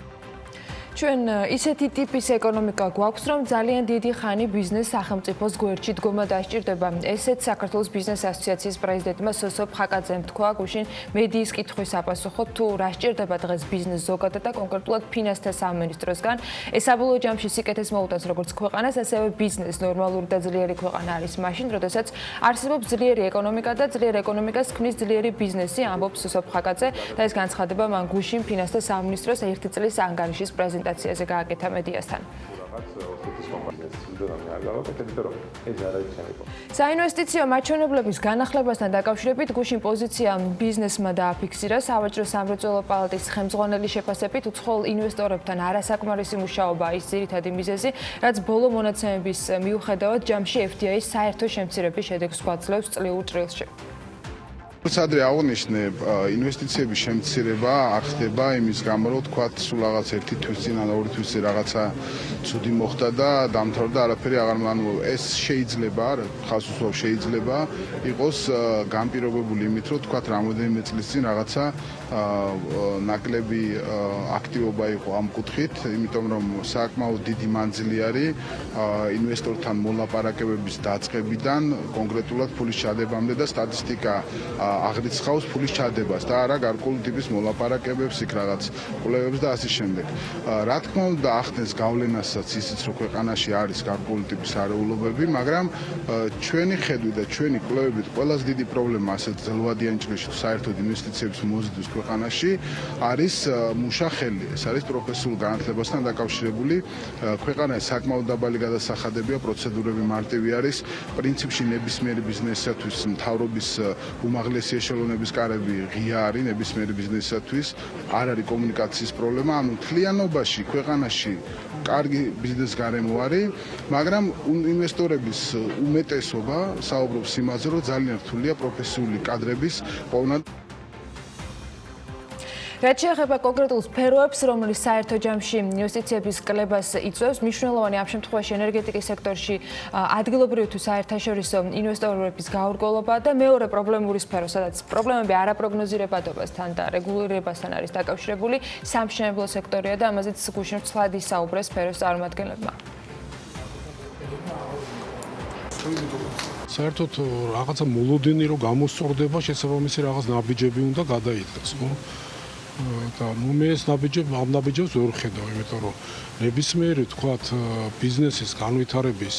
ჩვენ ისეთი ტიპის ეკონომიკა გვაქვს, რომ ძალიან დიდი ხანი ბიზნეს სახელმწიფოს გვერდში დგომა დასჭირდება. ესეც საქართველოს ბიზნეს ასოციაციის პრეზიდენტმა სოსო ფხაკაძემ თქვა გუშინ მედიის კითხვის აპასუხოდ, თუ რა სჭირდება დღეს ბიზნეს ზოგადად და კონკრეტულად ფინანსთა სამინისტროსგან. ეს საბოლოო ჯამში სიკეთეს მოუტანს როგორც ქვეყანას, ასევე ბიზნეს. ნორმალური და ძლიერი ქვეყანა არის მაშინ, როდესაც არსებობს ძლიერი ეკონომიკა და ძლიერ ეკონომიკას ქმნის ძლიერი ბიზნესი, ამბობს სოსო ფხაკაძე და ეს განცხადება მან გუშინ ფინანსთა სამინისტროს ერთი წლის ანგარიშის პრეზენტაციაზე გააკეთა მედიასთან. საინვესტიციო მაჩვენებლების განახლებასთან დაკავშირებით გუშინ პოზიცია ბიზნესმა დააფიქსირა. სავაჭრო სამრეწველო პალატის ხელმძღვანელის შეფასებით უცხოელ ინვესტორებთან არასაკმარისი მუშაობა ის ძირითადი მიზეზი, რაც ბოლო მონაცემების მიუხედავად ჯამში FDI-ის საერთო შემცირების შედეგს გვაძლევს წლიურ ჭრილში. სადრე აღნიშნე ინვესტიციების შემცირება არ ხდება იმის გამო, რომ თქვათ სულ რაღაც ერთი თვის წინ ან ორი თვის წინ რაღაცა ცუდი მოხდა და დამთავრდა არაფერი აღარ ანუ ეს შეიძლება ხალხს უსვამს შეიძლება იყოს განპირობებული იმით, რომ თქვათ რამოდენიმე წლის წინ რაღაცა ნაკლები აქტივობა იყო ამ კუთხით, იმიტომ რომ საკმაოდ დიდი მანძილი არის ინვესტორთან მოლაპარაკებების დაწყებიდან კონკრეტულად ფულის ჩადებამდე და სტატისტიკა აღრიცხავს ფულის ჩადებას და არა გარკვეული ტიპის მოლაპარაკებებს, იქ რაღაც კვლევებს და ასე შემდეგ. რა თქმა უნდა, ახდენს გავლენასაც ისიც, რომ ქვეყანაში არის გარკვეული ტიპის არეულობები, მაგრამ ჩვენი ხედვით და ჩვენი კვლევებით ყველაზე დიდი პრობლემა ასეთ ძლოვადიან ჭრილში საერთოდ ინვესტიციების მოზიდვის ქვეყანაში არის მუშა ხელი. ეს არის პროფესიულ განათლებასთან დაკავშირებული. ქვეყანაში საკმაოდ დაბალი გადასახადებია, პროცედურები მარტივი არის. პრინციპში ნებისმიერი ბიზნესისათვის მთავრობის უმაღლესი ეშელონების კარები ღია არის ნებისმიერი ბიზნესისათვის. არ არის კომუნიკაციის პრობლემა, ანუ მთლიანობაში ქვეყანაში კარგი ბიზნეს გარემო არის, მაგრამ ინვესტორების უმეტესობა საუბრობს იმაზე, რომ ძალიან რთულია პროფესიული კადრების პოვნა. რაც შეეხება კონკრეტულ სფეროებს, რომელიც საერთო ჯამში ინვესტიციების კლებას იწვევს, მნიშვნელოვანი ამ შემთხვევაში ენერგეტიკის სექტორში ადგილობრივი თუ საერთაშორისო ინვესტორების გაურკვევლობა და მეორე პრობლემური სფერო, სადაც პრობლემები არაპროგნოზირებადობასთან და რეგულირებასთან არის დაკავშირებული, სამშენებლო სექტორია და ამაზეც გუშინ ცვლად ისაუბრეს სფეროს წარმომადგენლებმა. საერთოდ რაღაცა მოლოდინი რომ გამოსწორდება, შესაბამისი რაღაც ნაბიჯები უნდა გადაიდგას, ხო? და ნუ მე ეს ამ ნაბიჯებს ვერ ხედავ, იმიტომ რომ ნებისმიერი თქვათ ბიზნესის განვითარების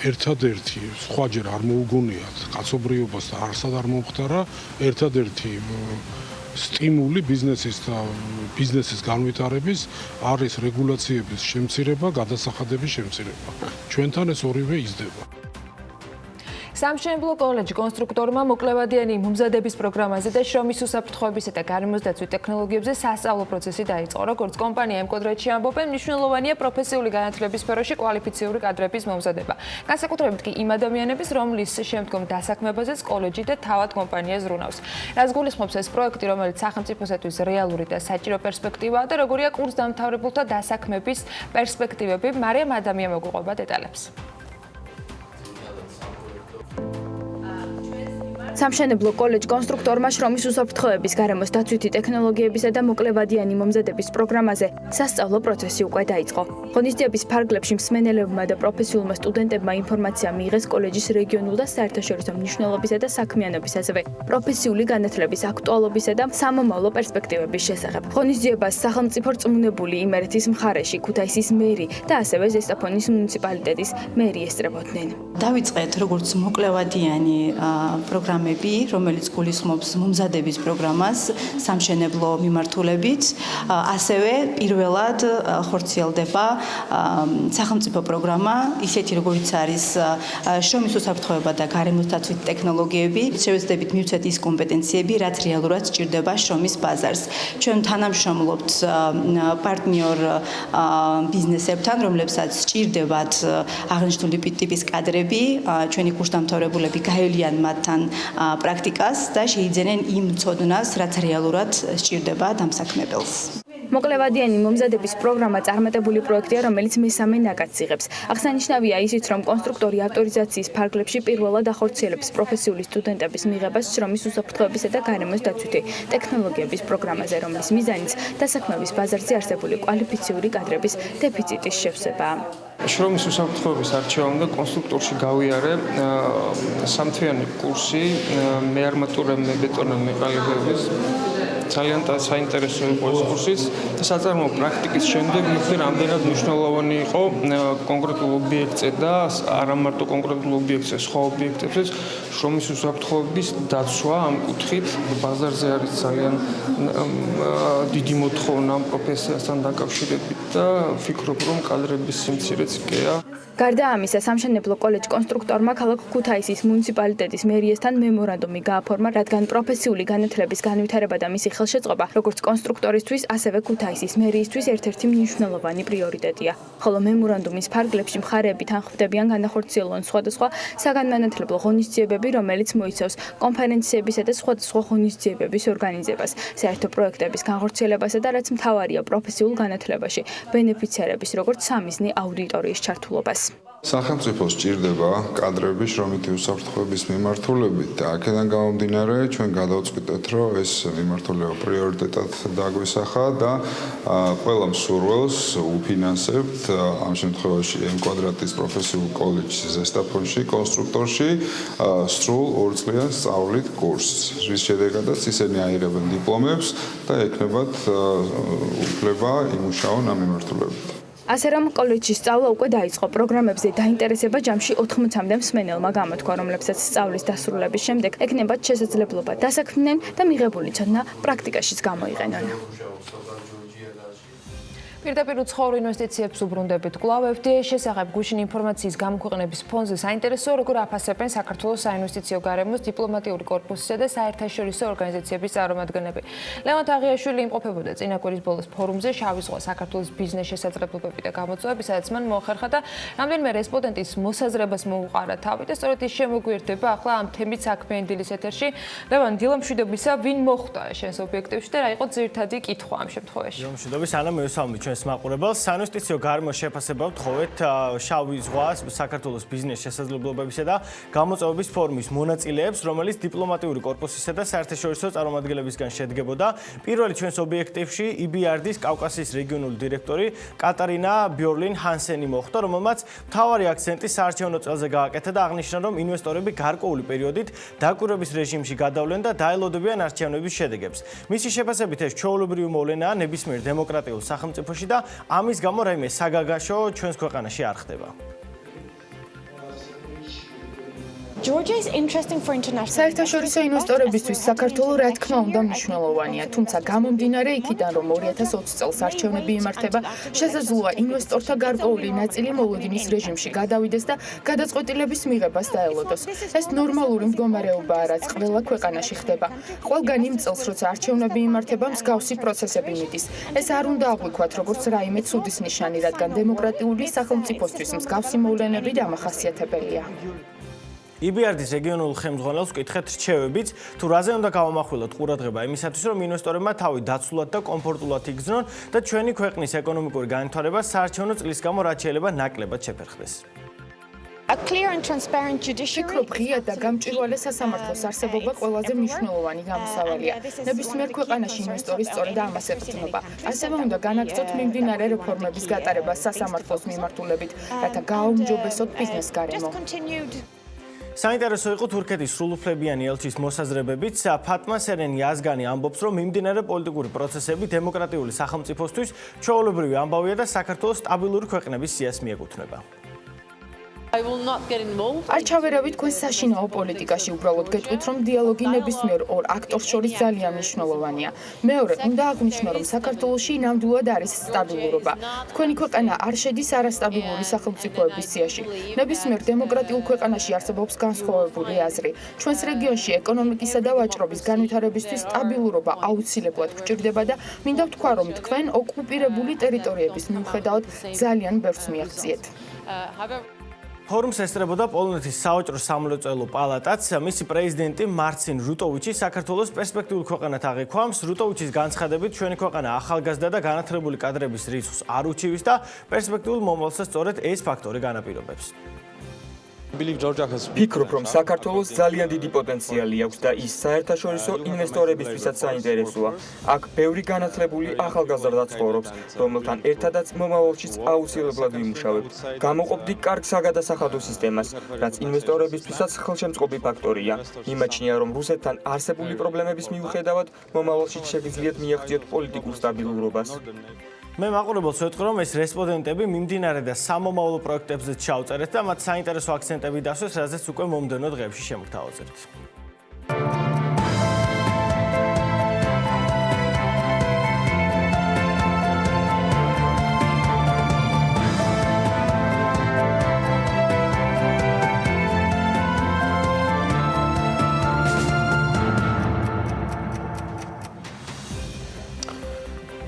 ერთადერთი სხვაჯერ არ მოუგონიათ კაცობრიობას და არსად არ მომხდარა ერთადერთი სტიმული ბიზნესის განვითარების არის რეგულაციების შემცირება, გადასახადების შემცირება. ჩვენთან ეს ორივე იზრდება. სამშენებლო კოლეჯი კონსტრუქტორმა მოკლევადიანი მომზადების პროგრამაზე და შრომის უსაფრთხოებისა და გარემოს დაცვის ტექნოლოგიებზე სასწავლო პროცესი დაიწყო. Როგორც კომპანია ემკვადრატში ამბობენ, მნიშვნელოვანია პროფესიული განათლების სფეროში კვალიფიციური კადრების მომზადება. განსაკუთრებით კი იმ ადამიანების, რომლის შემდგომ დასაქმებაზეც კოლეჯი და თავად კომპანია ზრუნავს. რაც გულისხმობს ეს პროექტი, რომელიც სახელმწიფოსათვის რეალური და საჭირო პერსპექტივაა და როგორია კურსდამთავრებულთა დასაქმების პერსპექტივები, მარიამ ადამია მოგუყვება დეტალებს. სამშენებლო კოლეჯ კონსტრუქტორმა შრომის უსაფრთხოების გარემოს დაცვითი ტექნოლოგიებისა და მოკლევადიანი მომზადების პროგრამაზე სასწავლო პროცესი უკვე დაიწყო. ღონისძიების ფარგლებში მსმენელებმა და პროფესიულმა სტუდენტებმა ინფორმაცია მიიღეს კოლეჯის რეგიონულ და საერთაშორისო მნიშვნელობისა და საქმიანობისაზე, პროფესიული განათლების აქტუალობისა და სამომავლო პერსპექტივების შესახებ. ღონისძიებას სახელმწიფო რწმუნებული იმერეთის მხარეში, ქუთაისის მერი და ასევე ზესტაფონის მუნიციპალიტეტის მერი ესწრებოდნენ. დავიწყეთ როგორც მოკლევადიანი პროგრამა რომელიც გულისხმობს მომზადების პროგრამას სამშენებლო მიმართულებით, ასევე პირველად ხორციელდება სახელმწიფო პროგრამა, ისეთი როგორც არის შრომის უსაფრთხოება და გარემოს დაცვის ტექნოლოგიები, შევეცდებით მივცეთ ის კომპეტენციები, რაც რეალურად სჭირდება შრომის ბაზარს. ჩვენ თანამშრომლობთ პარტნიორ ბიზნესებთან, რომლებსაც სჭირდებათ აღნიშნული ტიპის კადრები, ჩვენი კურსდამთავრებულები გაევლიან მათთან პრაქტიკას და შეიძენენ იმ ცოდნას, რაც რეალურად სჭირდება დამსაქმებელს. მოკლევადიანი მომზადების პროგრამა წარმატებული პროექტია, რომელიც მესამე ნაკადს იღებს. აღსანიშნავია ისიც, რომ კონსტრუქტორი ავტორიზაციის ფარგლებში პირველად ახორციელებს პროფესიული სტუდენტების მიღებას შრომის უსაფრთხოებისა და გარემოს დაცვითი ტექნოლოგიების პროგრამაზე, რომლის მიზანიც დასაქმების ბაზარზე არსებული კვალიფიციური კადრების დეფიციტის შევსებაა. შრომის უსაფრთხოების არჩევამ და კონსტრუქტორში გავიარე სამთვიანი კურსი მეარმატურა მებეტონა მეყალებების ძალიან საინტერესო იყო ეს კურსიც და საწარმოო პრაქტიკის შემდეგ მithli რამდენად მნიშვნელოვანი იყო კონკრეტულ ობიექტზე და არა მარტო კონკრეტულ ობიექტზე, სხვა ობიექტებზეც შრომის უსაფრთხოების დაცვა ამ კუთხით ბაზარზე არის ძალიან დიდი მოთხოვნა ამ პროფესიასთან დაკავშირებით და ვფიქრობ, რომ კადრების სიმცირეც კეა. გარდა ამისა, სამშენებლო კოლეჯ კონსტრუქტორმა ქალაქ ქუთაისის მუნიციპალიტეტის მერიესთან მემორანდუმი გააფორმა, რადგან პროფესიული განათლების განვითარება და მისი ხელშეწყობა, როგორც კონსტრუქტორისთვის, ასევე ქუთაისის მერიისთვის ერთ-ერთი მნიშვნელოვანი პრიორიტეტია. ხოლო მემორანდუმის ფარგლებში მხარეები თანხმდებიან განახორციელონ სხვადასხვა საგანმანათლებლო ღონისძიებები, რომელიც მოიცავს კონფერენციებისა და სხვადასხვა ღონისძიებების ორგანიზებას, საერთო პროექტების განხორციელებასა და რაც მთავარია პროფესიულ განათლებაში, ბენეფიციარების როგორც სამიზნე აუდიტორიის ჩართულობას. სახელმწიფოს სჭირდება კადრების შრომითი უსაფრთხოების მიმართულებით და აქედან გამომდინარე ჩვენ გადავწყვიტეთ, რომ ეს მიმართულება პრიორიტეტად დაგვესახა და ყველა მსურველს უფინანსებთ ამ შემთხვევაში ემკვადრატის პროფესიულ კოლეჯში ზესტაფონში კონსტრუქტორში სრულ 2 წლიან სწავლით კურსს, რის შედეგადაც ისინი აიღებენ დიპლომებს და ექნებათ უფლება იმუშაონ ამ მიმართულებით. ასე რომ კოლეჯში სწავლა უკვე დაიწყო. პროგრამებზე დაინტერესება ჯამში 80-მდე მსმენელმა გამოთქვა, რომლებსაც სწავლის დასრულების შემდეგ ეკნებათ შესაძლებლობა დასაქმდნენ და მიღებული ცოდნა პრაქტიკაშიც გამოიყენონ. პირდაპირ უცხოურ ინვესტიციებს უბრუნდებით. კვლავ FDA-ის შესახებ გუშინ ინფორმაციის გამოქვეყნების ფონზე საინტერესოა, როგორ აფასებენ საქართველოს საინვესტიციო გარემოს დიპლომატიური კორპუსისა და საერთაშორისო ორგანიზაციების წარმომადგენლები. ლევან თაღიაშვილი იმყოფებოდა წინა კვირის ბოლოს ფორუმზე შავი ზღვა საქართველოს ბიზნეს შესაძლებლობები და გამოწვევები, სადაც მან მოახერხა და რამდენიმე რესპონდენტის მოსაზრებას მოუყარა თავი და სწორედ ის შემოგვიერთდება ახლა ამ თემით საქმიანი დილის ეთერში. ლევან, დილა მშვიდობისა, ვინ მოხვდა შენს ობიექტივში და რა იყო ძირითადი კითხვა ამ შემთხვევაში? დილა მშვიდობის, ანა მევსალმი ჩვენს მაყურებელს. საინვესტიციო გარემოს შეფასება ვთხოვეთ შავი ზღვის საქართველოს ბიზნეს შესაძლებლობებისა და გამოწვევების ფორუმის მონაწილეებს, რომელიც დიპლომატიური კორპუსისა და საერთაშორისო წარმომადგენლებისგან შედგებოდა. პირველი ჩვენს ობიექტივში EBRD-ის კავკასიის რეგიონული დირექტორი კატარინა ბიორლინ-ჰანსენი მოხვდა, რომელმაც მთავარი აქცენტი საარჩევნო წელზე გააკეთა და აღნიშნა, რომ ინვესტორები გარკვეული პერიოდით დაკვირვების რეჟიმში გადავლენ და დაელოდებიან არჩევნების შედეგებს. მისი შეფასებით ეს ჩვეულებრივი მოვლენაა ნებისმიერ დემოკრატიულ სახელმწიფოში და ამის გამო რაიმე საგაგაშო ჩვენს ქვეყანაში არ ხდება. საერთაშორისო ინვესტორებისთვის საქართველო რა თქმა უნდა მნიშვნელოვანია, თუმცა გამომდინარე იქიდან, რომ 2020 წელს არჩევნები იმართება, შესაძლოა ინვესტორთა გარკვეული ნაწილი მოლოდინის რეჟიმში გადავიდეს და გადაწყვეტილების მიღებას დაელოდოს. ეს ნორმალური მდგომარეობაა, რაც ყველა ქვეყანაში ხდება. ყველგან იმ წელს, როცა არჩევნები იმართება, მსგავსი პროცესები მიდის. ეს არ უნდა აღვიქვათ როგორც რაიმე ცუდის ნიშანი, რადგან დემოკრატიული სახელმწიფოსთვის მსგავსი მოვლენები დამახასიათებელია. EBRD-ის რეგიონულ ხელმძღვანელს ვკითხეთ რჩევებით, თუ რაზე უნდა გავამახვილოთ ყურადღება იმისათვის, რომ ინვესტორებმა თავი დაცულად და კომფორტულად იგრძნონ და ჩვენი ქვეყნის ეკონომიკური განვითარება საარჩევნო წლის გამო რაც შეიძლება ნაკლებად შეფერხდეს. ვფიქრობ, ღია და გამჭვირვალე სასამართლოს არსებობა ყველაზე მნიშვნელოვანი გამოსავალია. ნებისმიერ ქვეყანაში ინვესტორის სწორედ ამას ეყრდნობა. ასევე უნდა განაგრძოთ მიმდინარე რეფორმების გატარება სასამართლოს მიმართულებით, რათა გააუმჯობესოთ ბიზნეს გარემო. საინტერესო იყო თურქეთის სრულუფლებიანი ელჩის მოსაზრებებით. ფატმა სერენი აზგანი ამბობს, რომ მიმდინარე პოლიტიკური პროცესები დემოკრატიული სახელმწიფოსთვის ჩვეულებრივი ამბავია და საქართველოს სტაბილური ქვეყნების სიას მიეკუთვნება. არ ჩავერავით თქვენ საშინაო პოლიტიკაში, უბრალოდ გეტყვით, რომ დიალოგი ნებისმიერ ორ აქტორს შორის ძალიან მნიშვნელოვანია. მეორე, უნდა აღვნიშნო, რომ საქართველოში ნამდვილად არის სტაბილურობა. თქვენი ქვეყანა არ შედის არასტაბილური სახელმწიფოების სიაში. ნებისმიერ დემოკრატიულ ქვეყანაში არსებობს განსხვავებული აზრი. ჩვენს რეგიონში ეკონომიკისა და ვაჭრობის განვითარებისთვის სტაბილურობა აუცილებლად გვჭირდება და მინდა ვთქვა, რომ თქვენ ოკუპირებული ტერიტორიების მიუხედავად ძალიან ბევრს მიაღწიეთ. ფორუმს ესწრებოდა პოლონეთის საოჭრო სამლოცველო პალატაც. მისი პრეზიდენტი მარცინ რუტოვიჩი საქართველოს პერსპექტიულ ქვეყანად აღიქვამს. რუტოვიჩის განცხადებით, ჩვენი ქვეყანა ახალგაზრდა და განათლებული კადრების რიცხვს არ უჩივის და პერსპექტიულ მომავალსაც სწორედ ეს ფაქტორი განაპირობებს. ვფიქრობ, რომ საქართველოს ძალიან დიდი პოტენციალი აქვს და ის საერთაშორისო ინვესტორებისთვისაც საინტერესოა. აქ ბევრი განათლებული ახალგაზრდა ცხოვრობს, რომელთან ერთადაც მომავალშიც აუცილებლად ვიმუშავებთ. გამოყოფდი კარგ საგადასახადო სისტემას, რაც ინვესტორებისთვისაც ხელშემწყობი ფაქტორია. იმაჩნია, რომ რუსეთთან არსებული პრობლემების მიუხედავად, მომავალშიც შეგიძლიათ მიაღწიოთ პოლიტიკურ სტაბილურობას. მე მაყურებელს ვეთქვი, რომ ეს რესპონდენტები მიმდინარე და სამომავლო პროექტებზე ჩაუწერეთ და მათ საინტერესო აქცენტები დასვეს, რაზეც უკვე მომდევნო დღეებში შემოგთავაზებთ.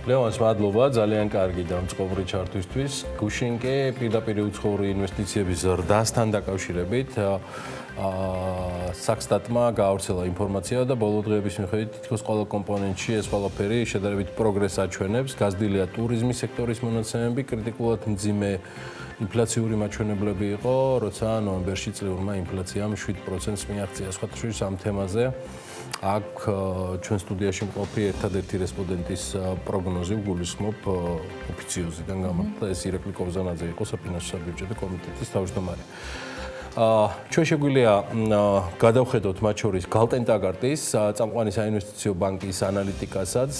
ლევანს მადლობა, ძალიან კარგი დამწყობრი ჩართვისთვის. გუშინკე პირდაპირ უცხოური ინვესტიციების ზრდასთან დაკავშირებით საქსტატმა გაავრცელა ინფორმაცია და ბოლო დღეების მიხედვით თითქოს ყველა კომპონენტში ეს ყველაფერი შედარებით პროგრესს აჩვენებს. გაზრდილია ტურიზმის სექტორის მონაცემები, კრიტიკულად მძიმე ინფლაციური მაჩვენებლები იყო, როცა ნოემბერში წლიურმა ინფლაციამ 7%-ს მიაღწია. სხვათა შორის ამ თემაზე აქ ჩვენ სტუდიაში მყოფი ერთადერთი რესპონდენტის პროგნოზი ვგულისხმობ ოფიციოზიდან გამართლა. ეს ირაკლი კობზანაძე იყო საფინანსო საბიუჯეტო კომიტეტის თავმჯდომარე. ჩვენ შეგვიძლია გადავხედოთ მათ შორის გალტენტაგარტის წამყვანი საინვესტიციო ბანკის ანალიტიკასაც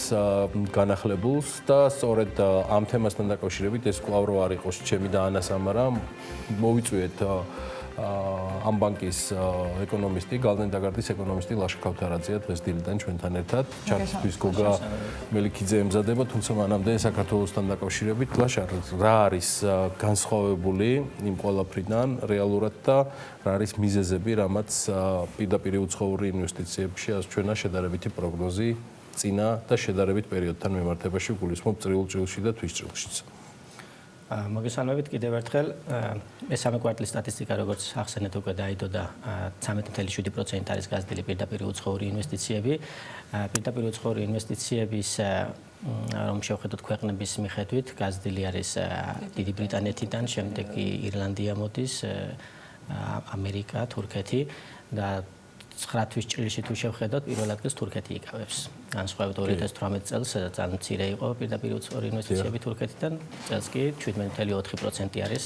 განახლებულს და სწორედ ამ თემასთან დაკავშირებით ეს კვლავ რო არ იყოს ჩემი და ანას ამარა მოვიწვიეთ ამ ბანკის ეკონომისტი, გალტენტაგარტის ეკონომისტი ლაშა ქავთარაძეა დღეს დილიდან ჩვენთან ერთად. ჩართვისთვის გოგა მელიქიძე ემზადება, თუმცა მანამდე საქართველოსთან დაკავშირებით ლაშა რა არის განსხვავებული იმ ყველაფრიდან რეალურად და რა არის მიზეზები, რამაც პირდაპირ უცხოური ინვესტიციებში ასჩვენა შედარებითი პროგნოზი წინა და შედარებით პერიოდთან მიმართებაში გულისხმობ წრიულ წილში და თვის წილშიც. მოგესალმებით კიდევ ერთხელ. მესამე კვარტლის სტატისტიკა, როგორც ახსენეთ უკვე დაიდო და 13.7% არის გაზრდილი პირდაპირ უცხოური ინვესტიციები. პირდაპირ უცხოური ინვესტიციების რომ შევხედოთ ქვეყნების მიხედვით, გაზრდილი არის დიდი ბრიტანეთიდან, შემდეგ კი ირლანდია მოდის, ამერიკა, თურქეთი და 9 თვის წრილში თუ შევხედოთ, პირველ ადგილს თურქეთი იკავებს. განსხვავებით 2018 წელს ძალიან მცირე იყო პირდაპირ უცხოური ინვესტიციები თურქეთიდან, წელს კი 17.4% არის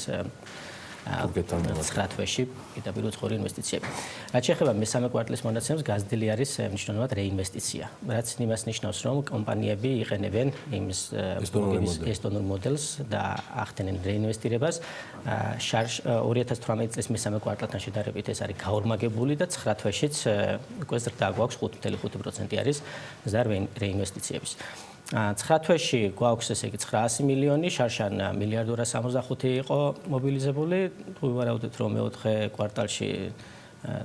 9 თვეში პირდაპირ უცხოური ინვესტიციები. რაც შეეხება მესამე კვარტლის მონაცემს, გაზრდილი არის მნიშვნელოვნად რეინვესტიცია. რაც იმას ნიშნავს, რომ კომპანიები იყენებენ იმ ესტონურ მოდელს და ახდენენ რეინვესტირებას. 2018 წლის მესამე კვარტალთან შედარებით ეს არის გაორმაგებული და 9 თვეშიც უკვე ზრდა გვაქვს 5.5% არის ზრდა რეინვესტიციების. 9 თვეში გვაქვს ესე იგი 900 მილიონი, შარშან 1.265 იყო მობილიზებული. თუ ვარაუდეთ რომ მეოთხე კვარტალში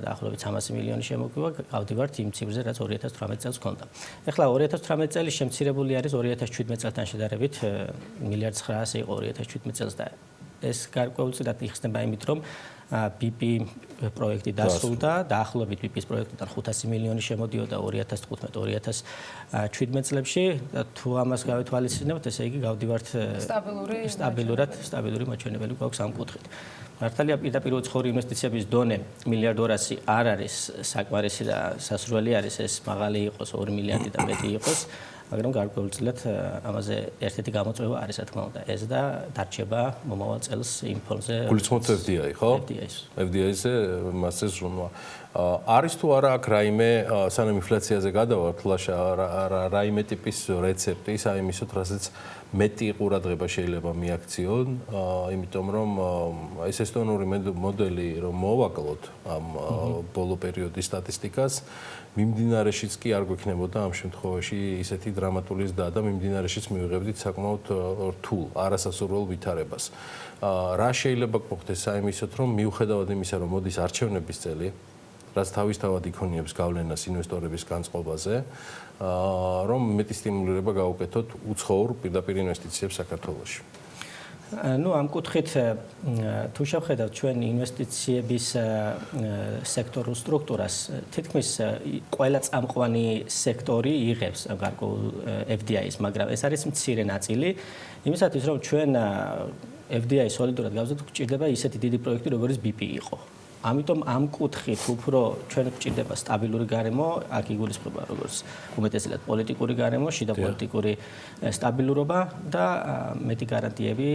დაახლოებით 300 მილიონი შემოგვივა, გავდივართ იმ ციფრზე, რაც 2018 წელს ჰქონდა. ეხლა 2018 წელი შემცირებული არის 2017 წელთან შედარებით 1.900 იყო 2017 წელს და ეს გარკვეულწილად იხსნება იმით, რომ BP პროექტი დასრულდა, დაახლოებით BP-ის პროექტიდან 500 მილიონი შემოდიოდა 2015-2017 წლებში და თუ ამას გავითვალისწინებთ, ესე იგი გავდივართ სტაბილური მაჩვენებელი გვაქვს ამ კუთხით. მართალია პირდაპირ უცხოური ინვესტიციების დონე 1.200 არ არის საკმარისი და სასურველი არის ეს მაღალი იყოს 2 მილიარდი და მეტი იყოს. მაგრამ გარკვეულწილად ამაზე ერთ-ერთი გამოწვევა არის, რა თქმა უნდა, ეს და დარჩება მომავალ წელს იმ ფონზე. გულისხმობთ FDI, ხო? FDI-ზე მასზე ზრუნვა. არის თუ არა აქ რაიმე სანამ ინფლაციაზე გადავართ, რაიმე ტიპის რეცეპტი, საიმისოდ, რასაც მეტი ყურადღება შეიძლება მიაქციონ, იმიტომ რომ ეს ესტონური მოდელი რომ მოვაკლოთ ამ ბოლო პერიოდის სტატისტიკას, მიმდინარეშიც კი არ გვექნებოდა ამ შემთხვევაში ისეთი დრამატული ზრდა და მიმდინარეშიც მივიღებდით საკმაოდ რთულ, არასასურველ ვითარებას. რა შეიძლება გქონდეს საიმისოდ, რომ მიუხედავად იმისა, რომ მოდის არჩევნების წელი, რაც თავისთავად იქონიებს გავლენას ინვესტორების განწყობაზე, რომ მეტი სტიმულირება გაუკეთოთ უცხოურ პირდაპირ ინვესტიციებს საქართველოში. ნუ ამ კუთხით თუ შევხედავთ ჩვენ ინვესტიციების სექტორულ სტრუქტურას, თითქმის ყველა წამყვანი სექტორი იღებს გარკვეულ FDI-ს, მაგრამ ეს არის მცირე ნაწილი იმისათვის, რომ ჩვენ FDI სოლიდურად გავზრდოთ, გვჭირდება ისეთი დიდი პროექტი, როგორც BP იყო. ამიტომ ამ კუთხით უფრო ჩვენ გვჭირდება სტაბილური გარემო, აქ იგულისხმება როგორც უმეტესად პოლიტიკური გარემო, შიდა პოლიტიკური სტაბილურობა და მეტი გარანტიები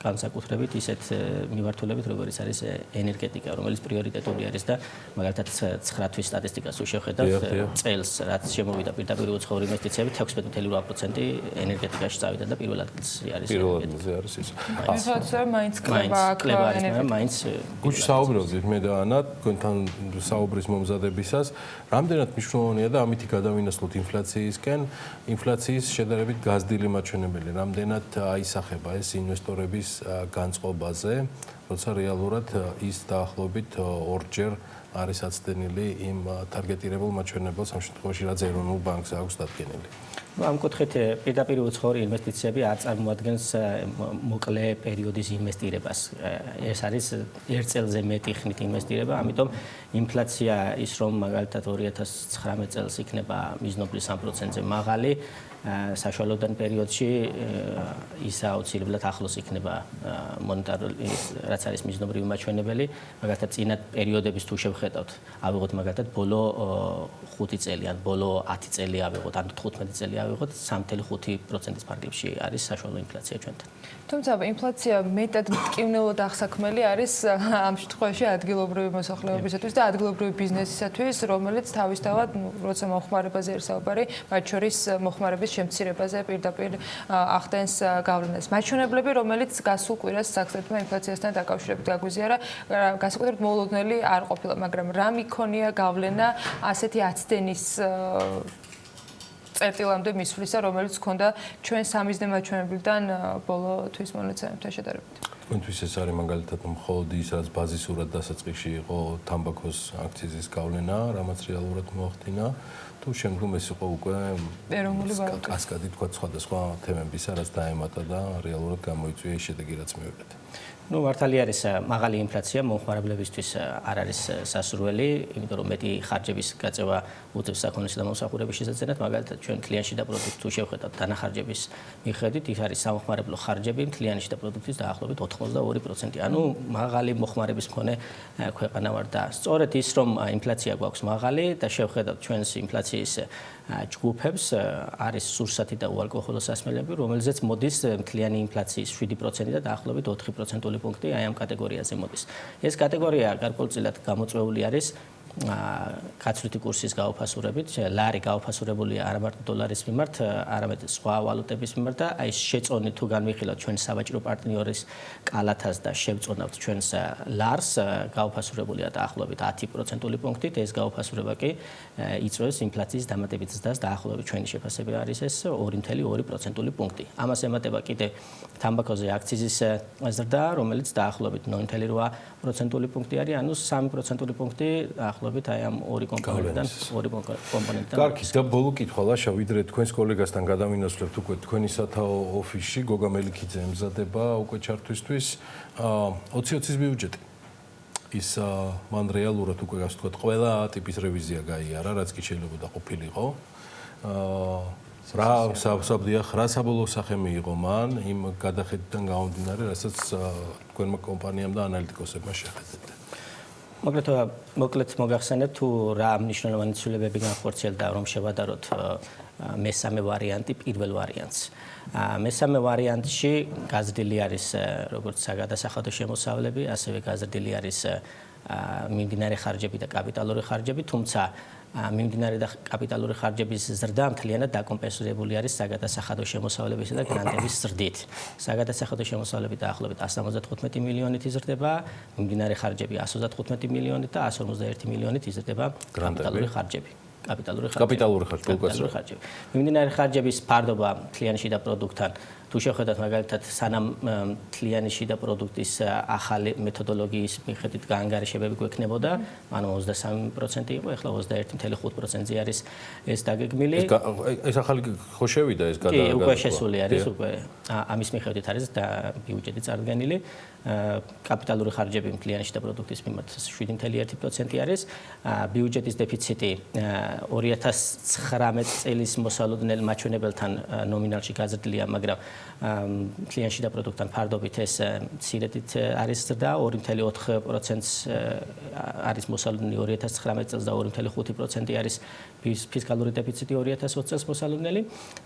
განსაკუთრებით ისეთ მიმართულებით, როგორც არის ენერგეტიკა, რომელიც პრიორიტეტული არის და მაგალითად 9 თვის სტატისტიკას შევხედავთ, წელს რაც შემოვიდა პირდაპირ უცხოური ინვესტიციები 16.8% ენერგეტიკაში წავიდა და პირველ ადგილზე არის ენერგეტიკა. ვიღაცა მაინც კლება ენერგეტიკა. მაინც გუშინ საუბრობდით მე ანა თქვენთან საუბრის მომზადებისას, რამდენად მნიშვნელოვანია და ამითი გადავინაცვლოთ ინფლაციისკენ, ინფლაციის შედარებით გაზრდილი მაჩვენებელი, რამდენად აისახება ეს ინვესტორების განწყობაზე, როცა რეალურად ის დაახლოებით ორჯერ არის აცდენილი იმ ტარგეტირებულ მაჩვენებელს, ამ შემთხვევაში რაც ეროვნულ ბანკს აქვს დადგენილი. ამ კუთხით პირდაპირ უცხოური ინვესტიციები არ წარმოადგენს მოკლე პერიოდის ინვესტირებას. ეს არის ერთ წელზე მეტი ხნით ინვესტირება, ამიტომ ინფლაცია ის რომ მაგალითად 2019 წელს იქნება მიზნობრივ 3%-ზე მაღალი, საშუალოდან პერიოდში ის აუცილებლად ახლოს იქნება მონეტარული, რაც არის მიზნობრივი მაჩვენებელი, მაგალითად წინა პერიოდების თუ შევხედავთ, ავიღოთ მაგალითად ბოლო 5 წელი ან ბოლო 10 წელი ავიღოთ, ან 15 წელი ავიღოთ, 3.5%-ის ფარგლებში არის საშუალო ინფლაცია ჩვენთან. თუმცა ინფლაცია მეტად მტკივნეულად აღსაქმელი არის ამ შემთხვევაში ადგილობრივი მოსახლეობისათვის და ადგილობრივი ბიზნესისათვის, რომელიც თავისთავად, როცა მოხმარებაზე არის საუბარი, მათ შორის მოხმარების შემცირებაზე პირდაპირ ახდენს გავლენას. მაჩვენებლები, რომელიც გასულ კვირას საქსეთმა ინფლაციასთან დაკავშირებით გაგვიზიარა, განსაკუთრებით მოულოდნელი არ ყოფილა, მაგრამ რა მიქონია გავლენა ასეთი აცდენის წერტილამდე მისვლისა, რომელიც ჰქონდა ჩვენ სამიზნე მაჩვენებლიდან ბოლო თვის მონაცემებთან შედარებით. თქვენთვის ეს არის მაგალითად მხოლოდ ის, რაც ბაზისურად დასაწყისში იყო თამბაქოს აქციზის გავლენა, რამაც რეალურად მოახდინა, თუ შემდგომ ეს იყო უკვე ეროვნული ვალუტა. კასკადი თქვა სხვადასხვა თემებისა, რაც დაემატა და რეალურად გამოიწვია ის შედეგი, რაც მივიღეთ. ნუ მართალი არის მაღალი ინფლაცია მომხმარებლებისთვის არ არის სასურველი, იმიტომ რომ მეტი ხარჯების გაწევა უწევს საქონლის და მომსახურების შესაძლებლად, მაგალითად ჩვენ მთლიანში და პროდუქტ თუ შევხედავთ დანახარჯების მიხედვით, ის არის სამომხმარებლო ხარჯები მთლიანში და პროდუქტის დაახლოებით 82%. ანუ მაღალი მოხმარების მქონე ქვეყანა ვარ და სწორედ ის რომ ინფლაცია გვაქვს მაღალი და შევხედავთ ჩვენს ინფლაციის ჯგუფებს არის სურსათი და უალკოჰოლო სასმელები, რომელზეც მოდის მთლიანი ინფლაციის 7% და დაახლოებით 4% პუნქტი აი ამ კატეგორიაზე მოდის. ეს კატეგორია გარკვეულწილად გამოწვეული არის კაცვრითი კურსის გაუფასურებით, ლარი გაუფასურებულია არა მარტო დოლარის მიმართ, არამედ სხვა ვალუტების მიმართ და აი შეწონით თუ განვიხილავთ ჩვენ სავაჭრო პარტნიორის კალათას და შევწონავთ ჩვენს ლარს, გაუფასურებულია დაახლოებით 10% პუნქტით, ეს გაუფასურება კი იწვევს ინფლაციის დამატებით ზრდას დაახლოებით ჩვენი შეფასება არის ეს 2.2% პუნქტი. ამას ემატება კიდე თამბაქოზე აქციზის ზრდა, რომელიც დაახლოებით 9.8% პუნქტი არის, ანუ 3% პუნქტი ახლობით აი ამ ორი კომპონენტიდან. კარგი, და ბოლო კითხვა ლაშა, ვიდრე თქვენს კოლეგასთან გადავინაცვლებთ უკვე თქვენი სათაო ოფისში, გოგა მელიქიძე ემზადება უკვე ჩართვისთვის 20-20-ის ბიუჯეტი. ის მან რეალურად უკვე ასე ვთქვათ, ყველა ტიპის რევიზია გაიარა, რაც კი შეიძლება ყოფილიყო. რა საბდია რა საბოლოო სახე მიიღო მან იმ გადახედიდან გამომდინარე, რასაც თქვენმა კომპანიამ და ანალიტიკოსებმა შეხედეთ. მოკლედ მოგახსენებთ თუ რა მნიშვნელოვანი ცვლილებები განხორციელდა რომ შევადაროთ მესამე ვარიანტი პირველ ვარიანტს. მესამე ვარიანტში გაზრდილი არის როგორც საგადასახადო შემოსავლები, ასევე გაზრდილი არის მიმდინარე ხარჯები და კაპიტალური ხარჯები, თუმცა მიმდინარე და კაპიტალური ხარჯების ზრდა მთლიანად დაკომპენსირებული არის საგადასახადო შემოსავლებისა და გრანტების ზრდით. საგადასახადო შემოსავლები დაახლოებით 175 მილიონით იზრდება, მიმდინარე ხარჯები 135 მილიონით და 151 მილიონით იზრდება კაპიტალური ხარჯები. კაპიტალური ხარჯები. მიმდინარე ხარჯების ფარდობა მთლიანი შიდა პროდუქტთან თუ შევხედათ მაგალითად სანამ მთლიანი შიდა პროდუქტის ახალი მეთოდოლოგიის მიხედვით გაანგარიშებები გვექნებოდა, ანუ 23% იყო, ახლა 21.5%-ზე არის ეს დაგეგმილი. ეს ახალი ხო შევიდა ეს გადაგება? კი, უკვე შესული არის, უკვე ამის მიხედვით არის და ბიუჯეტი წარდგენილი. კაპიტალური ხარჯები მთლიანი შიდა პროდუქტის მიმართ 7.1% არის. ბიუჯეტის დეფიციტი 2019 წლის მოსალოდნელ მაჩვენებელთან ნომინალში გაზრდილია, მაგრამ მთლიანი შიდა პროდუქტთან ფარდობით ეს მცირედით არის ზრდა, 2.4%-ს არის მოსალოდნელი 2019 წელს და 2.5% არის ფისკალური დეფიციტი 2020 წელს მოსალოდნელი.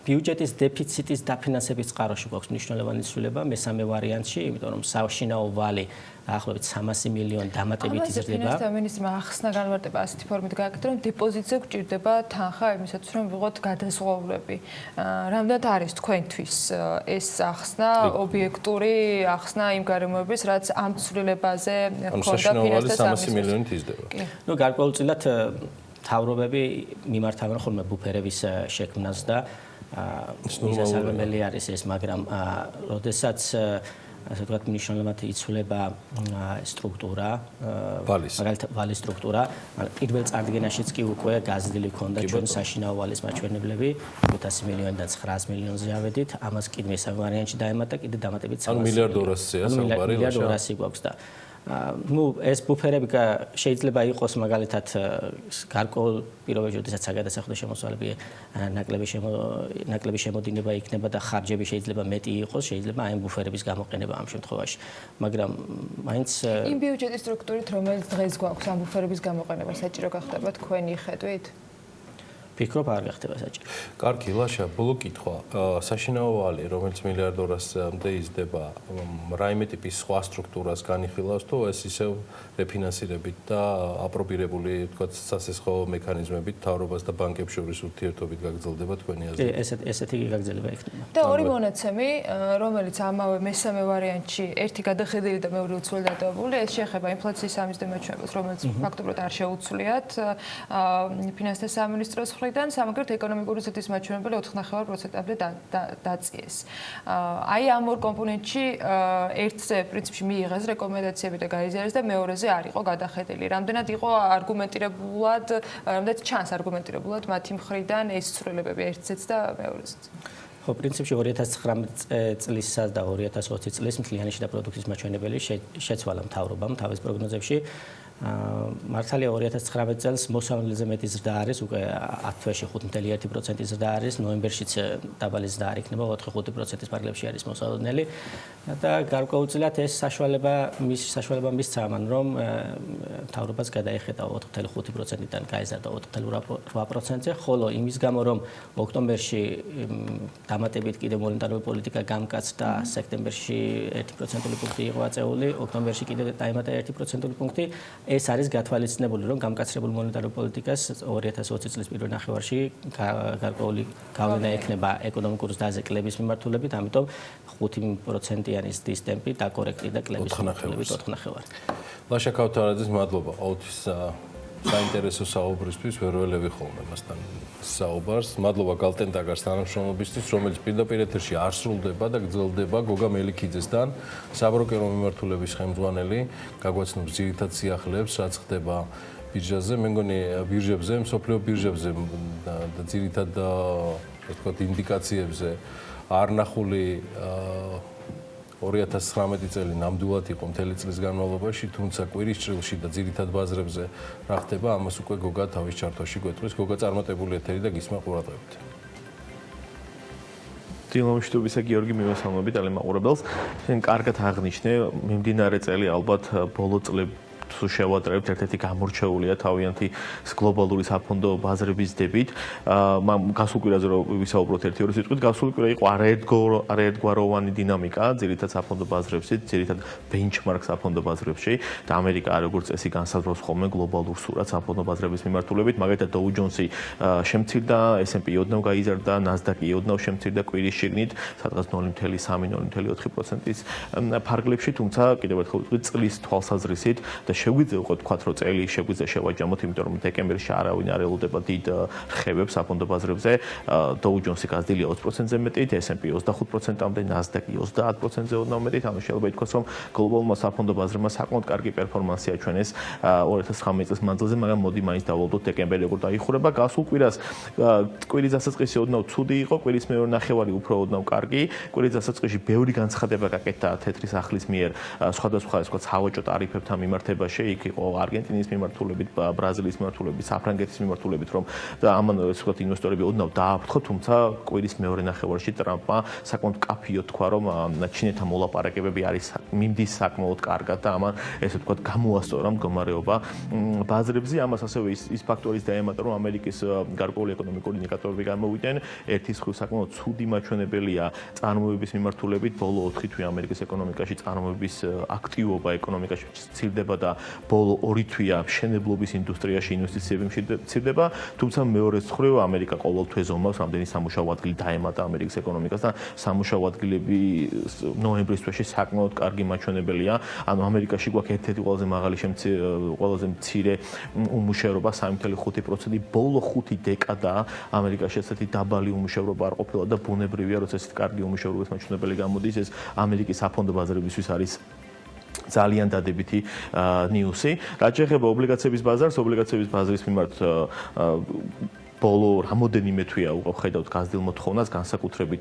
ბიუჯეტის დეფიციტის დაფინანსების წყაროში გვაქვს მნიშვნელოვანი ცვლილება მესამე ვარიანტში, იმიტომ რომ საშინაო ვალი დაახლოებით 300 მილიონი დამატებით იზრდება. ფინანსთა მინისტრმა ახსნა განმარტება ასეთი ფორმით გააკეთა, რომ დეპოზიტზე გჭირდება თანხა იმისათვის, რომ ვიღოთ გადაზღაურები. რამდენად არის თქვენთვის ეს ახსნა ობიექტური ახსნა იმ გარემოების, რაც ამ ცვლილებაზე ქონდა ფინანსთა სამინისტროს 300 მილიონით იზრდება. ნუ გარკვეულწილად თავრობები მიმართავენ ხოლმე ბუფერების შექმნას და მიზანსალმელი არის ეს, მაგრამ როდესაც ასე ვთქვათ, მნიშვნელოვნად იცვლება სტრუქტურა, მაგალითად ვალის სტრუქტურა, პირველ წარდგენაშიც კი უკვე გაზრდილი ქონდა ჩვენ საშინაო ვალის მაჩვენებლები 500 მილიონიდან 900 მილიონზე ავედით, ამას კიდე მესამე ვარიანტში დაემატა კიდე დამატებით 300 მილიონი. ანუ 1.2 მილიარდია საუბარი, ლაშა. 1.2 გვაქვს და ну ეს ბუფერები შეიძლება იყოს მაგალითად გარკვეულ პირობებში, როდესაც საგადასახადო შემოსავლები ნაკლები შემოდინება იქნება და ხარჯები შეიძლება მეტი იყოს, შეიძლება აი ამ ბუფერების გამოყენება ამ შემთხვევაში. მაგრამ მაინც იმ ბიუჯეტის სტრუქტურით, რომელიც დღეს გვაქვს, ამ ბუფერების გამოყენება საჭირო გახდება თქვენი ხედვით? ფიქრობ არ გახდება საჭირო. კარგი, ლაშა, ბოლო კითხვა. საშინაო ვალი, რომელიც 1.2 მილიარდამდე იზრდება, რაიმე ტიპის სხვა სტრუქტურას განიხილავს, თუ ეს ისევ რეფინანსირებით და აპრობირებული, თქვათ, სასესხო მექანიზმებით თავრობას და ბანკებს შორის ურთიერთობით გაგრძელდება თქვენი აზრით? ესეთი გაგრძელება იქნება. და ორი მონაცემი, რომელიც ამავე მესამე ვარიანტში ერთი გადახედილი და მეორე უცვლელი დატოვებული, ეს შეეხება ინფლაციის სამიზნე მაჩვენებელს, რომელიც ფაქტობრივად არ შეუცვლიათ ფინანსთა სამინისტროს მხრიდან, სამაგერთ ეკონომიკური ზრდის მაჩვენებელი 4.9%-ამდე დაწიეს. აი ამ ორ კომპონენტში ერთზე პრინციპში მიიღეს რეკომენდაციები და გაიზიარეს და მეორეზე არ იყო გადახედილი. რამდენად იყო არგუმენტირებულად, რამდენად ჩანს არგუმენტირებულად მათი მხრიდან ეს ცვლილებები ერთზეც და მეორეზეც? ხო, პრინციპში 2019 წლისა და 2020 წლის მთლიანი შიდა პროდუქტის მაჩვენებელი შეცვალა მთავრობამ თავის პროგნოზებში. მართალია 2019 წელს მოსავალეზე მეტი ზრდა არის, უკვე 10 თვეში 5.1% ზრდა არის, ნოემბერშიც დაბალი ზრდა არ იქნება, 4-5%-ის პარალელში არის მოსალოდნელი და გარკვეულწილად ეს საშუალება მისცა ამან, რომ მთავრობას გადაეხედა 4.5%-დან გაიზარდა 4.8%-ზე, ხოლო იმის გამო, რომ ოქტომბერში დამატებით კიდევ მონეტარული პოლიტიკა გამკაცდა, სექტემბერში 1%-ული პუნქტი იყო აწეული, ოქტომბერში კიდევ დაემატა 1%-ული პუნქტი. ეს არის გათვალისწინებული, რომ გამკაცრებულ მონეტარულ პოლიტიკას 2020 წლის პირველ ნახევარში გარკვეული გავლენა ექნება ეკონომიკურ ზრდაზე კლების მიმართულებით, ამიტომ 5%-იანი ზრდის ტემპი დაკორექტდა კლების მიმართულებით 4.5. ლაშა ქავთარაძის მადლობა. ყოველთვის საინტერესო საუბრისთვის ვერ ველევი ხოლმე მასთან საუბარს. მადლობა გალტენტაგარს თანამშრომლობისთვის, რომელიც პირდაპირ ეთერში არ სრულდება და გრძელდება გოგა მელიქიძესთან, საბროკერო მიმართულების ხელმძღვანელი, გაგვაცნობს ძირითად სიახლეებს, რაც ხდება ბირჟაზე, მე მგონი ბირჟებზე, მსოფლიო ბირჟებზე და ძირითად ვთქვათ ინდიკაციებზე არ ნახული 2019 წელი ნამდვილად იყო მთელი წლის განმავლობაში, თუმცა კვირის ჭრილში და ძირითად ბაზრებზე რა ხდება, ამას უკვე გოგა თავის ჩართვაში გვეტყვის. გოგა წარმატებული ეთერი და გისმა ყურადღებით. დილა მშვიდობისა, გიორგი, მივესალმები ტელემაყურებელს. შენ კარგად აღნიშნე, მიმდინარე წელი ალბათ ბოლო წლებში თუ შევატრებთ, ერთ-ერთი გამორჩეულია თავიანთი გლობალური საფონდო ბაზრების დებით. გასულ კვირაზე რომ ვისაუბროთ ერთი-ორი სიტყვით, გასულ კვირა იყო არაერთგვაროვანი დინამიკა, ძირითად საფონდო ბაზრებში, ძირითად ბენჩმარკ საფონდო ბაზრებში და ამერიკა როგორც წესი განსაზღვრავს ხოლმე გლობალურ სურათს საფონდო ბაზრების მიმართულებით. მაგალითად Dow Jones-ი შემცირდა, S&P ოდნავ გაიზარდა, Nasdaq-ი ოდნავ შემცირდა კვირის შიგნით, სადღაც 0.3-0.4%-ის ფარგლებში, თუმცა კიდევ ერთხელ ვიტყვი წლის თვალსაზრისით და შეგვიძლია ვთქვათ, რომ წელი შეგვიძლია შევაჯამოთ, იმიტომ რომ დეკემბერში არავინ არ ელოდება დიდ რხევებს საფონდო ბაზრებზე. Dow Jones-ი გაზრდილია 20%-ზე მეტით, S&P 25%-ამდე, Nasdaq-ი 30%-ზე ოდნავ მეტით, ანუ შეიძლება ითქვას, რომ გლობალურმა საფონდო ბაზრებმა საკმაოდ კარგი პერფორმანსი აჩვენეს 2019 წლის მანძილზე, მაგრამ მოდი მაინც დავვალდოთ დეკემბერი როგორ დაიხურება. გასულ კვირას კვირის დასაწყისი ოდნავ ცუდი იყო, კვირის მეორე ნახევარი უფრო ოდნავ კარგი. კვირის დასაწყისში ბევრი განცხადება გაკეთდა თეთრი სახლის მიერ სხვადასხვა ასე ვთქვათ სავაჭრო ტარიფებთან მიმართებაში. იქ იყო არგენტინის მიმართულებით, ბრაზილიის მიმართულებით, საფრანგეთის მიმართულებით, რომ და ამან ასე ვთქვათ ინვესტორები ოდნავ დააფრთხო, თუმცა კვირის მეორე ნახევარში ტრამპმა საკმაოდ კაფიოდ თქვა, რომ ჩინეთთან მოლაპარაკებები არის მიმდის საკმაოდ კარგად და ამან ესე ვთქვათ გამოასწორა მდგომარეობა ბაზრებზე. ამას ასევე ის ფაქტორის დაემატა, რომ ამერიკის გარკვეული ეკონომიკური ინდიკატორები გამოვიდნენ. ერთის მხრივ საკმაოდ ცუდი მაჩვენებელია წარმოების მიმართულებით. ბოლო 4 თვე ამერიკის ეკონომიკაში წარმოების აქტივობა ეკონომიკაში ცირდება და ბოლო 2 თვეა მშენებლობის ინდუსტრიაში ინვესტიციები მცირდება, თუმცა მეორე მხრივ ამერიკა ყოველთვე ზომავს, რამდენი სამუშაო ადგილი დაემატა ამერიკის ეკონომიკას და სამუშაო ადგილები ნოემბრის თვეში საკმაოდ კარგი მაჩვენებელია. ანუ ამერიკაში გვაქვს ერთ-ერთი ყველაზე მცირე უმუშევრობა 3.5%. ბოლო 5 დეკადა ამერიკაში ესეთი დაბალი უმუშევრობა არ ყოფილა და ბუნებრივია, რომ ესეთი კარგი უმუშევრობის მაჩვენებელი გამოდის, ეს ამერიკის საფონდო ბაზრებისთვის არის ძალიან დადებითი ნიუსი. რაც შეეხება ობლიგაციების ბაზარს, ობლიგაციების ბაზრის მიმართ ბოლო რამოდენიმე თვეა უყავ ხედავთ გაზრდილ მოთხოვნას, განსაკუთრებით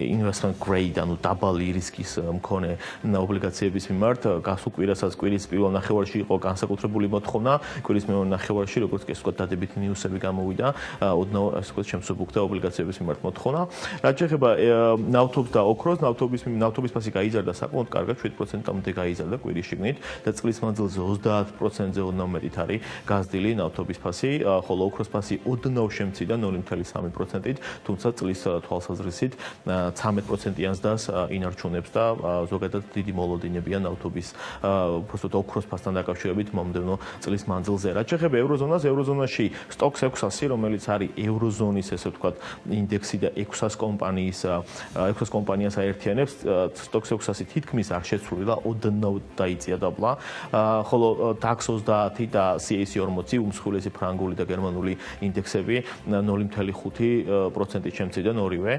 investment grade, ანუ დაბალი რისკის მქონე ობლიგაციების მიმართ. გასულ კვირასაც კვირის პირველ ნახევარში იყო განსაკუთრებული მოთხოვნა, კვირის მეორე ნახევარში როგორც კი ვთქვათ დადებითი ნიუსები გამოვიდა, ოდნავ ასე ვთქვათ შემსუბუქდა ობლიგაციების მიმართ მოთხოვნა. რაც შეეხება ნავთობს და ოქროს, ნავთობის ფასი გაიზარდა საკმაოდ კარგად, 7%-ამდე გაიზარდა კვირის შიგნით და წლის მანძილზე 30%-ზე ოდნავ მეტით არის გაზრდილი ნავთობის ფასი, ხოლო ოქროს ფასი ოდნავ შემცირდა 0.3%-ით, თუმცა წლის თვალსაზრისით 13%-იან ზრდას ინარჩუნებს და ზოგადად დიდი მოლოდინებია ნავთობის უბრალოდ ოქროს ფასთან დაკავშირებით მომდევნო წლის მანძილზე. რაც შეეხება ევროზონას, ევროზონაში სტოქს 600, რომელიც არის ევროზონის ესე ვთქვათ ინდექსი და 600 კომპანიას აერთიანებს, სტოქს 600 თითქმის არ შეცვლილა, ოდნავ დაიწია დაბლა, ხოლო DAX 30 და CAC 40 უმსხვილესი ფრანგული და გერმანული ინდექსები 0.5%-ით შემცირდა ორივე.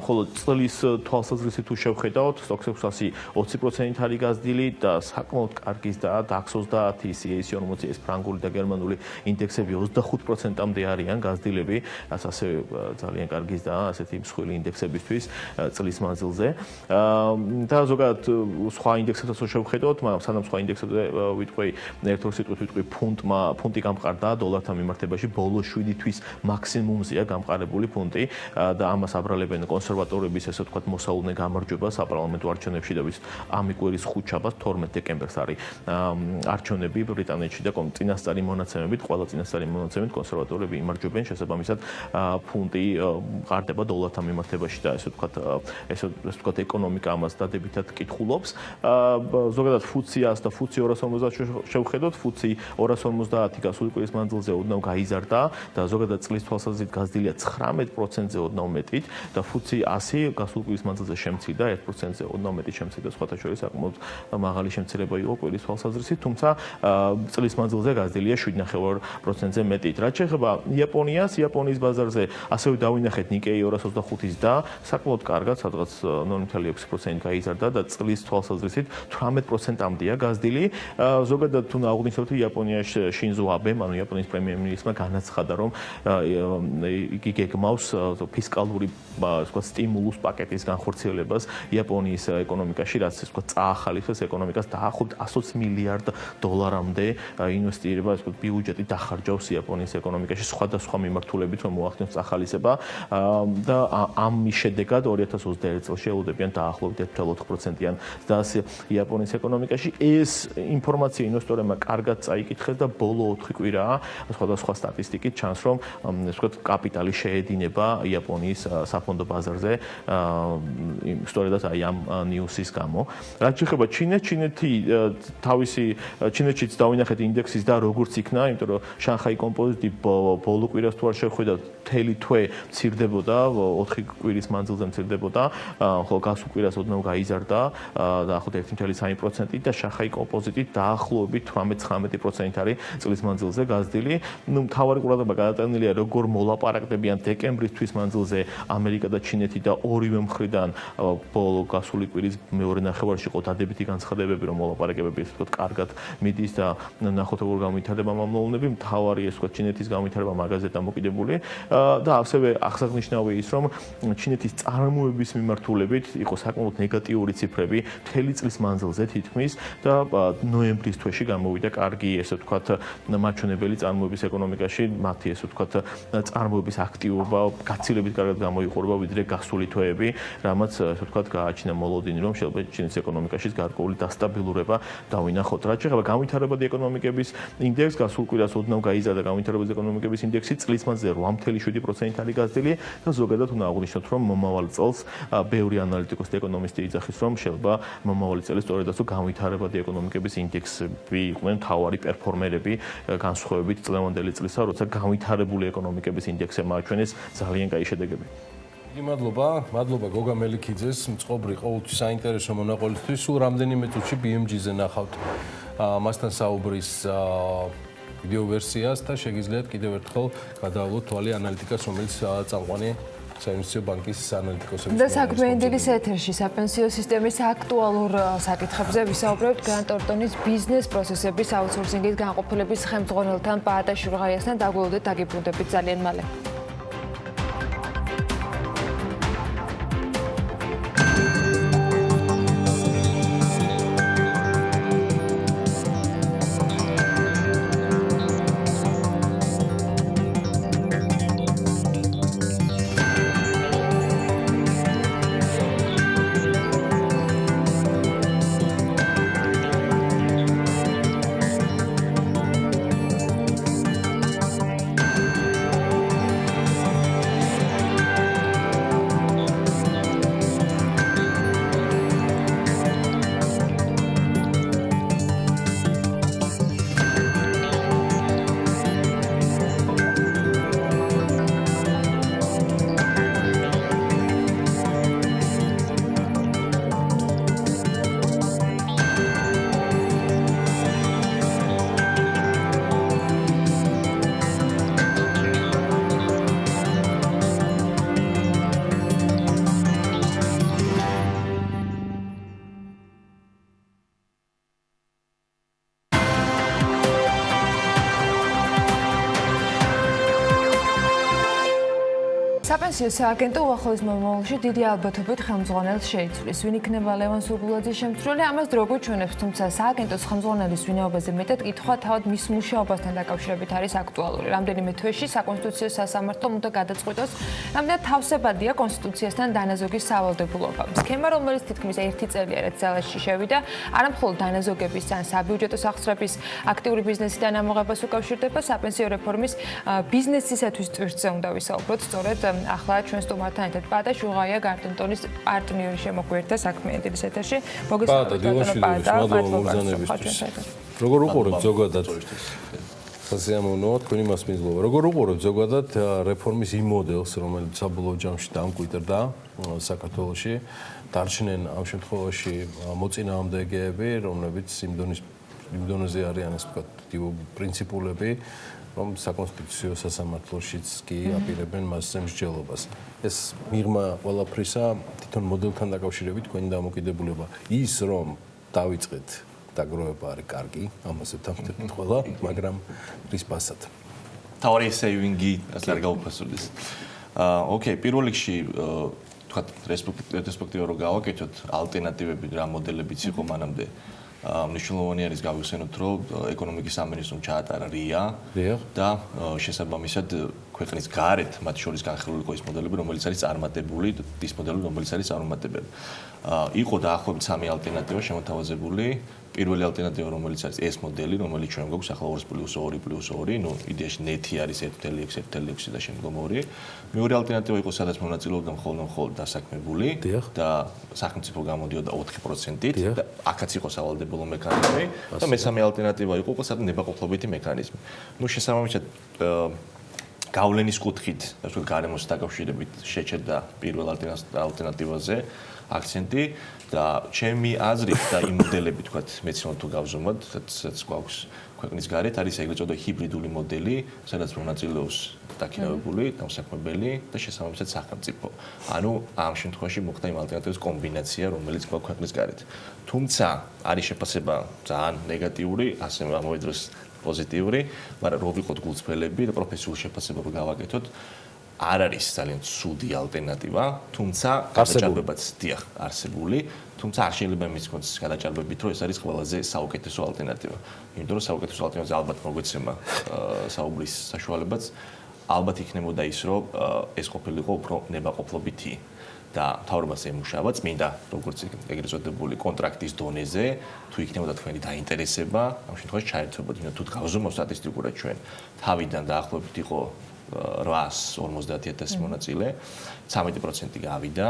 ხოლო წლის თვალსაზრისით თუ შევხედავთ, STOXX 600 20%-ით არის გაზრდილი და საკმაოდ კარგისაა DAX 30, CAC 40, ფრანგული და გერმანული ინდექსები 25%-მდე არიან გაზრდილები, რაც ასე ძალიან კარგისაა ასეთი მსხვილი ინდექსებისთვის წლის მანძილზე. და ზოგადად სხვა ინდექსებსაც შევხედოთ, მაგრამ სანამ სხვა ინდექსებზე ვიტყვი, ერთ-ორ სიტყვით ვიტყვი ფუნტი გამყარდა დოლართან მიმართებაში, ბოლო 7 თვის მაქსიმუმზეა გამყარებული ფუნტი და ამას აბრალებენ კონსერვატორების, ესე ვთქვათ, მოსაუბრე გამარჯვება საპარლამენტო არჩევნებში და ვის ამ კვირის 5 შაბათს 12 დეკემბერს არის არჩევნები ბრიტანეთში და წინასწარი მონაცემებით, ყველა წინასწარი მონაცემებით კონსერვატორები იმარჯვებენ, შესაბამისად ფუნტი მყარდება დოლართან მიმართებაში და ესე ვთქვათ, ეკონომიკა ამას დადებითად კითხულობს. ზოგადად FTSE 100 და FTSE 250 შევხედოთ, FTSE 250 გასული კვირის მანძილზე ოდნავ გაიზარდა და ზოგადად წლის თვალსაზრისით გაზრდილია 19%-ზე ოდნავ მეტით და FTSE 100 გასული კვირის მანძილზე შემცირდა 1%-ზე ოდნავ მეტით შემცირდა, სხვათა შორის საკმაოდ მაღალი შემცირება იყო კვირის თვალსაზრისით, თუმცა წლის მანძილზე გაზრდილია 7.5%-ზე მეტით. რაც შეეხება იაპონიის ბაზარზე, ასევე დავინახეთ Nikkei 225-ის და საკმაოდ კარგად, სადღაც 0.6% გაიზარდა და წლის თვალსაზრისით 18%-მდეა გაზრდილი. ზოგადად თუ აღვნიშნოთ, იაპონიაში შინზო აბემ, ანუ იაპონიის პრემიერ-მინისტრმა განაცხადა, რომ იგი გეგმავს ფისკალური სტიმულუს პაკეტის განხორციელებას იაპონიის ეკონომიკაში, რაც წაახალისებს ეკონომიკას დაახლოებით 120 მილიარდ დოლარამდე ინვესტირება, ბიუჯეტი დახარჯავს იაპონიის ეკონომიკაში სხვადასხვა მიმართულებით, რომ მოახდინოს წახალისება და ამის შედეგად 2021 წელს შეელოდებიან დაახლოებით 1.4%-იან ზრდას იაპონიის ეკონომიკაში. ეს ინფორმაცია ინვესტორებმა კარგად წაიკითხეს და ბოლო 4 კვირაა სხვადასხვა სტატისტიკით ჩანს, რომ კაპიტალი შეედინება იაპონიის საფონდო ბაზარზე სწორედაც აი ამ ნიუსის გამო. რაც შეეხება ჩინეთშიც დავინახეთ ინდექსის და როგორც იქნა, იმიტომ რომ შანხაი კომპოზიტი ბოლო კვირას თუ არ შევხედავთ, მთელი თვე მცირდებოდა, 4 კვირის მანძილზე მცირდებოდა, ხოლო გასულ კვირას ოდნავ გაიზარდა დაახლოებით 1.3% და შანხაი კომპოზიტი დაახლოებით 18-19% არის წლის მანძილზე გაზრდილი. მთავარი ყურადღება გადატანილია, როგორ მოლაპარაკდებიან დეკემბრის მანძილზე ამერიკა და ჩინეთი და ორივე მხრიდან ბოლო გასული კვირის მეორე ნახევარში იყო დადებითი განცხადებები, რომ მოლაპარაკებები კარგად მიდის და ნახოთ როგორ გამოვითარდება მომავალნები. მთავარი ჩინეთის გამოვითარება მაგაზე დამოკიდებული და ასევე აღსანიშნავია ის, რომ ჩინეთის წარმოების მიმართულებით იყო საკმაოდ ნეგატიური ციფრები მთელი წლის მანძილზე თითქმის და ნოემბრის თვეში გამოვიდა კარგი, მაჩვენებელი წარმოების ეკონომიკაში, მათი წარმოების აქტივობა გაცილებით კარგად გამოიყურება ვიდრე გასული თვეები, რამაც გააჩინა მოლოდინი, რომ შეიძლება ჩინეთის ეკონომიკაშიც გარკვეული დასტაბილურება დავინახოთ. რაც შეეხება განვითარებადი ეკონომიკების ინდექსს, გასულ კვირას ოდნავ გაიზარდა განვითარებადი ეკონომიკების ინდექსი, წლის მანძილზე 8.7% არის გაზრდილი და ზოგადად უნდა აღვნიშნოთ, რომ მომავალ წელს ბევრი ანალიტიკოსი და ეკონომისტი იძახის, რომ შეიძლება მომავალი წელი სწორედაც განვითარებადი ეკონომიკების ინდექსები იყვნენ მთავარი პერფორმერები განსხვავებით წლევანდელი წლისა, როცა განვითარებული ეკონომიკების ინდექსებმა აჩვენეს ძალიან კაი შედეგები. მადლობა გოგა მელიქიძეს, მწყობრი ყოველთვის საინტერესო მონაყოლისთვის. სულ რამდენიმე წუთში BMG-ზე ნახავთ მასთან საუბრის ვიდეო ვერსიას და შეგიძლიათ კიდევ ერთხელ გადაავლოთ თვალი ანალიტიკას, რომელიც წამყვანი საინვესტიციო ბანკის ანალიტიკოსების და საქმიანი დილის ეთერში საპენსიო სისტემის აქტუალურ საკითხებზე ვისაუბრებთ გრანტ თორნტონის ბიზნეს პროცესების აუთსორსინგით განყოფილების ხელმძღვანელთან პაატა შურღაიასთან. დაგველოდეთ, დაგიბრუნდებით ძალიან მალე. საპენსიო სააგენტო უახლოეს მომავალში დიდი ალბათობით ხელმძღვანელს შეიცვლის. Ვინ იქნება ლევან სურგულაძის შემცვლელი, ამას დრო გვიჩვენებს, თუმცა სააგენტოს ხელმძღვანელის ვინაობაზე მეტად კითხვა თავად მის მუშაობასთან დაკავშირებით არის აქტუალური. რამდენიმე თვეში საკონსტიტუციო სასამართლომ უნდა გადაწყვიტოს, რამდენად თავსებადია კონსტიტუციასთან დანაზოგის სავალდებულობა. სქემა, რომელიც თითქმის 1 წელია რაც ძალაში შევიდა, არა მხოლოდ დანაზოგების ან საბიუჯეტო სახსრების აქტიური ბიზნესიდან ამოღებას უკავშირდება, საპენსიო რეფორმის ბიზნესისათვის ტვირთზე უნდა ვისაუბროთ. სწორედ ახლა ჩვენ სტუმართან ერთად პატა შუღაია გარტენტონის პარტნიორი შემოგვიერთდა საქმიანი დილის ეთერში. როგორ უყურებთ ზოგადად სასიამოვნოა თქვენი მასპინძლობა. როგორ უყურებთ ზოგადად რეფორმის იმ მოდელს, რომელიც საბოლოო ჯამში დამკვიდრდა საქართველოში, დარჩნენ ამ შემთხვევაში მოწინააღმდეგეები, რომლებიც იმ დონეზე არიან, ასე ვთქვათ, პრინციპულები, რომ საკონსტიტუციო სასამართლოშიც კი აპირებენ მასზე მსჯელობას. ეს მიღმა ყველაფრისა თვითონ მოდელთან დაკავშირებით თქვენი დამოკიდებულება. ის რომ დავიწყეთ დაგროვება არის კარგი, ამაზე დავხდებით ყველა, მაგრამ რის პასად. თავარი სეივინგი ასე არ გაუფასოდეს. ოკეი, პირველ რიგში თქვა რესპექტივა რო გავაკეთოთ, ალტერნატივები რა მოდელებიც იყო მანამდე. მნიშვნელოვანი არის გავიხსენოთ, რომ ეკონომიკის სამინისტრომ ჩაატარა RIA და შესაბამისად ქვეყნის გარეთ მათ შორის განხილული იყო ის მოდელები, რომელიც არის წარმატებული, ის მოდელები, რომელიც არის წარუმატებელი. იყო დაახლოებით 3 ალტერნატივა შემოთავაზებული. პირველი ალტერნატივა, რომელიც არის ეს მოდელი, რომელიც ჩვენ გვაქვს ახლა 2+2+2, ნუ იდეაში ნეთი არის 1.x, 1.x და შემდგომ 2. მეორე ალტერნატივა იყო, სადაც მონაწილეობდა მხოლოდ დასაქმებული და სახელმწიფო გამოდიოდა 4%-ით და აქაც იყო სავალდებულო მექანიზმი და მესამე ალტერნატივა იყო, სადაც ნებაყოფლობითი მექანიზმი. ნუ შესაბამისად გავლენის კუთხით, ასე ვთქვათ, გარემოს დაკავშირებით შეჭედა პირველ ალტერნატივაზე აქცენტი და ჩემი აზრით და იმ მოდელები თქვათ მეცნიერულად თუ გავზომოთ, რაც გვაქვს ქვეყნის გარეთ, არის ეგრეთ წოდებული ჰიბრიდული მოდელი, სადაც მონაწილეობს დაქირავებული, დამსაქმებელი და შესაბამისად სახელმწიფო. ანუ ამ შემთხვევაში მოხდა იმ ალტერნატივის კომბინაცია, რომელიც გვაქვს ქვეყნის გარეთ. თუმცა არის შეფასება ძალიან ნეგატიური, ასე ამავე დროს პოზიტიური, მაგრამ რო ვიყოთ გულწრფელები და პროფესიულ შეფასება რო გავაკეთოთ, არ არის ძალიან ცუდი ალტერნატივა, თუმცა გადაჭარბებაც დიახ არსებული, თუმცა არ შეიძლება იმის კონცეს გადაჭარბებით, რომ ეს არის ყველაზე საუკეთესო ალტერნატივა. იმიტომ რომ საუკეთესო ალტერნატივაზე ალბათ მოგვეცემა საუბრის საშუალებაც, ალბათ იქნებოდა ის, რომ ეს ყოფილიყო უფრო ნებაყოფლობითი და მთავრობას ემუშავა წმინდა როგორც ეგრეთ წოდებული კონტრაქტის დონეზე, თუ იქნებოდა თქვენი დაინტერესება, ამ შემთხვევაში ჩაერთვებოდა, იმიტომ თუ გავზომავ სტატისტიკურად ჩვენ თავიდან დაახლოებით იყო 850,000 მონაწილე, 13% გავიდა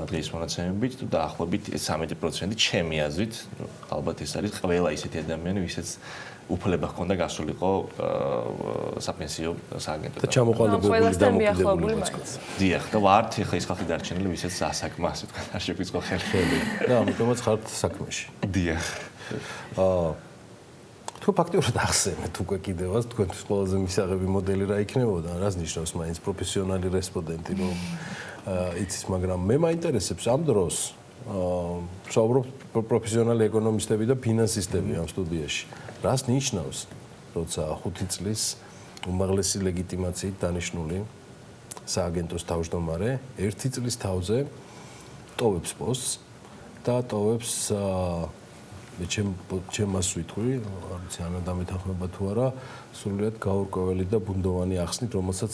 დღის მონაცემებით და დაახლოებით 13% ჩემი აზრით, ალბათ ეს არის ყველა ისეთი ადამიანი, ვისაც უფლება ჰქონდა გასულიყო საპენსიო სააგენტოში. და ჩამოყალიბებული დამოკიდებულება. დიახ, და ვართ ახლა ის ხალხი დარჩენილი, ვისაც ასაკმა, ასე ვთქვათ, არ შეგვიწყო ხელი. და ამიტომაც ხართ საქმეში. დიახ. თუ ფაქტიურად ახსენეთ უკვე კიდევაც თქვენთვის ყველაზე მისაღები მოდელი რა იქნებოდა, რას ნიშნავს მაინც პროფესიონალი რესპონდენტი, რომ იცის, მაგრამ მე მაინტერესებს ამ დროს საუბრობ პროფესიონალი ეკონომისტები და ფინანსისტები ამ სტუდიაში. რას ნიშნავს, როცა 5 წლის უმაღლესი ლეგიტიმაციით დანიშნული სააგენტოს თავმჯდომარე 1 წლის თავზე ტოვებს პოსტს და ტოვებს ჩემს ვიტყვი, არ ვიცი, ანა დამეთანხმება თუ არა, სრულიად გაურკვეველი და ბუნდოვანი ახსნით, რომელსაც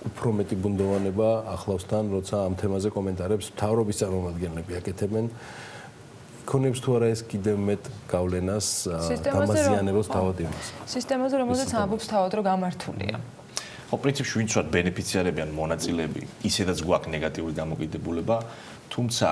უფრო მეტი ბუნდოვანება ახლავს თან, როცა ამ თემაზე კომენტარებს მთავრობის წარმომადგენლები აკეთებენ. იქონებს თუ არა ეს კიდევ მეტ გავლენას დამაზიანებელს თავად იმას. სისტემაზე რომელზეც ამბობს თავად რომ გამართულია. ხო, პრინციპში ვინც ვართ ბენეფიციარები ან მონაწილეები, ისედაც გვაქვს ნეგატიური დამოკიდებულება, თუმცა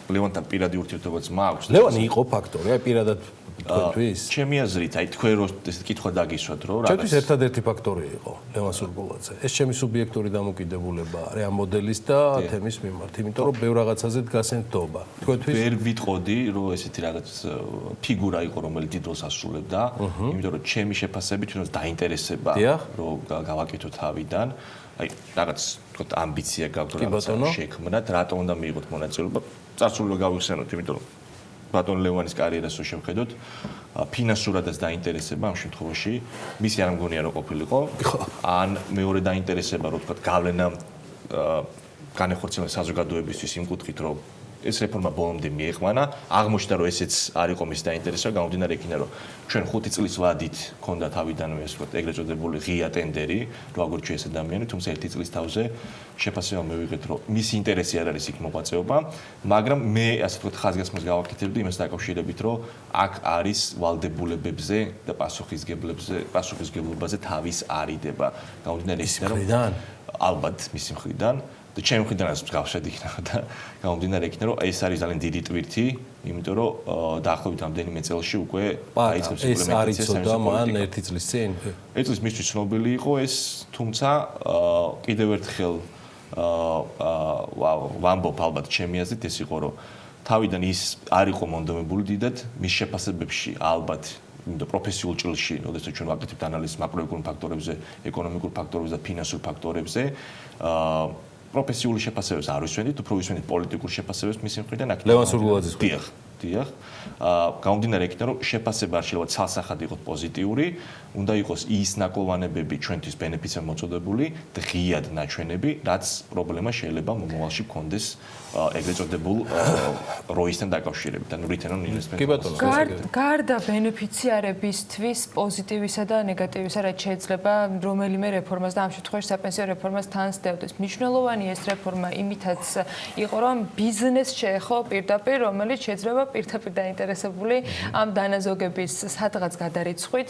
ლევანთან პირადი ურთიერთობაც მაქვს. ლევანი იყო ფაქტორი, აი პირადად თქვენთვის? ჩემი აზრით, აი თქვენ რო ეს კითხვა დაგისვათ, რომ რაღაც ჩემთვის ერთადერთი ფაქტორი იყო ლევან სურგულაძე. ეს ჩემი სუბიექტური დამოკიდებულება არის ამ მოდელის და თემის მიმართ, იმიტომ რომ ბევრ რაღაცაზე დგასენდობა. თქვენთვის ვერ ვიტყოდი, რომ ესეთი რაღაც ფიგურა იყო, რომელიც დიდ როლს ასრულებდა, იმიტომ რომ ჩემი შეფასებით თუნდაც დაინტერესება, რომ გავაკეთო თავიდან. აი რაღაც თქო ამბიცია გაქვს რაღაცა შექმნათ, რატომ უნდა მიიღოთ მონაწილეობა? წარსულში გავიხსენოთ, იმიტომ რომ ბატონ ლევანის კარიერას რო შევხედოთ, ფინანსურადაც დაინტერესება ამ შემთხვევაში, მისი არ მგონია რომ ყოფილიყო. ან მეორე დაინტერესება, რომ თქო გავლენა განეხორციელება საზოგადოებისთვის იმ კუთხით, რომ ეს რეფორმა ბოლომდე მიეყვანა, აღმოჩნდა, რომ ესეც არ იყო მის დაინტერესება, გამომდინარე იქიდან, რომ ჩვენ 5 წლის ვადით ქონდა თავიდანვე ეს ეგრეთ წოდებული ღია ტენდერი, რომ აგორჩი ეს ადამიანი, თუმცა 1 წლის თავზე შეფასება მივიღეთ, რომ მის ინტერესი არ არის იქ მოღვაწეობა, მაგრამ მე ასე ვთქვათ ხაზგასმას გავაკეთებდი იმას დაკავშირებით, რომ აქ არის ვალდებულებებზე და პასუხისგებლობაზე თავის არიდება. გამომდინარე იქიდან, რომ ალბათ მისი მხრიდან და ჩემი მხრიდანაც გავშედი იქნება და გამომდინარე იქიდან, რომ ეს არის ძალიან დიდი ტვირთი, იმიტომ რომ დაახლოებით ამდენიმე წელში უკვე დაიწყებს იმპლემენტაცია ეს არის და მან 1 წლის წინ. 1 წლის მისთვის ცნობილი იყო ეს, თუმცა კიდევ ერთხელ ვამბობ ალბათ ჩემი აზრით ეს იყო, რომ თავიდან ის არ იყო მონდომებული დიდად მის შეფასებებში ალბათ იმიტომ პროფესიულ ჭრილში, როდესაც ჩვენ ვაკეთებთ ანალიზს მაკროეკონომიკურ ფაქტორებზე, ეკონომიკურ ფაქტორებზე და ფინანსურ ფაქტორებზე, პროფესიული შეფასებებს არ ვისვენდით, უფრო ვისვენდით პოლიტიკურ შეფასებებს მისი მხრიდან. ლევან სურგულაძის დიახ. გამომდინარე იქიდან, რომ შეფასება არ შეიძლება ცალსახად იყოს პოზიტიური, უნდა იყოს ის ნაკლოვანებები ჩვენთვის ბენეფიცია მოწოდებული, ღიად ნაჩვენები, რაც პრობლემა შეიძლება მომავალში გქონდეს ეგრეთ წოდებულ როისთან დაკავშირებით, ანუ return on investment. კი ბატონო. გარდა ბენეფიციარებისთვის პოზიტივისა და ნეგატივისა, რაც შეიძლება რომელიმე რეფორმას და ამ შემთხვევაში საპენსიო რეფორმას თან სდევდეს. მნიშვნელოვანი ეს რეფორმა იმითაც იყო, რომ ბიზნესს შეეხო პირდაპირ, რომელიც შეიძლება პირდაპირ დაინტერესებული ამ დანაზოგების სადღაც გადარიცხვით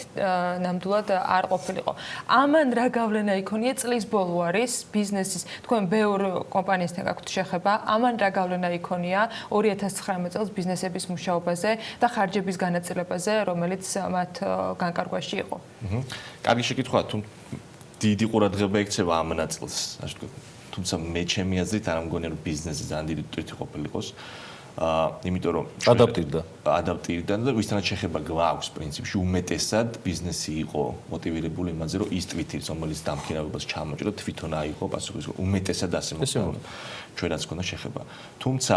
ნამდვილად არ ყოფილიყო. ამან რა გავლენა იქონია წლის ბოლო არის ბიზნესის, თქვენ ბევრ კომპანიასთან გაქვთ შეხება, ამან რა გავლენა იქონია 2019 წელს ბიზნესების მუშაობაზე და ხარჯების განაწილებაზე, რომელიც მათ განკარგვაში იყო. კარგი შეკითხვაა, თუ დიდი ყურადღება ექცევა ამ ნაწილს, ასე ვთქვათ. თუმცა მე ჩემი აზრით არ მგონია, რომ ბიზნესი ძალიან დიდი ტვირთი ყოფილიყოს. იმიტომ რომ ადაპტირდა და ვისთანაც შეხება გვაქვს პრინციპში უმეტესად ბიზნესი იყო მოტივირებული იმაზე რომ ის ტვირთი რომელიც დამქირავებას ჩამოჭრა თვითონ აიღო პასუხისმგებელი უმეტესად ასე მოხდა ჩვენაც ქონდა შეხება თუმცა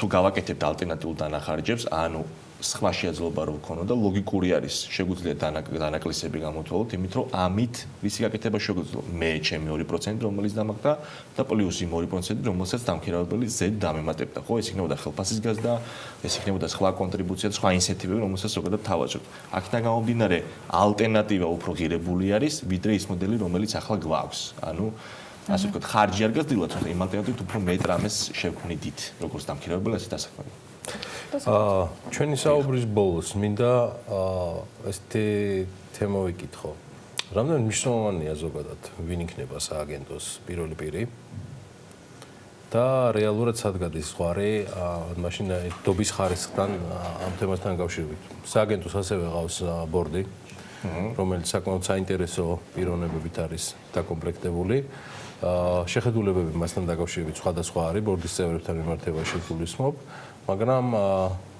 თუ გავაკეთებთ ალტერნატიულ დანახარჯებს ანუ სხვა შეაძლოება რომ ქონოდა ლოგიკური არის შეგვიძლია დანაკლისები გამოთვალოთ იმით რომ ამით ვისი გაკეთება შეგვიძლია მე ჩემი 2% რომელიც დამაგდა და პლუს იმ 2% რომელსაც დამქირავებელი ზედ დამემატებდა ხო ეს იქნებოდა ხელფასის გაზრდა ეს იქნებოდა სხვა კონტრიბუცია სხვა ინსენტივები რომელსაც ზოგადად თავაზობთ აქედან გამომდინარე ალტერნატივა უფრო ღირებული არის ვიდრე ის მოდელი რომელიც ახლა გვაქვს ანუ ასე ვთქვათ ხარჯი არ გაზრდილა თუმცა იმ ალტერნატივით უფრო მეტ რამეს შევქმნით როგორც დამქირავებელი ასე დასაქმებად ჩვენი საუბრის ბოლოს მინდა ესეთი თემა ვიკითხო. რამდენად მნიშვნელოვანია ზოგადად ვინ იქნება სააგენტოს პირველი პირი და რეალურად სად გადის ზღვარი მაშინ დობის ხარისხთან ამ თემასთან დაკავშირებით. სააგენტოს ასევე ყავს ბორდი, რომელიც საკმაოდ საინტერესო პიროვნებებით არის დაკომპლექტებული. შეხედულებები მასთან დაკავშირებით სხვადასხვა არის ბორდის წევრებთან მიმართებაში გულისხმობ. მაგრამ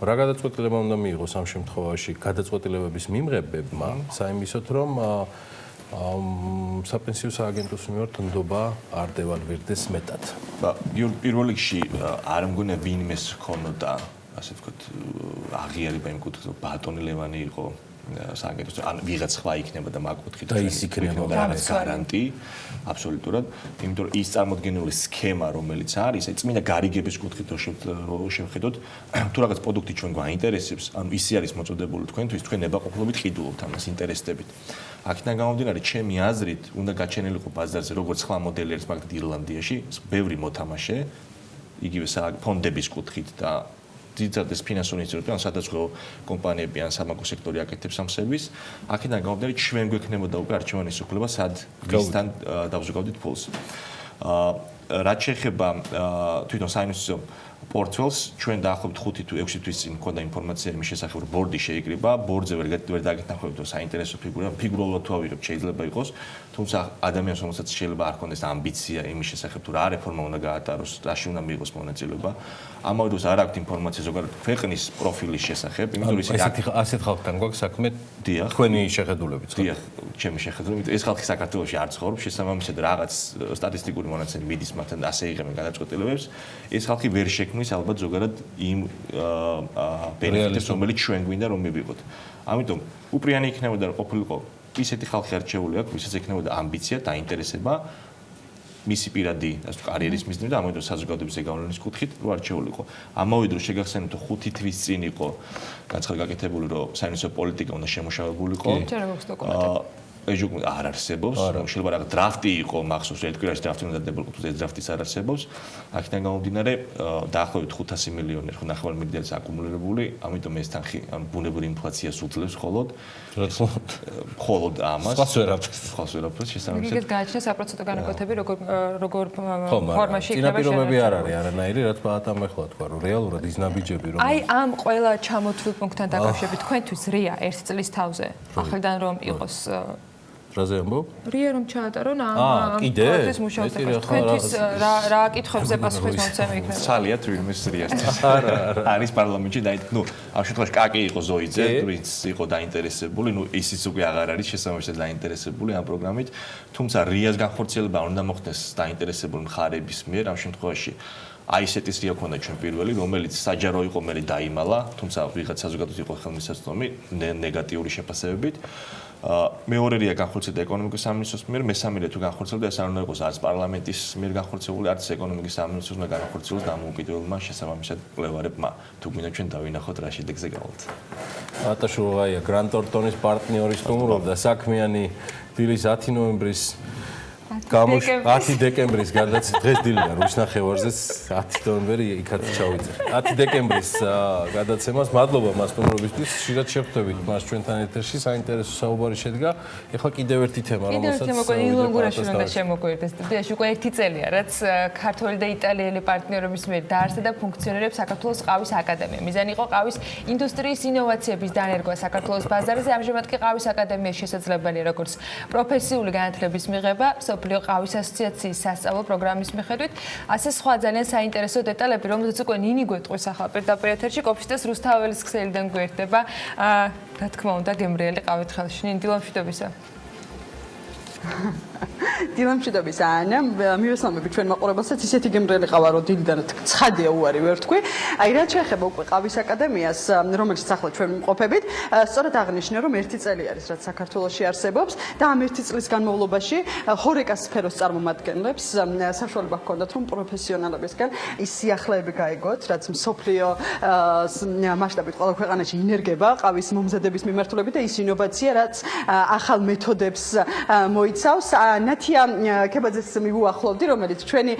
რა გადაწყვეტილება უნდა მიიღოს ამ შემთხვევაში გადაწყვეტილებების მიმღებებმა საიმისოთ რომ საპენსიო სააგენტოს მიმართ ნდობა არ დევალვირდეს მეტად. პირველ რიგში არ მგონია ვინმეს ქონოდა ასე ვთქვათ აღიარება იმ კუთხით რომ ბატონი ლევანი იყო სააგენტოს ან ვიღაც სხვა იქნება და მაგ კუთხით და ის იქნება რაღაც გარანტი აბსოლუტურად იმიტომ რომ ის წარმოდგენილი სქემა რომელიც არის აი წმინდა გარიგების კუთხით რო შევხედოთ თუ რაღაც პროდუქტი ჩვენ გვაინტერესებს ანუ ისი არის მოწოდებული თქვენთვის თქვენ ნებაყოფლობით ყიდულობთ ამას ინტერესდებით აქედან გამომდინარე ჩემი აზრით უნდა გაჩენილიყო ბაზარზე როგორც სხვა მოდელი არის მაგალითად ირლანდიაში ბევრი მოთამაშე იგივე ფონდების კუთხით და ძირითადად ეს ფინანსური ინსტიტუტი ან სადაზღვევო კომპანიები ან სამაგო სექტორი აკეთებს ამ სერვისს. აქედან გამომდინარე ჩვენ გვექნებოდა უკვე არჩევანის უფლება სად ვისთან დავზოგავდით ფულს. რაც შეეხება თვითონ საინვესტიციო პორტფელს ჩვენ დაახლოებით 5 თუ 6 თვის წინ მქონდა ინფორმაცია იმის შესახებ რომ ბორდი შეიკრიბა, ბორდზე ვერ დაგეთანხმებით რომ საინტერესო ფიგურა, ფიგურულად თუ ავიღებ შეიძლება იყოს, თუმცა ადამიანს რომელსაც შეიძლება არ ქონდეს ამბიცია იმის შესახებ თუ რა რეფორმა უნდა გაატაროს, რაში უნდა მიიღოს მონაწილეობა. ამავე დროს არ აქვთ ინფორმაცია ზოგადად ქვეყნის პროფილის შესახებ, იმიტომ რომ ასეთ ხალხთან გვაქვს საქმე თქვენი შეხედულებით. დიახ, ჩემი შეხედულებით ეს ხალხი საქართველოში არ ცხოვრობს, შესაბამისად რაღაც სტატისტიკური მონაცემები მიდის მათთან ასე იღებენ გადაწყვეტილებებს. ეს ხალხი ვერ შექმნის ალბათ ზოგადად იმ ბენეფიტებს, რომელიც ჩვენ გვინდა რომ მივიღოთ. ამიტომ უპრიანი იქნებოდა რომ ყოფილიყო ისეთი ხალხი არჩეული აქვს, ვისაც ექნებოდა ამბიცია, დაინტერესება მისი პირადი კარიერის მიზნით და ამიტომ საზოგადოების ზეგავლენის კუთხით რო არჩეულიყო. ამავე დროს შეგახსენებთ 5 თვის წინ იყო განცხადი გაკეთებული, რომ საინტერესო პოლიტიკა უნდა შემოშავებულიყო. ჯერ აქვს დოკუმენტები. ეჟუკ არ არსებობს. შეიძლება რაღაც დრაფტი იყო მახსოვს, ერთ კვირაში დრაფტი უნდა დადებულიყო, თუ ეს დრაფტის არ არსებობს. აქედან გამომდინარე, დაახლოებით 500 მილიონი ხო ნახევარ მილიარდის აკუმულირებული, ამიტომ ეს თანხი ბუნებრივი ინფლაციას უძლებს მხოლოდ ამას. ხოს ვერაფერს შესაბამისად. იქეთ გააჩნია საპროცენტო განაკვეთები, როგორ ფორმაში იქნება პირობები არ არის არანაირი, რაც პატამ ახლა თქვა, რომ რეალურად ის ნაბიჯები რომ აი ამ ყველა ჩამოთვლილ პუნქტთან დაკავშირებით თქვენთვის რია 1 წლის თავზე ახალიდან რომ იყოს რაზე ამბობ? რია რომ ჩაატარონ ამ პროექტის მუშაობას. თქვენთვის რა კითხვებზე პასუხის მომცემი იქნება? ცალიათ ვინმეს რიასთან. არის პარლამენტში და ნუ ამ შემთხვევაში კაკი იყო ზოიძე, ვინც იყო დაინტერესებული, ნუ ისიც უკვე აღარ არის შესაბამისად დაინტერესებული ამ პროგრამით, თუმცა რიას განხორციელება უნდა მოხდეს დაინტერესებული მხარების მიერ ამ შემთხვევაში აი ესეთის რია ქონდა ჩვენ პირველი, რომელიც საჯარო იყო მე დაიმალა, თუმცა ვიღაც საზოგადოებრივ იყო ხელმისაწვდომი ნეგატიური შეფასებებით. მეორე რია განხორციელდა ეკონომიკის სამინისტროს მიერ, მესამე რია თუ განხორციელდა ეს არ უნდა იყოს არც პარლამენტის მიერ განხორციელებული, არც ეკონომიკის სამინისტროს უნდა განხორციელოს დამოუკიდებელმა შესაბამისად მკვლევარებმა. თუ გვინდა ჩვენ დავინახოთ რა შედეგზე გავალთ. ატაშოვაია გრანტორტონის პარტნიორი სტუმრობდა საქმიანი დილის 10 ნოემბრის 10 დეკემბრის გადაცემა დღეს დილიდან რუის ნახევარზე 10 ნოემბერი იქაც ჩავიწერე. 10 დეკემბრის გადაცემას მადლობა მასტუმრობისთვის. ხშირად შევხვდებით მას ჩვენთან ეთერში, საინტერესო საუბარი შედგა. ეხლა კიდევ ერთი თემა, რომელსაც ილონგურაში უნდა შემოგვერდეს. დიაში უკვე 1 წელია, რაც ქართული და იტალიელი პარტნიორების მიერ დაარსდა და ფუნქციონირებს საქართველოს ყავის აკადემია. მიზანი იყო ყავის ინდუსტრიის ინოვაციების დანერგვა საქართველოს ბაზარზე. ამჟამად კი ყავის აკადემიის შესაძლებელია როგორც პროფესიული განათლების მიღება, მსოფლიო ყავის ასოციაციის სასწავლო პროგრამის მიხედვით, ასე სხვა ძალიან საინტერესო დეტალები, რომელზეც უკვე ნინი გვეტყვის ახლა პირდაპირ ეთერში კოფისტას რუსთაველის ქსელიდან გვერდება. რა თქმა უნდა, გემრიელი ყავით ხელში. ნინი, დილა მშვიდობისა. დილა მშვიდობისა ანა, მივესალმები ჩვენ მაყურებელსაც, ისეთი გემრიელი ყავა რო დილიდან ცხადია უარი ვერ თქვი. აი რაც შეეხება უკვე ყავის აკადემიას, რომელშიც ახლა ჩვენ ვიმყოფებით, სწორად აღნიშნე რომ 1 წელი არის რაც საქართველოში არსებობს და ამ 1 წლის განმავლობაში ჰორეკას სფეროს წარმომადგენლებს საშუალება ჰქონდათ რომ პროფესიონალებისგან ის სიახლეები გაეგოთ, რაც მსოფლიო მასშტაბით ყველა ქვეყანაში ინერგება ყავის მომზადების მიმართულებით და ის ინოვაცია, რაც ახალ მეთოდებს მოიცავს. ნათია კებაძეს მივუახლოვდი, რომელიც ჩვენი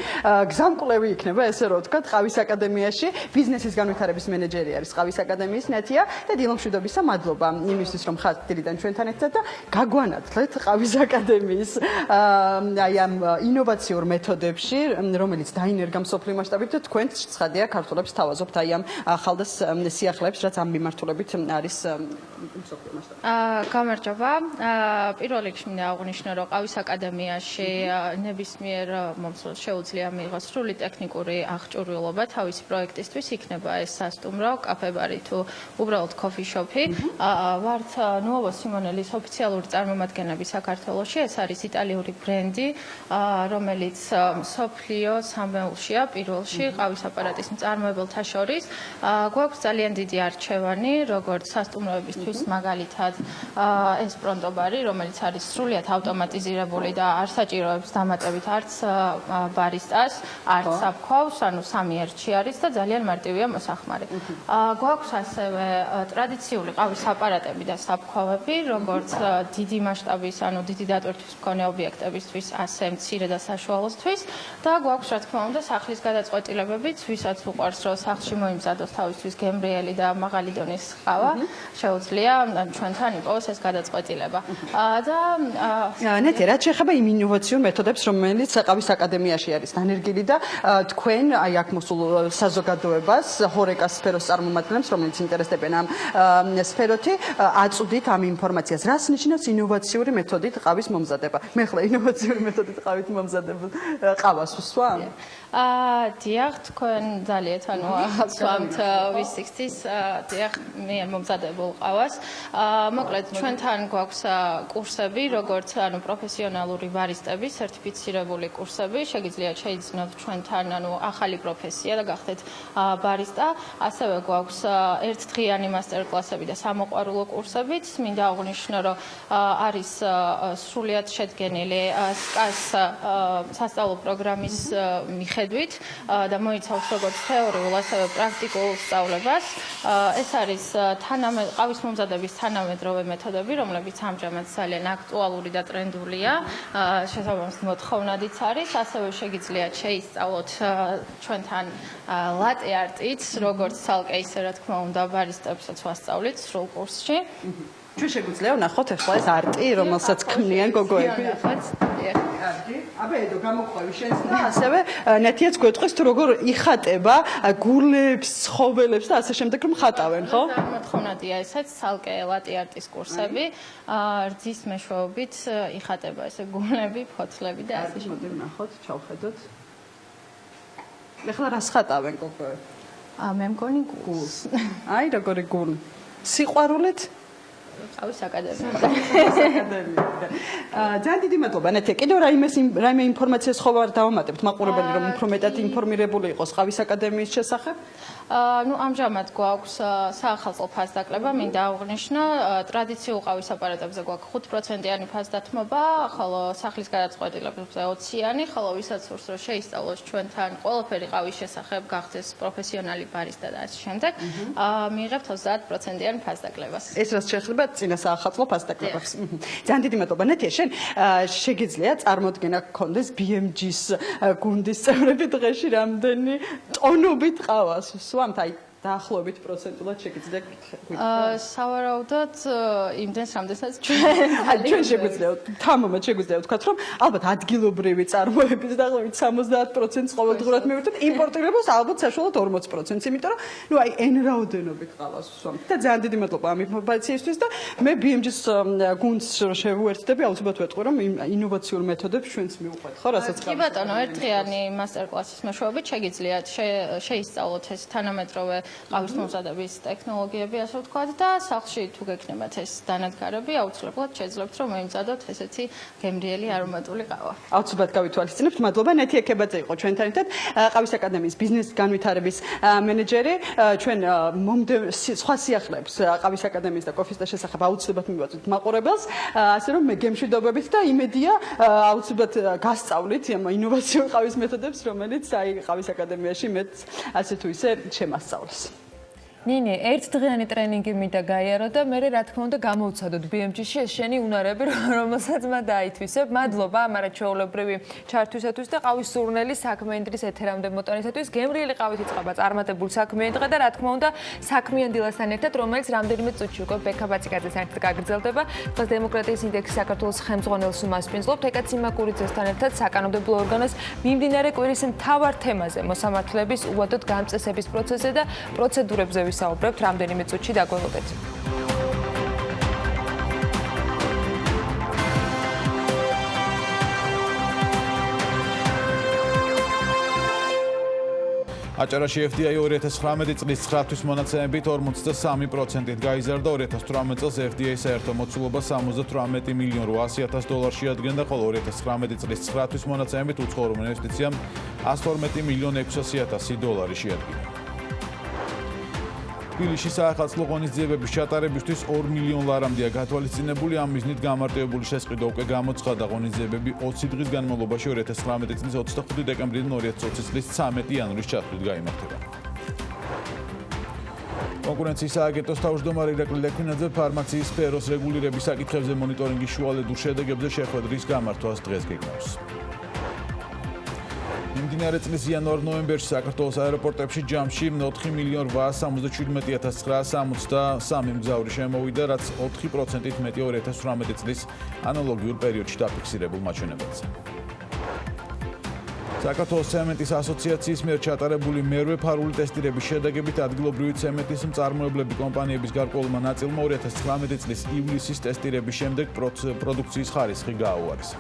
გზამკვლევი იქნება, ესე რომ ვთქვათ, ყავის აკადემიაში, ბიზნესის განვითარების მენეჯერი არის ყავის აკადემიის ნათია და დილა მშვიდობისა, მადლობა იმისთვის, რომ ხართ დილიდან ჩვენთან ერთად და გაგვანათლეთ ყავის აკადემიის აი ამ ინოვაციურ მეთოდებში, რომელიც დაინერგა მსოფლიო მასშტაბით და თქვენ ცხადია ქართულებს თავაზობთ აი ამ ახალ და სიახლეებს, რაც ამ მიმართულებით არის მსოფლიო მასშტაბით. გამარჯობა. პირველ რიგში მინდა აღვნიშნო, რომ ყავის აკადემიაში ნებისმიერ მომსვლელს შეუძლია მიიღოს სრული ტექნიკური აღჭურვილობა თავისი პროექტისთვის, იქნება ეს სასტუმრო, კაფე-ბარი თუ უბრალოდ კოფი-შოპი. ვართ ნუოვო სიმონელის ოფიციალური წარმომადგენლები საქართველოში, ეს არის იტალიური ბრენდი, რომელიც მსოფლიო სამეულშია პირველში ყავის აპარატის მწარმოებელთა შორის. გვაქვს ძალიან დიდი არჩევანი, როგორც სასტუმროებისთვის, მაგალითად ეს პრონტო-ბარი, რომელიც არის სრულიად ავტომატიზირებული და არ საჭიროებს დამატებით არც ბარისტას, არც საფქვავს, ანუ 3 ერთში არის და ძალიან მარტივია მოსახმარი. გვაქვს ასევე ტრადიციული ყავის აპარატები და საფქვავები, როგორც დიდი მასშტაბის, ანუ დიდი დატვირთვის მქონე ობიექტებისთვის, ასე მცირე და საშუალოსთვის და გვაქვს რა თქმა უნდა სახლის გადაწყვეტილებებიც, ვისაც უყვარს რომ სახლში მოიმზადოს თავისთვის გემრიელი და მაღალი დონის ყავა, შეუძლია ჩვენთან იყოს ეს გადაწყვეტილება. და ნათია, რაც შეეხება იმ ინოვაციურ მეთოდებს, რომელიც ყავის აკადემიაში არის დანერგილი და თქვენ აი აქ მოსულ საზოგადოებას, ჰორეკას სფეროს წარმომადგენლებს, რომელიც ინტერესდებიან ამ სფეროთი, აწვდით ამ ინფორმაციას. რას ნიშნავს ინოვაციური მეთოდით ყავის მომზადება? მე ხლა ინოვაციური მეთოდით ყავით მომზადება ყავას ვსვა? დიახ, თქვენ ძალიან ანუ ახალსვამთ V60-ის დიახ, მე მომზადებულ ყავას. მოკლედ ჩვენთან გვაქვს კურსები, როგორც ანუ პროფესიონალური ბარისტების სერტიფიცირებული კურსები, შეგიძლიათ შეიძინოთ ჩვენთან ახალი პროფესია და გახდეთ ბარისტა. ასევე გვაქვს ერთდღიანი მასტერკლასები და სამოყვარულო კურსებიც. მინდა აღვნიშნო, რომ არის სრულად შედგენილი SCAS სასწავლო პროგრამის მიხედვით და მოიცავს როგორც თეორიულ, ასევე პრაქტიკულ სწავლებას. ეს არის ყავის მომზადების თანამედროვე მეთოდები, რომლებიც ამჟამად ძალიან აქტუალური და ტრენდულია. შესაბამისად მოთხოვნადიც არის. ასევე შეგიძლიათ შეისწავლოთ ჩვენთან latte art-ით, როგორც ცალკე ისე რა თქმა უნდა ბარისტებსაც ვასწავლით სრულ კურსში. ჩვენ შეგვიძლია ვნახოთ ახლა ეს არტი, რომელსაც ქმნიან გოგოები. აბა ედო გამოყვევი შენს და ასევე ნათიაც გვეტყვის თუ როგორ იხატება გულებს, ცხოველებს და ასე შემდეგ რომ ხატავენ, ხო? მოთხოვნადია ესეც ცალკე latte art-ის კურსები. რძის მეშვეობით იხატება ესე გულები, ფოთლები და ასე შემდეგ. მოდი ვნახოთ, ჩავხედოთ. ეხლა რას ხატავენ გოგოები? მე მგონი გულს. აი როგორი გული. სიყვარულით ყავის აკადემია. ძალიან დიდი მადლობა ნათია. კიდევ რაიმე ინფორმაციას ხო ვარ დავამატებთ მაყურებელი რომ უფრო მეტად ინფორმირებული იყოს ყავის აკადემიის შესახებ? ამჟამად გვაქვს საახალწლო ფასდაკლება, მინდა აღვნიშნო, ტრადიციულ ყავის აპარატებზე გვაქვს 5%-იანი ფასდათმობა, ხოლო სახლის გადაწყვეტილებებზე 20-იანი, ხოლო ვისაც სურს რომ შეისწავლოს ჩვენთან ყველაფერი ყავის შესახებ, გახდეს პროფესიონალი ბარისტა და ასე შემდეგ, მიიღებთ 30%-იანი ფასდაკლებას. ეს რაც შეეხება წინა საახალწლო ფასდაკლებებს. ძალიან დიდი მადლობა ნათია, შენ შეგიძლია წარმოდგენა გქონდეს BMG-ის გუნდის წევრები დღეში რამდენი ტონობით ყავას სვამთ, აი დაახლოებით პროცენტულად შეგიძლია გითხრათ. სავარაუდოდ იმდენს რამდენსაც ჩვენ შეგვიძლია თამამად შეგვიძლია ვთქვათ, რომ ალბათ ადგილობრივი წარმოების დაახლოებით 70%-ს ყოველდღურად მივირთოთ, იმპორტირებას ალბათ საშუალოდ 40%-ს, იმიტომ რომ ნუ აი n რაოდენობით ყავას ვსვამთ. და ძალიან დიდი მადლობა ამ ინფორმაციისთვის და მე BMG-ის გუნდს შევუერთდები, აუცილებლად ვეტყვი, რომ ინოვაციურ მეთოდებს ჩვენც მივუყვეთ, ხო, რასაც კი ბატონო, ერთდღიანი მასტერკლასის მეშვეობით შეგიძლიათ შეისწავლოთ ეს თანამედროვე ყავის მომზადების ტექნოლოგიები, ასე ვთქვათ და სახლში თუ გექნებათ ეს დანადგარები, აუცილებლად შეძლებთ რომ მოიმზადოთ ესეთი გემრიელი არომატული ყავა. აუცილებლად გავითვალისწინებთ. მადლობა ნათია ქებაძე იყო ჩვენთან ერთად, ყავის აკადემიის ბიზნეს განვითარების მენეჯერი. ჩვენ სხვა სიახლეებს ყავის აკადემიის და კოფის და შესახებ აუცილებლად მივაწვით მაყურებელს, ასე რომ მე გემშვიდობებით და იმედია აუცილებლად გასწავლით ინოვაციურ ყავის მეთოდებს, რომელიც აი ყავის აკადემიაში მეც ასე თუ ისე შემასწავლეს. ნინი, ერთდღიანი ტრენინგი მინდა გაიარო და მე რა თქმა უნდა გამოვცადოთ BMG-ში ეს შენი უნარები, რომელსაც მა დაითვისებ. მადლობა ამ არაჩვეულებრივი ჩართვისათვის და ყავის სურნელი საქმიანი დღის ეთერამდე მოტანისათვის. გემრიელი ყავით იწყება წარმატებული საქმიანი დღე და რა თქმა უნდა საქმიან დილასთან ერთად, რომელიც რამდენიმე წუთში უკვე ბექა ბაციკაძესთან ერთად გაგრძელდება. დღეს დემოკრატიის ინდექსი საქართველოს ხელმძღვანელს უმასპინძლობთ. ეკა ციმაკურიძესთან ერთად საკანონმდებლო ორგანოს მიმდინარე კვირის მთავარ თემაზე მოსამართლეების უვადოდ გამწესების პროცესზე და პროცედურებზე ვისაუბრებთ რამდენიმე წუთში დაგველოდეთ. აჭარაში FDI 2019 წლის 9 თვის მონაცემებით 43%-ით გაიზარდა, 2018 წელს FDI საერთო მოცულობა 78 მილიონ 800,000 დოლარში ადგენდა, ხოლო 2019 წლის 9 თვის მონაცემებით უცხოურ ინვესტიციამ 112 მილიონ 600,000 დოლარი შეადგინა. თბილისში საახალწლო ღონისძიებების ჩატარებისთვის 2 მილიონ ლარამდეა გათვალისწინებული, ამ მიზნით გამარტივებული შესყიდვა უკვე გამოცხადდა. ღონისძიებები 20 დღის განმავლობაში 2019 წლის 25 დეკემბრიდან 2020 წლის 13 იანვრის ჩათვლით გაიმართება. კონკურენციის სააგენტოს თავმჯდომარე ირაკლი ლეკვინაძე ფარმაციის სფეროს რეგულირების საკითხებზე მონიტორინგის შუალედურ შედეგებზე შეხვედრის გამართვას დღეს გეგმავს. მიმდინარე წლის იანვარ-ნოემბერში საქართველოს აეროპორტებში ჯამში 4 მილიონ 877,963 მგზავრი შემოვიდა, რაც 4%-ით მეტია 2018 წლის ანალოგიურ პერიოდში დაფიქსირებულ მაჩვენებელზე. საქართველოს ცემენტის ასოციაციის მიერ ჩატარებული მერვე ფარული ტესტირების შედეგებით ადგილობრივი ცემენტის მწარმოებლები კომპანიების გარკვეულმა ნაწილმა 2019 წლის ივლისის ტესტირების შემდეგ პროდუქციის ხარისხი გააუარესა.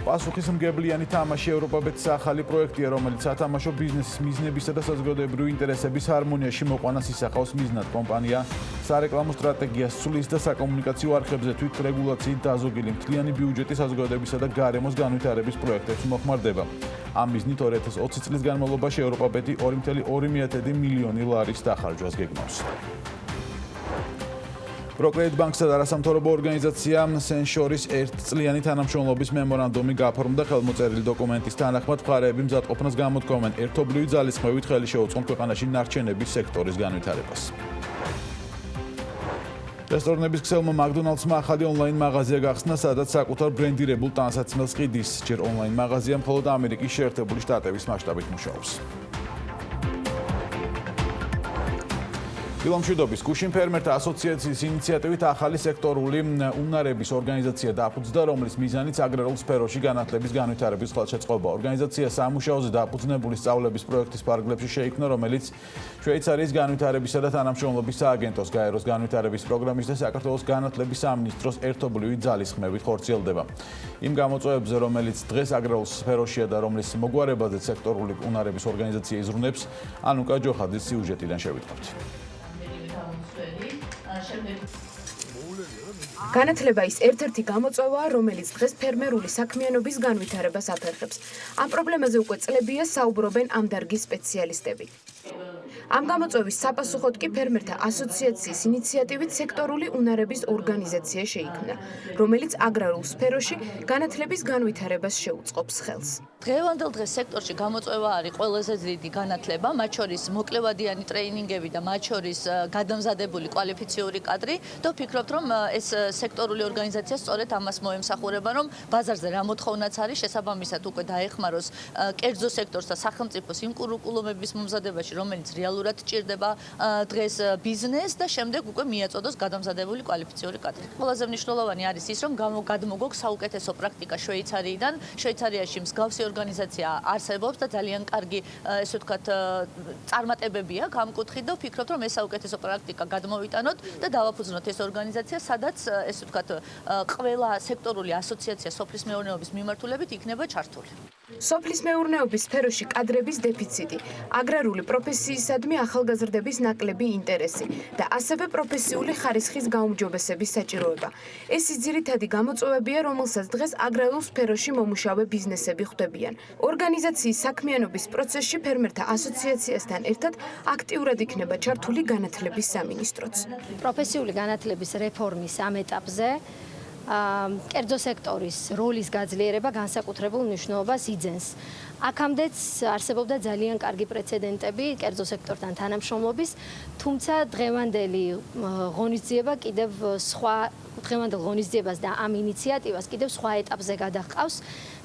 პასუხისმგებლიანი თამაში ევროპაბეთის ახალი პროექტია, რომელიც სათამაშო ბიზნესის მიზნებისა და საზოგადოებრივი ინტერესების ჰარმონიაში მოყვანას ისახავს მიზნად. კომპანია სარეკლამო სტრატეგიას ცვლის და საკომუნიკაციო არხებზე თვითრეგულაციით დაზოგილი მთლიანი ბიუჯეტი საზოგადოებისა და გარემოს განვითარების პროექტებს მოხმარდება. ამ მიზნით 2020 წლის განმავლობაში ევროპაბეთი 2.2 მილიონი ლარის დახარჯვას გეგმავს. პროკრედიტ ბანკსა და არასამთავრობო ორგანიზაციამ სენშორის ერთწლიანი თანამშრომლობის მემორანდუმი გაფორმდა. ხელმოწერილი დოკუმენტის თანახმად მხარეები მზადყოფნას გამოთქვამენ ერთობლივი ძალისხმევით ხელი შეუწყონ ქვეყანაში ნარჩენების სექტორის განვითარებას. რესტორნების ქსელმა მაკდონალდსმა ახალი ონლაინ მაღაზია გახსნა, სადაც საკუთარ ბრენდირებულ ტანსაცმელს ყიდის. ჯერ ონლაინ მაღაზია მხოლოდ ამერიკის შეერთებული შტატების მასშტაბით მუშაობს. დილამშვიდობის გუშინ ფერმერთა ასოციაციის ინიციატივით ახალი სექტორული უნარების ორგანიზაცია დაფუძნდა, რომლის მიზანიც აგრარულ სფეროში განათლების განვითარების ხელშეწყობა. ორგანიზაცია სამუშაოზე დაფუძნებული სწავლების პროექტის ფარგლებში შეიქმნა, რომელიც შვეიცარიის განვითარებისა და თანამშრომლობის სააგენტოს, გაეროს განვითარების პროგრამის და საქართველოს განათლების სამინისტროს ერთობლივი ძალისხმევით ხორციელდება. იმ გამოწვევებზე, რომელიც დღეს აგრარულ სფეროშია და რომლის მოგვარებაზე სექტორული უნარების ორგანიზაცია იზრუნებს, ანუკა ჯოხაძის სიუჟეტიდან შევიტყობთ. განათლება ის ერთ-ერთი გამოწვევაა, რომელიც დღეს ფერმერული საქმიანობის განვითარებას აფერხებს. ამ პრობლემაზე უკვე წლებია საუბრობენ ამ დარგის სპეციალისტები. ამ გამოწვევის საპასუხოდ კი ფერმერთა ასოციაციის ინიციატივით სექტორული უნარების ორგანიზაცია შეიქმნა, რომელიც აგრარულ სფეროში განათლების განვითარებას შეუწყობს ხელს. დღევანდელ დღეს სექტორში გამოწვევა არის ყველაზე დიდი განათლება, მათ შორის მოკლევადიანი ტრეინინგები და მათ შორის გადამზადებული კვალიფიციური კადრი და ვფიქრობთ, რომ ეს სექტორული ორგანიზაცია სწორედ ამას მოემსახურება, რომ ბაზარზე რა მოთხოვნაც არის, შესაბამისად უკვე დაეხმაროს კერძო სექტორს და სახელმწიფოს იმ კურიკულუმების მომზადებაში, რომელიც რეალურად ჭირდება დღეს ბიზნესს და შემდეგ უკვე მიაწოდოს გადამზადებული კვალიფიციური კადრი. ყველაზე მნიშვნელოვანი არის ის, რომ გადმოგოქვს საუკეთესო პრაქტიკა შვეიცარიიდან. შვეიცარიაში მსგავსი ორგანიზაცია არსებობს და ძალიან კარგი, ესე ვთქვათ, წარმატებები აქვს ამ კუთხით და ვფიქრობთ, რომ ეს საუკეთესო პრაქტიკა გადმოვიტანოთ და დავაფუძნოთ ეს ორგანიზაცია, სადაც ესე ვთქვათ, ყველა სექტორული ასოციაცია სოფლის მეურნეობის მიმართულებით იქნება ჩართული. სოფლის მეურნეობის სფეროში კადრების დეფიციტი, აგრარული პროფესიისადმი ახალგაზრდების ნაკლები ინტერესი და ასევე პროფესიული ხარისხის გაუმჯობესების საჭიროება. ეს ის ძირითადი გამოწვევებია, რომელსაც დღეს აგრარულ სფეროში მომუშავე ბიზნესები ხვდებიან. ორგანიზაციის საქმიანობის პროცესში ფერმერთა ასოციაციასთან ერთად აქტიურად იქნება ჩართული განათლების სამინისტროც. პროფესიული განათლების რეფორმის ამ ეტაპზე კერძო სექტორის როლის გაძლიერება განსაკუთრებულ მნიშვნელობას იძენს. აქამდეც არსებობდა ძალიან კარგი პრეცედენტები კერძო სექტორთან თანამშრომლობის, თუმცა დღევანდელი ღონისძიება კიდევ სხვა დღევანდელ ღონისძიებას და ამ ინიციატივას კიდევ სხვა ეტაპზე გადაჰყავს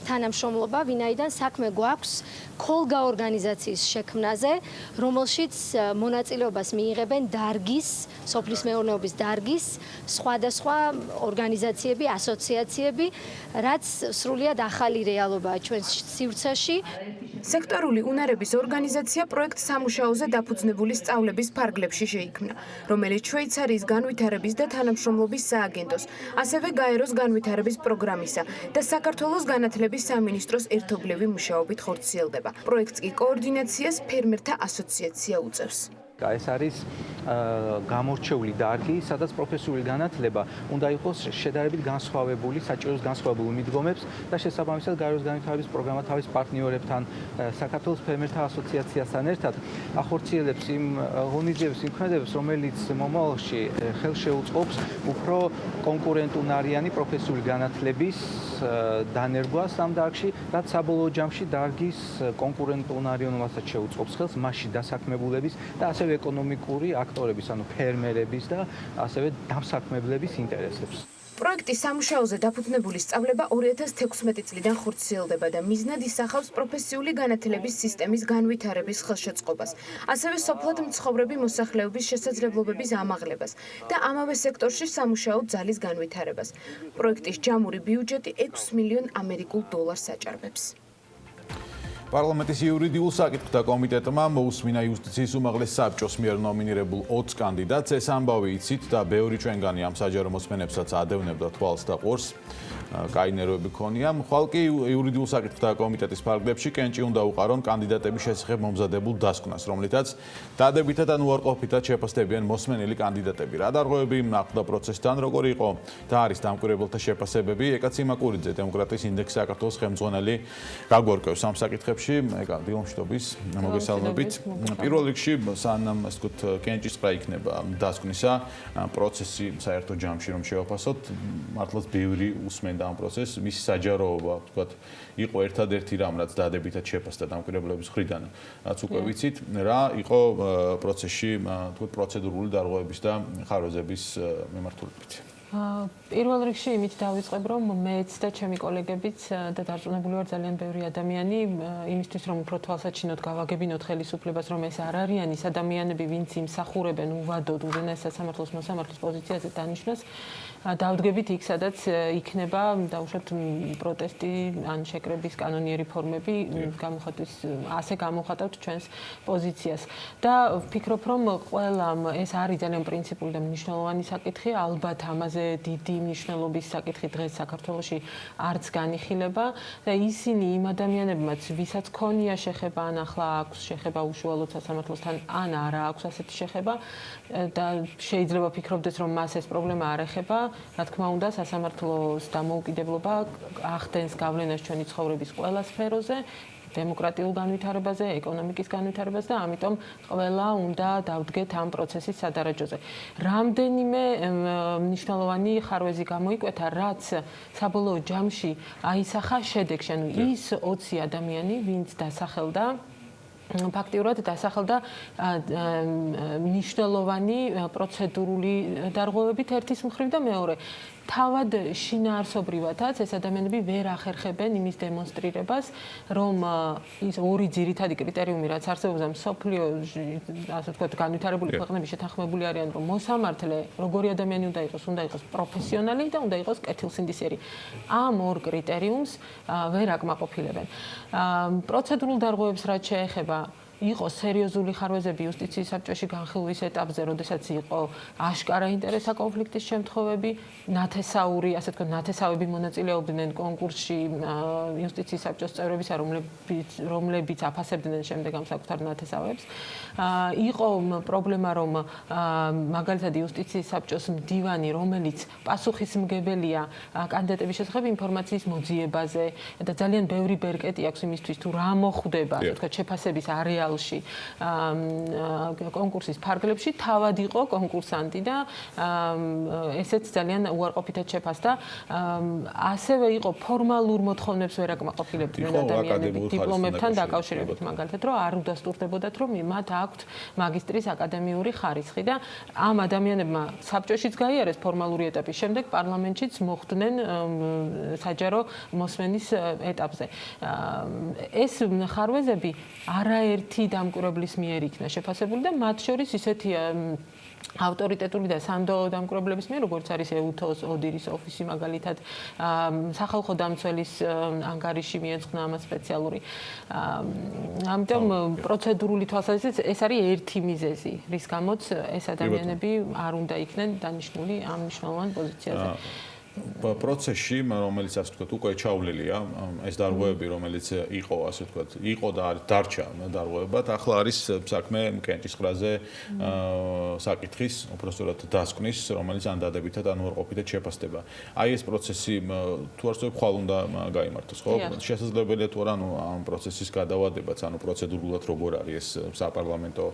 თანამშრომლობა, ვინაიდან საქმე გვაქვს ქოლგა ორგანიზაციის შექმნაზე, რომელშიც მონაწილეობას მიიღებენ დარგის, სოფლის მეურნეობის დარგის სხვადასხვა ორგანიზაციები, ასოციაციები, რაც სრულიად ახალი რეალობაა ჩვენს სივრცეში. სექტორული უნარების ორგანიზაცია პროექტ სამუშაოზე დაფუძნებული სწავლების ფარგლებში შეიქმნა, რომელიც შვეიცარიის განვითარების და თანამშრომლობის სააგენტოს, ასევე გაეროს განვითარების პროგრამისა და საქართველოს განათლების სამინისტროს ერთობლივი მუშაობით ხორციელდება. პროექტს კი კოორდინაციას ფერმერთა ასოციაცია უწევს. ეს არის გამორჩეული დარგი, სადაც პროფესიული განათლება უნდა იყოს შედარებით განსხვავებული, საჭიროს განსხვავებულ მიდგომებს და შესაბამისად გაეროს განვითარების პროგრამა თავის პარტნიორებთან, საქართველოს ფერმერთა ასოციაციასთან ერთად ახორციელებს იმ ღონისძიების იმქმედებს, რომელიც მომავალში ხელშეუწყობს უფრო კონკურენტუნარიანი პროფესიული განათლების დანერგვას ამ დარგში, რაც საბოლოო ჯამში დარგის კონკურენტუნარიანობასაც შეუწყობს ხელს მასში დასაქმებულების და ასევე ეკონომიკური აქტორების, ანუ ფერმერების და ასევე დამსაქმებლების ინტერესებს. პროექტის სამუშაოზე დაფუძნებული სწავლება 2016 წლიდან ხორციელდება და მიზნად ისახავს პროფესიული განათლების სისტემის განვითარების ხელშეწყობას, ასევე სოფლად მცხოვრები მოსახლეობის შესაძლებლობების ამაღლებას და ამავე სექტორში სამუშაო ძალის განვითარებას. პროექტის ჯამური ბიუჯეტი 6 მილიონ ამერიკულ დოლარს აჭარბებს. პარლამენტის იურიდიულ საკითხთა კომიტეტმა მოусმინა იუსტიციის უმაღლეს საბჭოს მიერ ნომინირებულ 20 კანდიდატს. ეს ამბავი იცით და ბევრი ჩვენგანი ამ საჯარო მოსმენებსაც ადევნებდა თვალს და ყურს. კაი ნერვები ქონია. ხვალ კი იურიდიულ საკითხთა კომიტეტის ფარგლებში კენჭი უნდა უყარონ კანდიდატების შესახებ მომზადებულ დასკვნას, რომლითაც დადებითად ან უარყოფითად შეფასდებიან მოსმენილი კანდიდატები. რა დარღვევები ახლდა პროცესთან, როგორი იყო და არის დამკვირვებელთა შეფასებები, ეკაც იმაკურიძე დემოკრატიის ინდექსი საქართველოს ხელმძღვანელი გაგვარკვევს ამ საკითხებში. დილა მშვიდობის, მოგესალმებით. პირველ რიგში სანამ ასე ვთქვათ კენჭის ყრა იქნება დასკვნისა პროცესი საერთო ჯამში რომ შევაფასოთ, მართლაც ბევრი უსმენდა ამ პროცესს, მისი საჯაროობა, ვთქვათ, იყო ერთადერთი რამ, რაც დადებითად შეფასდა დამკვირვებლების მხრიდან, რაც უკვე ვიცით, რა იყო პროცესში, ვთქვათ, პროცედურული დარღვევების და ხარვეზების მიმართულებით. პირველ რიგში იმით დავიწყებ, რომ მეც და ჩემი კოლეგებიც და დარწმუნებული ვარ ძალიან ბევრი ადამიანი იმისთვის, რომ უფრო თვალსაჩინოდ გავაგებინოთ ხელისუფლებას, რომ ეს არ არიან ის ადამიანები, ვინც იმსახურებენ უვადოდ უზენაეს სასამართლოს მოსამართლის პოზიციაზე დანიშნას, დავდგებით იქ, სადაც იქნება დაუშვათ პროტესტი ან შეკრების კანონიერი ფორმები, ასე გამოხატავთ ჩვენს პოზიციას. და ვფიქრობ, რომ ყველამ ეს არის ძალიან პრინციპული და მნიშვნელოვანი საკითხი, ალბათ ამაზე დიდი მნიშვნელობის საკითხი დღეს საქართველოში არც განიხილება და ისინი იმ ადამიანებმაც, ვისაც ქონია შეხება ან ახლა აქვს შეხება უშუალოდ სასამართლოსთან, ან არა აქვს ასეთი შეხება და შეიძლება ფიქრობდეს, რომ მას ეს პრობლემა არ ეხება, რა თქმა უნდა, სასამართლოს დამოუკიდებლობა ახდენს გავლენას ჩვენი ცხოვრების ყველა სფეროზე, დემოკრატიულ განვითარებაზე, ეკონომიკის განვითარებაზე და ამიტომ ყველა უნდა დავდგეთ ამ პროცესის სადარაჯოზე. რამდენიმე მნიშვნელოვანი ხარვეზი გამოიკვეთა, რაც საბოლოო ჯამში აისახა შედეგში, ანუ ის 20 ადამიანი, ვინც დასახელდა ფაქტიურად დასახელდა მნიშვნელოვანი პროცედურული დარღვევებით ერთის მხრივ და მეორე თავად შინაარსობრივადაც ეს ადამიანები ვერ ახერხებენ იმის დემონსტრირებას, რომ ის ორი ძირითადი კრიტერიუმი, რაც არსებობს მსოფლიოში, ასე ვთქვათ, განვითარებული ქვეყნები შეთანხმებული არიან, რომ მოსამართლე როგორი ადამიანი უნდა იყოს, უნდა იყოს პროფესიონალი და უნდა იყოს კეთილსინდისიერი. ამ ორ კრიტერიუმს ვერ აკმაყოფილებენ. პროცედურულ დარღვევებს რაც შეეხება იყო სერიოზული ხარვეზები იუსტიციის საბჭოში განხილვის ეტაპზე, როდესაც იყო აშკარა ინტერესა კონფლიქტის შემთხვევები, ნათესაური, ასე ვთქვათ, ნათესავები მონაწილეობდნენ კონკურსში იუსტიციის საბჭოს წევრებისა, რომლებიც აფასებდნენ შემდეგ ამ საკუთარ ნათესავებს. იყო პრობლემა, რომ მაგალითად იუსტიციის საბჭოს მდივანი, რომელიც პასუხისმგებელია კანდიდატების შესახებ ინფორმაციის მოძიებაზე და ძალიან ბევრი ბერკეტი აქვს იმისთვის, თუ რა მოხვდება, ასე ვთქვათ, შეფასების არეალ კონკურსის ფარგლებში თავად იყო კონკურსანტი და ესეც ძალიან უარყოფითად შეფასდა. ასევე იყო ფორმალურ მოთხოვნებს ვერ აკმაყოფილებდნენ ადამიანები დიპლომებთან დაკავშირებით, მაგალითად, რომ არ უდასტურდებოდათ, რომ მათ აქვთ მაგისტრის აკადემიური ხარისხი და ამ ადამიანებმა საბჭოშიც გაიარეს ფორმალური ეტაპის შემდეგ პარლამენტშიც მოხვდნენ საჯარო მოსმენის ეტაპზე. ეს ხარვეზები არაერთი დამკვირვებლის მიერ იქნა შეფასებული და მათ შორის ისეთი ავტორიტეტული და სანდო დამკვირვებლების მიერ, როგორც არის ეუთოს ოდირის ოფისი მაგალითად, სახალხო დამცველის ანგარიში მიეძღვნა ამას სპეციალური. ამიტომ პროცედურული თვალსაზრისით ეს არის ერთი მიზეზი, რის გამოც ეს ადამიანები არ უნდა იქნენ დანიშნული ამ მნიშვნელოვან პოზიციაზე. პროცესში, რომელიც ასე ვთქვათ, უკვე ჩავლილია, ეს დარღვევები, რომელიც იყო, ასე ვთქვათ, იყო და დარჩა დარღვევებად, ახლა არის საქმე კენჭის ყრაზე საკითხის, უბრალოდ დასკვნის, რომელიც ან დადებითად, ან უარყოფითად შეფასდება. აი ეს პროცესი თუ არსებობს, ხვალ უნდა გაიმართოს, ხო? შესაძლებელია თუ არა, ამ პროცესის გადავადებაც, ანუ პროცედურულად როგორ არის ეს საპარლამენტო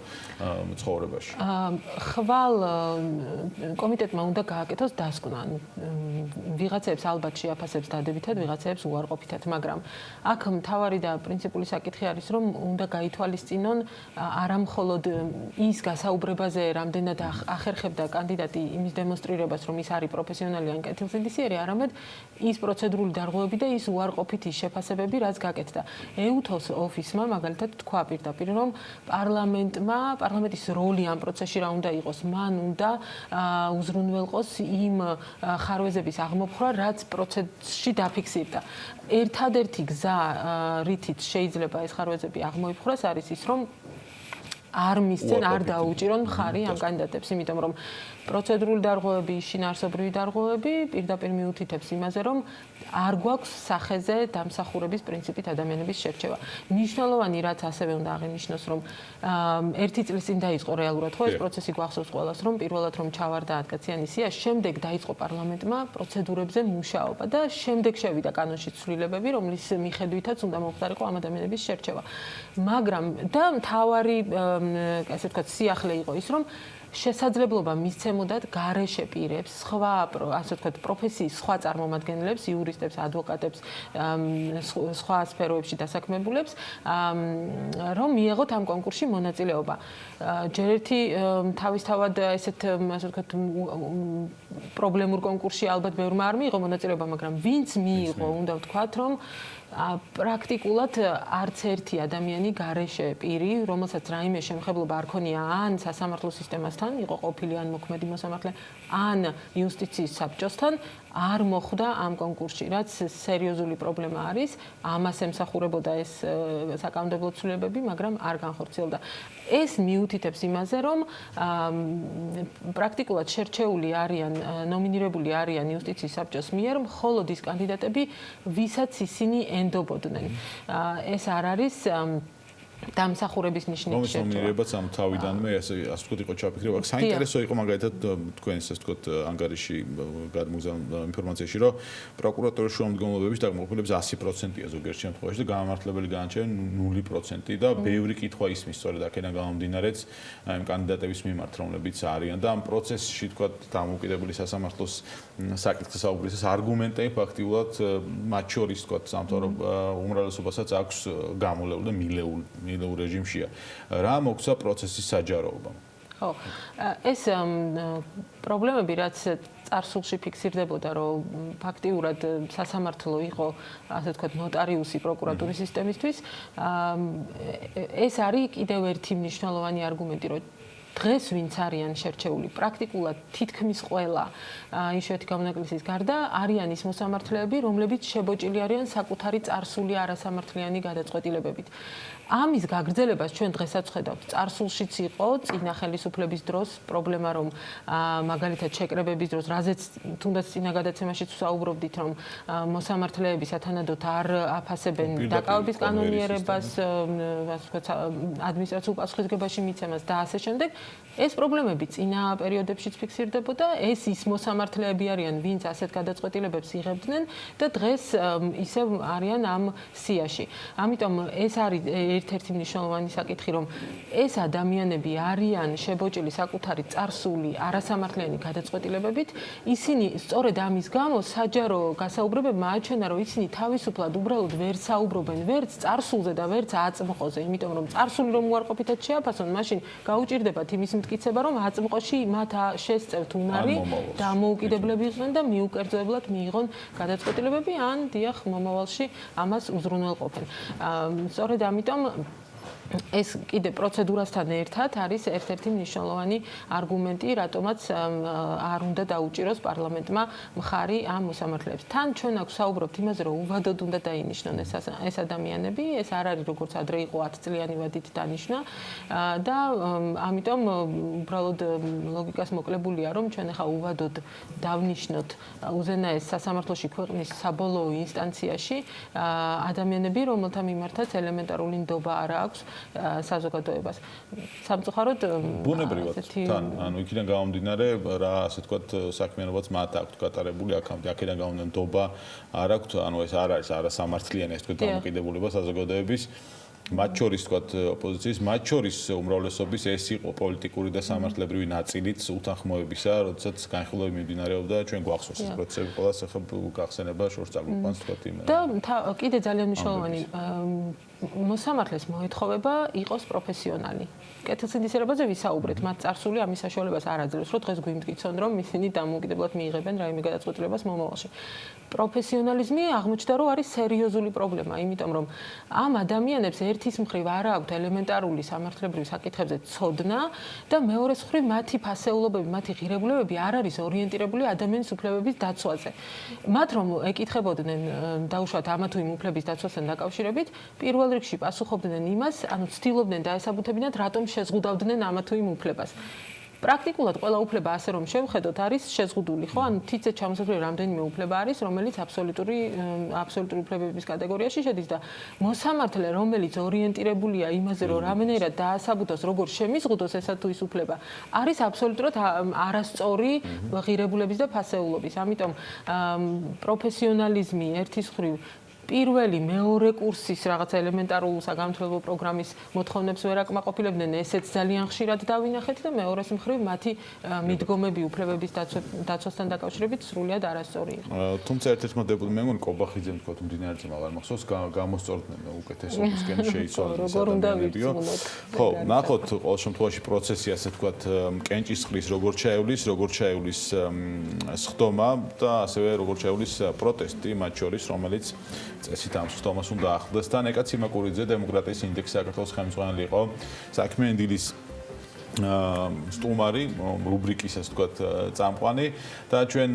ცხოვრებაში. ხვალ კომიტეტმა უნდა გააკეთოს დასკვნა, ვიღაცებს ალბათ შეაფასებს დადებითად, ვიღაცებს უარყოფითად, მაგრამ აქ მთავარი და პრინციპული საკითხი არის, რომ უნდა გაითვალისწინონ არა მხოლოდ ის გასაუბრებაზე, რამდენად ახერხებდა კანდიდატი იმის დემონსტრირებას, რომ ის არის პროფესიონალი ან კეთილსინდისიერი, არამედ ის პროცედურული დარღვევები და ის უარყოფითი შეფასებები, რაც გაკეთდა. ეუთოს ოფისმა მაგალითად თქვა პირდაპირ, რომ პარლამენტის როლი ამ პროცესში რა უნდა იყოს, მან უნდა უზრუნველყოს იმ ხარვეზების აღმოფხვრა, რაც პროცესში დაფიქსირდა. ერთადერთი გზა, რითიც შეიძლება ეს ხარვეზები აღმოიფხვრას, არის ის, რომ არ მისცენ, არ დაუჭირონ მხარი ამ კანდიდატებს, იმიტომ რომ პროცედურული დარღვევები, შინაარსობრივი დარღვევები პირდაპირ მიუთითებს იმაზე, რომ არ გვაქვს სახეზე დამსახურების პრინციპით ადამიანების შერჩევა. მნიშვნელოვანი რაც ასევე უნდა აღინიშნოს, რომ ერთი წლის წინ დაიწყო რეალურად ხო ეს პროცესი გვახსოვს ყველას, რომ პირველად რომ ჩავარდა 10 კაციანი სია, შემდეგ დაიწყო პარლამენტმა პროცედურებზე მუშაობა და შემდეგ შევიდა კანონში ცვლილებები, რომლის მიხედვითაც უნდა მომხდარიყო ამ ადამიანების შერჩევა. მაგრამ და მთავარი ასე ვთქვათ, სიახლე იყო ის, რომ შესაძლებლობა მისცემოდათ გარეშე პირებს, სხვა ასე ვთქვათ, პროფესიის სხვა წარმომადგენლებს, იურისტებს, ადვოკატებს, სხვა სფეროებში დასაქმებულებს, რომ მიეღოთ ამ კონკურსში მონაწილეობა. ჯერ ერთი თავისთავად ესეთ ასე ვთქვათ, პრობლემურ კონკურსში ალბათ ბევრმა არ მიიღო მონაწილეობა, მაგრამ ვინც მიიღო, უნდა ვთქვათ, რომ პრაქტიკულად არც ერთი ადამიანი გარეშე პირი, რომელსაც რაიმე შემხებლობა არ ქონია ან სასამართლო სისტემასთან, იყო ყოფილი ან მოქმედი მოსამართლე, ან იუსტიციის საბჭოსთან, არ მოხვდა ამ კონკურსში, რაც სერიოზული პრობლემა არის. ამას ემსახურებოდა ეს საკანონმდებლო ცვლილებები, მაგრამ არ განხორციელდა. ეს მიუთითებს იმაზე, რომ პრაქტიკულად შერჩეული არიან, ნომინირებული არიან იუსტიციის საბჭოს მიერ, მხოლოდ ის კანდიდატები, ვისაც ისინი ენდობოდნენ. ეს არ არის დამსახურების ნიშნით შერჩევა. ნომინირებაც ამ თავიდანვე ასე ვთქვათ იყო ჩაფიქრება. საინტერესო იყო მაგალითად თქვენს ასე ვთქვათ ანგარიში გადმოგზავნ ინფორმაციაში, რომ პროკურატურის შუამდგომლობების დაკმაყოფილების 100%-ია ზოგიერთ შემთხვევაში და გამართლებელი განაჩენ 0% და ბევრი კითხვა ისმის სწორედ აქედან გამომდინარეც ამ კანდიდატების მიმართ, რომლებიც არიან და ამ პროცესში ვთქვათ დამოუკიდებელი სასამართლოს საკითხის საუბრისას არგუმენტები ფაქტიურად მათ შორის ვთქვათ სამთავრო უმრავლესობასაც აქვს გამოლეულ და მილეულ რეჟიმშია. რა მოგცა პროცესის საჯაროობა? ხო, ეს პრობლემები, რაც წარსულში ფიქსირდებოდა, რომ ფაქტიურად სასამართლო იყო, ასე ვთქვათ, ნოტარიუსი პროკურატურის სისტემისთვის, ეს არის კიდევ ერთი მნიშვნელოვანი არგუმენტი, რომ დღეს ვინც არიან შერჩეული პრაქტიკულად თითქმის ყველა იშვიათი გამონაკლისის გარდა არიან ის მოსამართლეები, რომლებიც შებოჭილი არიან საკუთარი წარსული არასამართლიანი გადაწყვეტილებებით. ამის გაგრძელებას ჩვენ დღესაც ვხედავთ. წარსულშიც იყო წინა ხელისუფლების დროს პრობლემა, რომ მაგალითად შეკრებების დროს, რაზეც თუნდაც წინა გადაცემაშიც ვსაუბრობდით, რომ მოსამართლეები სათანადოდ არ აფასებენ დაკავების კანონიერებას, ასე ვთქვათ, ადმინისტრაციულ პასუხისგებაში მიცემას და ასე შემდეგ. ეს პრობლემები წინა პერიოდებშიც ფიქსირდებოდა. ეს ის მოსამართლეები არიან, ვინც ასეთ გადაწყვეტილებებს იღებდნენ და დღეს ისევ არიან ამ სიაში. ამიტომ ეს არის ერთ-ერთი მნიშვნელოვანი საკითხი, რომ ეს ადამიანები არიან შებოჭილი საკუთარი წარსული არასამართლიანი გადაწყვეტილებებით. ისინი სწორედ ამის გამო საჯარო გასაუბრებებმა აჩვენა, რომ ისინი თავისუფლად უბრალოდ ვერ საუბრობენ ვერც წარსულზე და ვერც აწმყოზე, იმიტომ რომ წარსული რომ უარყოფითად შეაფასონ, მაშინ გაუჭირდებათ იმის მტკიცება, რომ აწმყოში მათ შესწევთ უნარი, დამოუკიდებლები იყვნენ და მიუკერძოებლად მიიღონ გადაწყვეტილებები, ან დიახ, მომავალში ამას უზრუნველყოფენ. სწორედ ამიტომ ეს კიდე პროცედურასთან ერთად არის ერთ-ერთი მნიშვნელოვანი არგუმენტი, რატომაც არ უნდა დაუჭიროს პარლამენტმა მხარი ამ მოსამართლეებს. თან ჩვენ აქვს საუბრობთ იმაზე, რომ უვადოდ უნდა დაინიშნონ ეს ადამიანები, ეს არ არის როგორც ადრე იყო 10 წლიანი ვადით დანიშნა და ამიტომ უბრალოდ ლოგიკას მოკლებულია, რომ ჩვენ ახლა უვადოდ დავნიშნოთ უზენაეს სასამართლოში ქვეყნის საბოლოო ინსტანციაში ადამიანები, რომელთა მიმართაც ელემენტარული ნდობა არ აქვს საზოგადოებას. სამწუხაროდ ბუნებრივად თან, ანუ იქიდან გამომდინარე, რა ასე ვთქვათ, საქმიანობაც მათ აქვთ გატარებული აქამდე, აქედან გამომდინარე ნდობა არ აქვთ, ანუ ეს არ არის არასამართლიანი, ასე ვთქვათ, დამოკიდებულება საზოგადოების. მათ შორის ვთქვათ ოპოზიციის, მათ შორის უმრავლესობის ეს იყო პოლიტიკური და სამართლებრივი ნაწილიც უთანხმოებისა, როდესაც განხილვები მიმდინარეობდა, ჩვენ გვახსოვს ეს პროცესები ყველას ახლა გახსენება შორს წაგვიყვანს ვთქვათ იმ. და კიდე ძალიან მნიშვნელოვანი მოსამართლეს მოეთხოვება იყოს პროფესიონალი. კეთილსინდისერებაზე ვისაუბრეთ, მათ წარსული ამის საშუალებას არ აძლევს, რომ დღეს გვიმტკიცონ, რომ ისინი დამოუკიდებლად მიიღებენ რაიმე გადაწყვეტილებას მომავალში. პროფესიონალიზმი აღმოჩნდა, რომ არის სერიოზული პრობლემა, იმიტომ რომ ამ ადამიანებს ერთის მხრივ არ აქვთ ელემენტარული სამართლებრივი საკითხებზე ცოდნა და მეორეს მხრივ მათი ფასეულობები, მათი ღირებულებები არ არის ორიენტირებული ადამიანის უფლებების დაცვაზე. მათ რომ ეკითხებოდნენ დაუშვათ ამა თუ იმ უფლების დაცვასთან დაკავშირებით, პირველ პირველ რიგში პასუხობდნენ იმას, ანუ ცდილობდნენ დაესაბუთებინათ, რატომ შეზღუდავდნენ ამა თუ იმ უფლებას. პრაქტიკულად ყველა უფლება ასე რომ შევხედოთ არის შეზღუდული, ხო? ანუ თითზე ჩამოსაძლებელი რამდენიმე უფლება არის, რომელიც აბსოლუტური უფლებების კატეგორიაში შედის და მოსამართლე, რომელიც ორიენტირებულია იმაზე, რომ რამენერად დაასაბუთოს, როგორ შემიზღუდოს ესა თუ ის უფლება, არის აბსოლუტურად არასწორი ღირებულების და ფასეულობის. ამიტომ პროფესიონალიზმი ერთის მხრივ პირველი მეორე კურსის რაღაცა ელემენტარულ საგამომცემლო პროგრამის მოთხოვნებს ვერ აკმაყოფილებდნენ, ესეც ძალიან ხშირად დავინახეთ და მეორეს მხრივ მათი მიდგომები უფლებების დაცვასთან დაკავშირებით სრულიად არასწორი იყო. თუმცა ერთ-ერთმა დეპუტატმა მეგონი კობახიძემ თქვა თუ მდინარე წინა არ მახსოვს გამოსწორდნენ უკეთესობისკენ შეიცვალა ადამიანებიო. ხო, ნახოთ ყოველ შემთხვევაში პროცესი ასე თქვათ კენჭისყრის როგორც ჩაევლის სხდომა და ასევე როგორც ჩაევლის პროტესტი მათ შორის რომელიც წესით ამ სხდომას უნდა ახლდეს და ნეკა ციმაკურიძე დემოკრატიის ინდექსი საქართველოს ხელმძღვანელი იყო საქმიანი დილის სტუმარი რუბრიკის ასე ვთქვათ წამყვანი და ჩვენ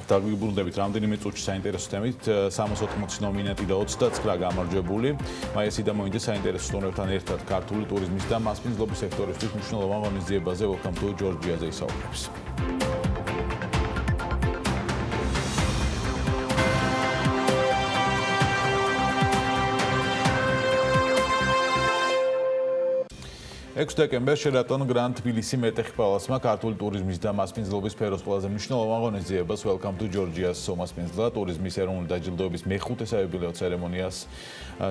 დაგვიბრუნდებით რამდენიმე წუთში საინტერესო თემით 380 ნომინანტი და 29 გამარჯვებული მაია სიდამოინძე საინტერესო სტუმრებთან ერთად ქართული ტურიზმის და მასპინძლობის სექტორისთვის მნიშვნელოვან ღონისძიებაზე welcome to Georgia-ზე ისაუბრებს. დეკემბერში შერატონ გრანდ თბილისი მეტეხპალასმა ქართული ტურიზმის და მასპინძლობის სფეროს ყველაზე მნიშვნელოვან ღონისძიებას welcome to Georgia-ს მასპინძლა ტურიზმის ეროვნული დაჯილდოების მეხუთე საიუბილეო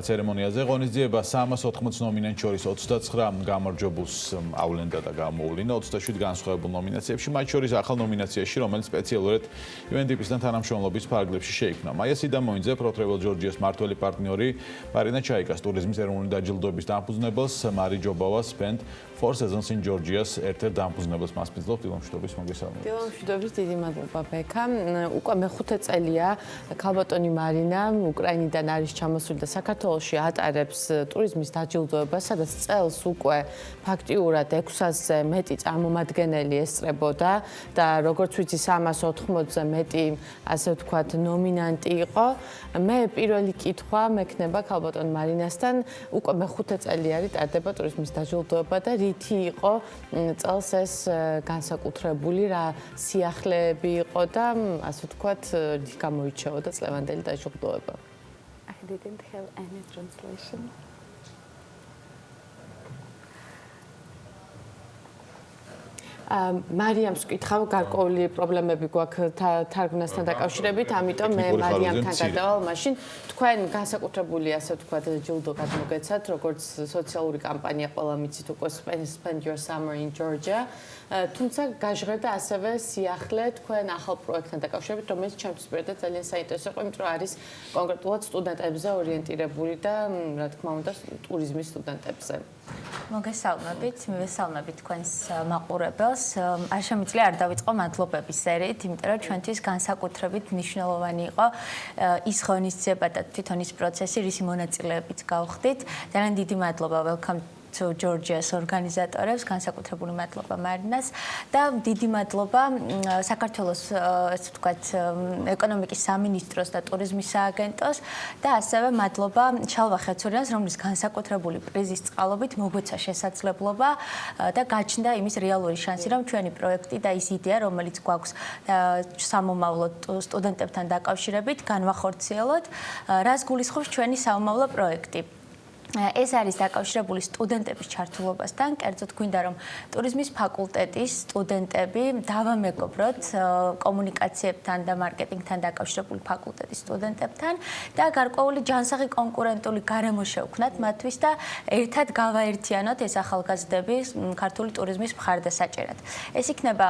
ცერემონიაზე ღონისძიება 380 ნომინანტ შორის 29 გამარჯვებულს ავლენდა და გამოუვლინა 27 განსხვავებულ ნომინაციებში მათ შორის ახალ ნომინაციაში რომელიც სპეციალურად UNDP-სთან თანამშრომლობის ფარგლებში შეიქმნა მაია სიდამოინძე Pro Travel Georgia-ს მართველი პარტნიორი მარინა ჩაიკას ტურიზმის ეროვნული დაჯილდოების დამფუძნებელს მარი ჯობავას Four Seasons in Georgia-ს ერთ-ერთ დამფუძნებელს მასპინძლობ დილამშვიდობის მოგესალმებით. დილამშვიდობის დიდი მადლობა ბექა. უკვე მეხუთე წელია ქალბატონი მარინა უკრაინიდან არის ჩამოსული და საქართველოში ატარებს ტურიზმის დაჯილდოებას, სადაც წელს უკვე ფაქტიურად 600-ზე მეტი წარმომადგენელი ესწრებოდა და როგორც ვიცი 380-ზე მეტი ასე ვთქვათ ნომინანტი იყო. მე პირველი კითხვა მექნება ქალბატონ მარინასთან უკვე მეხუთე წელი არის ტარდება ტურიზმის დაჯილდოება და რითი იყო წელს ეს განსაკუთრებული რა სიახლეები იყო და ასე ვთქვათ გამოირჩეოდა წლევანდელი დაჯილდოება. I didn't have any translation. მარიამს ვკითხავ გარკვეული პრობლემები გვაქვს თარგმნასთან დაკავშირებით, ამიტომ მე მარიამთან გადავალ მაშინ თქვენ განსაკუთრებული ასე ვთქვათ ჯილდო გადმოგეცათ, როგორც სოციალური კამპანია ყველა მიცით უკვე Spend Your Summer in Georgia. თუმცა გაჟღერდა ასევე სიახლე თქვენ ახალ პროექტთან დაკავშირებით, რომელიც ჩემთვის პირადად ძალიან საინტერესო იყო, იმიტომ რომ არის კონკრეტულად სტუდენტებზე ორიენტირებული და რა თქმა უნდა ტურიზმის სტუდენტებზე. მოგესალმებით, მივესალმებით თქვენს მაყურებელს. არ შემიძლია არ დავიწყო მადლობების სერიით, იმიტომ რომ ჩვენთვის განსაკუთრებით მნიშვნელოვანი იყო ის ღონისძიება და თვითონ ის პროცესი, რისი მონაწილეებით გავხდით. ძალიან დიდი მადლობა welcome to Georgia-ს ორგანიზატორებს, განსაკუთრებული მადლობა მარინას და დიდი მადლობა საქართველოს ასე ვთქვათ ეკონომიკის სამინისტროს და ტურიზმის სააგენტოს და ასევე მადლობა ჩალვა ხეცურიანს, რომლის განსაკუთრებული პრიზის წყალობით მოგვეცა შესაძლებლობა და გაჩნდა იმის რეალური შანსი, რომ ჩვენი პროექტი და ის იდეა, რომელიც გვაქვს სამომავლო სტუდენტებთან დაკავშირებით, განვახორციელოთ, რას გულისხმობს ჩვენი სამომავლო პროექტი. ეს არის დაკავშირებული სტუდენტების ჩართულობასთან, კერძოდ გვინდა რომ ტურიზმის ფაკულტეტის სტუდენტები დავამეგობროთ კომუნიკაციებთან და მარკეტინგთან დაკავშირებული ფაკულტეტის სტუდენტებთან და გარკვეული ჯანსაღი კონკურენტული გარემო შევქმნათ მათთვის და ერთად გავაერთიანოთ ეს ახალგაზრდები ქართული ტურიზმის მხარდასაჭერად. ეს იქნება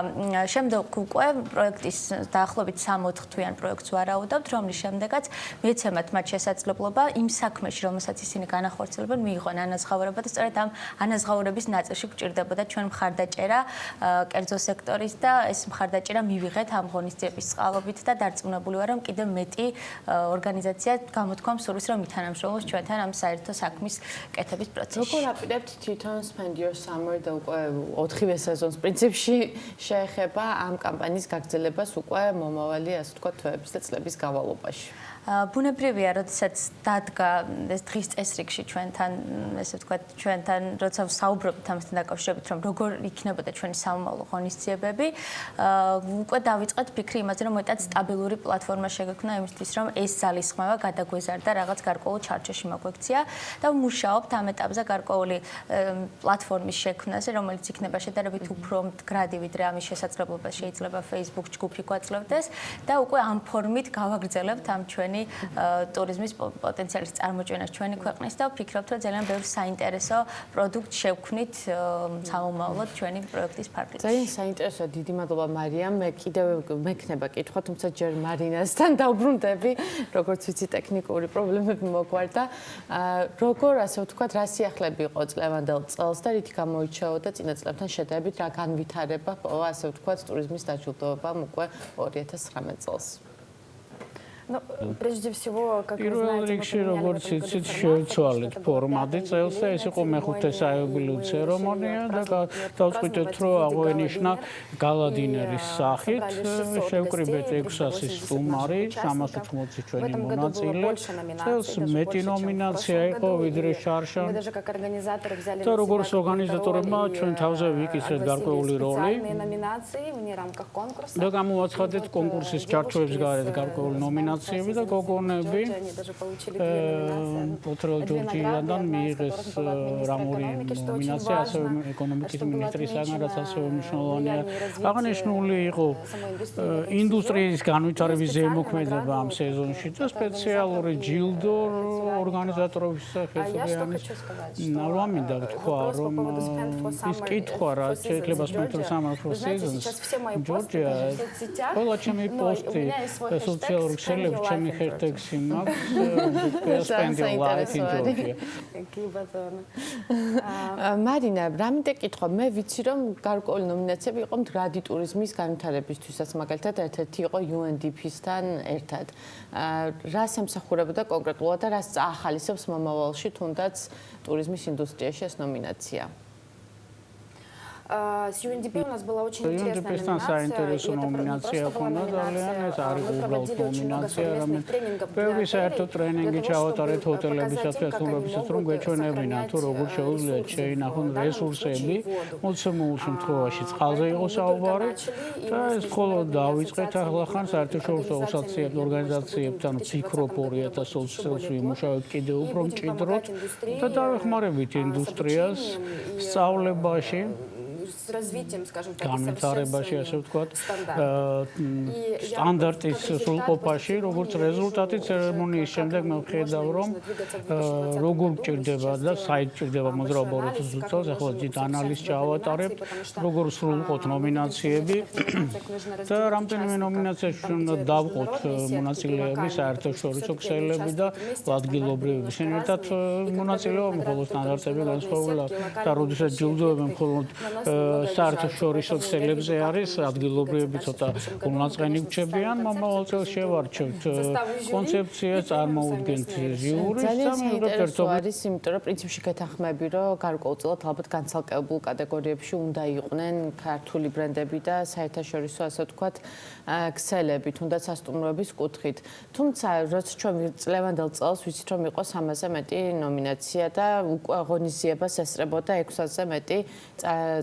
შემდეგ უკვე პროექტის დაახლოებით 3-4 თვიან პროექტს ვარაუდობთ, რომლის შემდეგაც მიეცემათ მათ შესაძლებლობა იმ საქმეში, რომელსაც ისინი განახორციელებენ მიიღონ ანაზღაურება და სწორედ ამ ანაზღაურების ნაწილში გვჭირდებოდა ჩვენ მხარდაჭერა კერძო სექტორის და ეს მხარდაჭერა მივიღეთ ამ ღონისძიების წყალობით და დარწმუნებული ვარ რომ კიდევ მეტი ორგანიზაცია გამოთქვამს სურვილს რომ ითანამშრომლოს ჩვენთან ამ საერთო საქმის კეთების პროცესში. როგორ აპირებთ თვითონ Spend Your Summer და უკვე 4-ვე სეზონს პრინციპში შეეხება ამ კამპანიის გაგრძელებას უკვე მომავალი ასე ვთქვათ თვეების და წლების განმავლობაში? ბუნებრივია, როდესაც დადგა ეს დღის წესრიგში ჩვენთან, ესე ვთქვათ, ჩვენთან როცა საუბრობთ ამასთან დაკავშირებით, რომ როგორ იქნებოდა ჩვენი სამომავლო ღონისძიებები, უკვე დავიწყეთ ფიქრი იმაზე, რომ მეტად სტაბილური პლატფორმა შეგექმნა იმისთვის, რომ ეს ძალისხმევა გადაგვეზარდა რაღაც გარკვეულ ჩარჩოში მოგვექცია და ვმუშაობთ ამ ეტაპზე გარკვეული პლატფორმის შექმნაზე, რომელიც იქნება შედარებით უფრო მდგრადი, ვიდრე ამის შესაძლებლობა შეიძლება Facebook ჯგუფი გვაძლევდეს და უკვე ამ ფორმით გავაგრძელებთ ამ ჩვენი ტურიზმის პოტენციალის წარმოჭრას ჩვენი ქვეყნის და ვფიქრობთ, რომ ძალიან ბევრი საინტერესო პროდუქტ შევქმნით სამომავლოდ ჩვენი პროექტის ფარგლებში. ძალიან საინტერესოა, დიდი მადლობა მარიამ. მე კიდევ მექნება კითხვა, თუმცა ჯერ მარინასთან დავბრუნდები, როგორც ვიცი ტექნიკური პრობლემები მოგვარდა. როგორ ასე ვთქვათ, რა სიახლეები იყო წლევანდელ წელს და რითი გამოირჩეოდა წინა წლებთან შედარებით, რა განვითარება პოვა ასე ვთქვათ ტურიზმის დაჯილდოებამ უკვე 2019 წელს. Ну, прежде всего, как вы პირველ знаете, რიგში როგორც იცით, შევცვალეთ ფორმატი წელს და ეს იყო მეხუთე საიუბილეო ცერემონია და დავწყვიტეთ, რომ აღვენიშნა გალადინერის სახით, შევკრიბეთ 600 სტუმარი, 380 ჩვენი მონაწილე. წელს მეტი ნომინაცია იყო ვიდრე შარშან. და როგორც ორგანიზატორებმა ჩვენ თავზე ვიკისრეთ გარკვეული როლი. და გამოაცხადეთ კონკურსის ჩარჩოების გარეთ გარკვეული ნომინაციები და გოგონები პოტრელ ჯორჯიადან მიიღეს რამური ნომინაცია ასევე ეკონომიკის მინისტრისგან, რაც ასევე მნიშვნელოვანია. აღნიშნული იყო ინდუსტრიის განვითარების ზემოქმედება ამ სეზონში და სპეციალური ჯილდო ორგანიზატორების სახელმწიფოების. რა მინდა ვთქვა, რომ ის კითხვა რა შეიძლება Sponsor Summer Four Seasons ჯორჯია ყველა ჩემი პოსტი სოციალურ ქსელებში ჩემი ჰეშტეგში მაქვს spend your life in Georgia. მარინა, რამე კითხვა, მე ვიცი რომ გარკვეული ნომინაციები იყო მდგრადი ტურიზმის განვითარებისთვისაც, მაგალითად ერთ-ერთი იყო UNDP-სთან ერთად. რას ემსახურებოდა კონკრეტულად და რას წაახალისებს მომავალში თუნდაც ტურიზმის ინდუსტრიაში ეს ნომინაცია? С UNDP у нас была очень интересная номинация. ეს არის უბრალოდ ნომინაცია, რამე ბევრი საერთო ტრენინგი ჩავატარეთ ჰოტელებისათვის, კლუბებისათვის, რომ გვეჩვენებინათ თუ როგორ შეუძლიათ შეინახონ რესურსები, მოცემულ შემთხვევაში წყალზე იყო საუბარი და ეს მხოლოდ დავიწყეთ ახლახან საერთაშორისო ორგანიზაციებთან ფიქრობ 2020 წელს ვიმუშავეთ კიდევ უფრო მჭიდროდ და დავეხმარებით ინდუსტრიას სწავლებაში с развитием, скажем так, განვითარებაში, ასე ვთქვათ, სტანდარტის სრულყოფაში, როგორც რეზულტატი ცერემონიის შემდეგ მე ვხედავ, რომ როგორ გჭირდება და საით გჭირდება მოძრაობა 2020 წელს, ახლა დიდ ანალიზს ჩავატარებთ, როგორ სრულყოფთ ნომინაციები და რამდენიმე ნომინაციაში უნდა დავყოთ მონაწილეები, საერთაშორისო ქსელები და ადგილობრივები. ერთად მონაწილეობა მხოლოდ სტანდარტები განსხვავებულა და როდესაც ჯილდოები მხოლოდ საერთაშორისო ქსელებზე არის, ადგილობრივები ცოტა გულნაწყენი გრჩებიან, მომავალ წელს შევარჩევთ კონცეფციას, წარმოუდგენთ ჟიურის და მივიღებთ ერთობლივ არის, იმიტომ რომ პრინციპში გეთანხმები, რომ გარკვეულწილად ალბათ განცალკევებულ კატეგორიებში უნდა იყვნენ ქართული ბრენდები და საერთაშორისო, ასე ვთქვათ, ქსელები, თუნდაც სასტუმროების კუთხით. თუმცა, როცა ჩვენ წლევანდელ წელს ვიცით, რომ იყო 300-ზე მეტი ნომინაცია და უკვე ღონისძიებას ესწრებოდა 600-ზე მეტი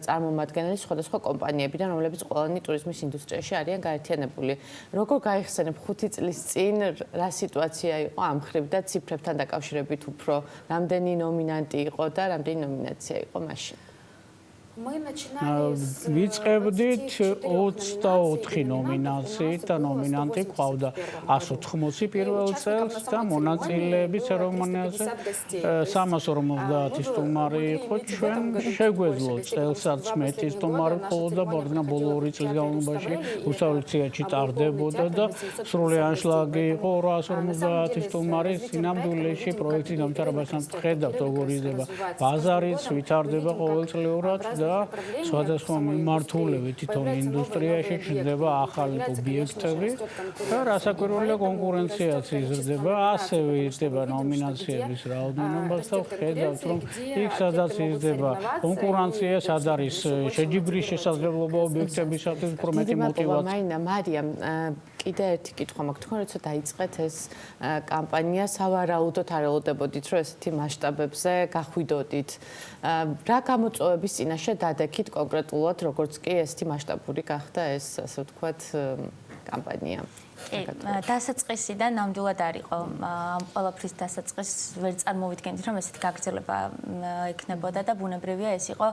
წარმომადგენელი სხვადასხვა კომპანიებიდან, რომლებიც ყველანი ტურიზმის ინდუსტრიაში არიან გაერთიანებული. როგორ გაიხსენებ 5 წლის წინ რა სიტუაცია იყო ამ ხრივ და ციფრებთან დაკავშირებით უფრო, რამდენი ნომინანტი იყო და რამდენი ნომინაცია იყო მაშინ? ვიწყებდით 24 ნომინაციით და ნომინანტი ყავდა 180 პირველ წელს და მონაწილეები ცერემონიაზე 350 სტუმარი იყო. ჩვენ შეგვეძლო წელსაც მეტი სტუმარი ყავდა, მაგრამ ბოლო 2 წლის განმავლობაში უსწავლელიეთში ტარდებოდა და სრული ანშლაგი იყო 250 სტუმარი. სინამდვილეში პროექტის გამთავრებასთან ხედავთ როგორ იზრდება ბაზარიც, ვითარდება ყოველწლიურად და სხვადასხვა მიმართულებით თვითონ ინდუსტრიაში ჩნდება ახალი ობიექტები და რასაკვირველია კონკურენციაც იზრდება, ასევე იზრდება ნომინაციების რაოდენობაც და ხედავთ რომ იქ სადაც იზრდება კონკურენცია, სად არის შეჯიბრის შესაძლებლობა ობიექტებისათვის უფრო მეტი мотивация. მარიამ, კიდე ერთი კითხვა მაქვს, თქვენ როცა დაიწყეთ ეს კამპანია, სავარაუდოდ არ ელოდებოდით, რომ ესეთი მასშტაბებზე გახვიდოდით. რა გამოწვევების წინაშე დადექით კონკრეტულად, როგორც კი ესეთი მასშტაბური გახდა ეს, ასე ვთქვათ, კამპანია? დასაწყისიდან ნამდვილად არ იყო ამ ყველაფრის დასაწყისს ვერ წარმოვიდგენთ რომ ესეთი გაგრძელება ექნებოდა და ბუნებრივია ეს იყო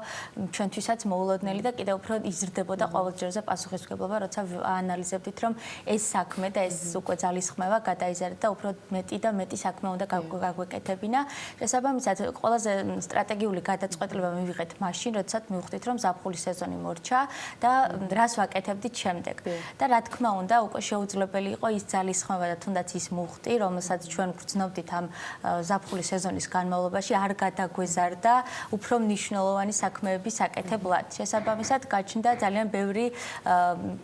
ჩვენთვისაც მოულოდნელი და კიდევ უფრო იზრდებოდა ყოველდღიურზე პასუხისმგებლობა როცა ანალიზებდით რომ ეს საქმე და ეს უკვე ძალისხმევა გადაიზარდა და უფრო მეტი და მეტი საქმე უნდა გაგვეკეთებინა შესაბამისად ყველაზე სტრატეგიული გადაწყვეტილება მივიღეთ მაშინ როდესაც მივხვდით რომ ზაფხულის სეზონი მორჩა და რას ვაკეთებდით შემდეგ და რა თქმა უნდა უკვე შეუძლებელი იყო ის ძალისხმევა და თუნდაც ის მუხტი, რომელსაც ჩვენ გრძნობდით ამ ზაფხულის სეზონის განმავლობაში, არ გადაგვეზარდა უფრო მნიშვნელოვანი საქმეების აკეთებლად. შესაბამისად, გაჩნდა ძალიან ბევრი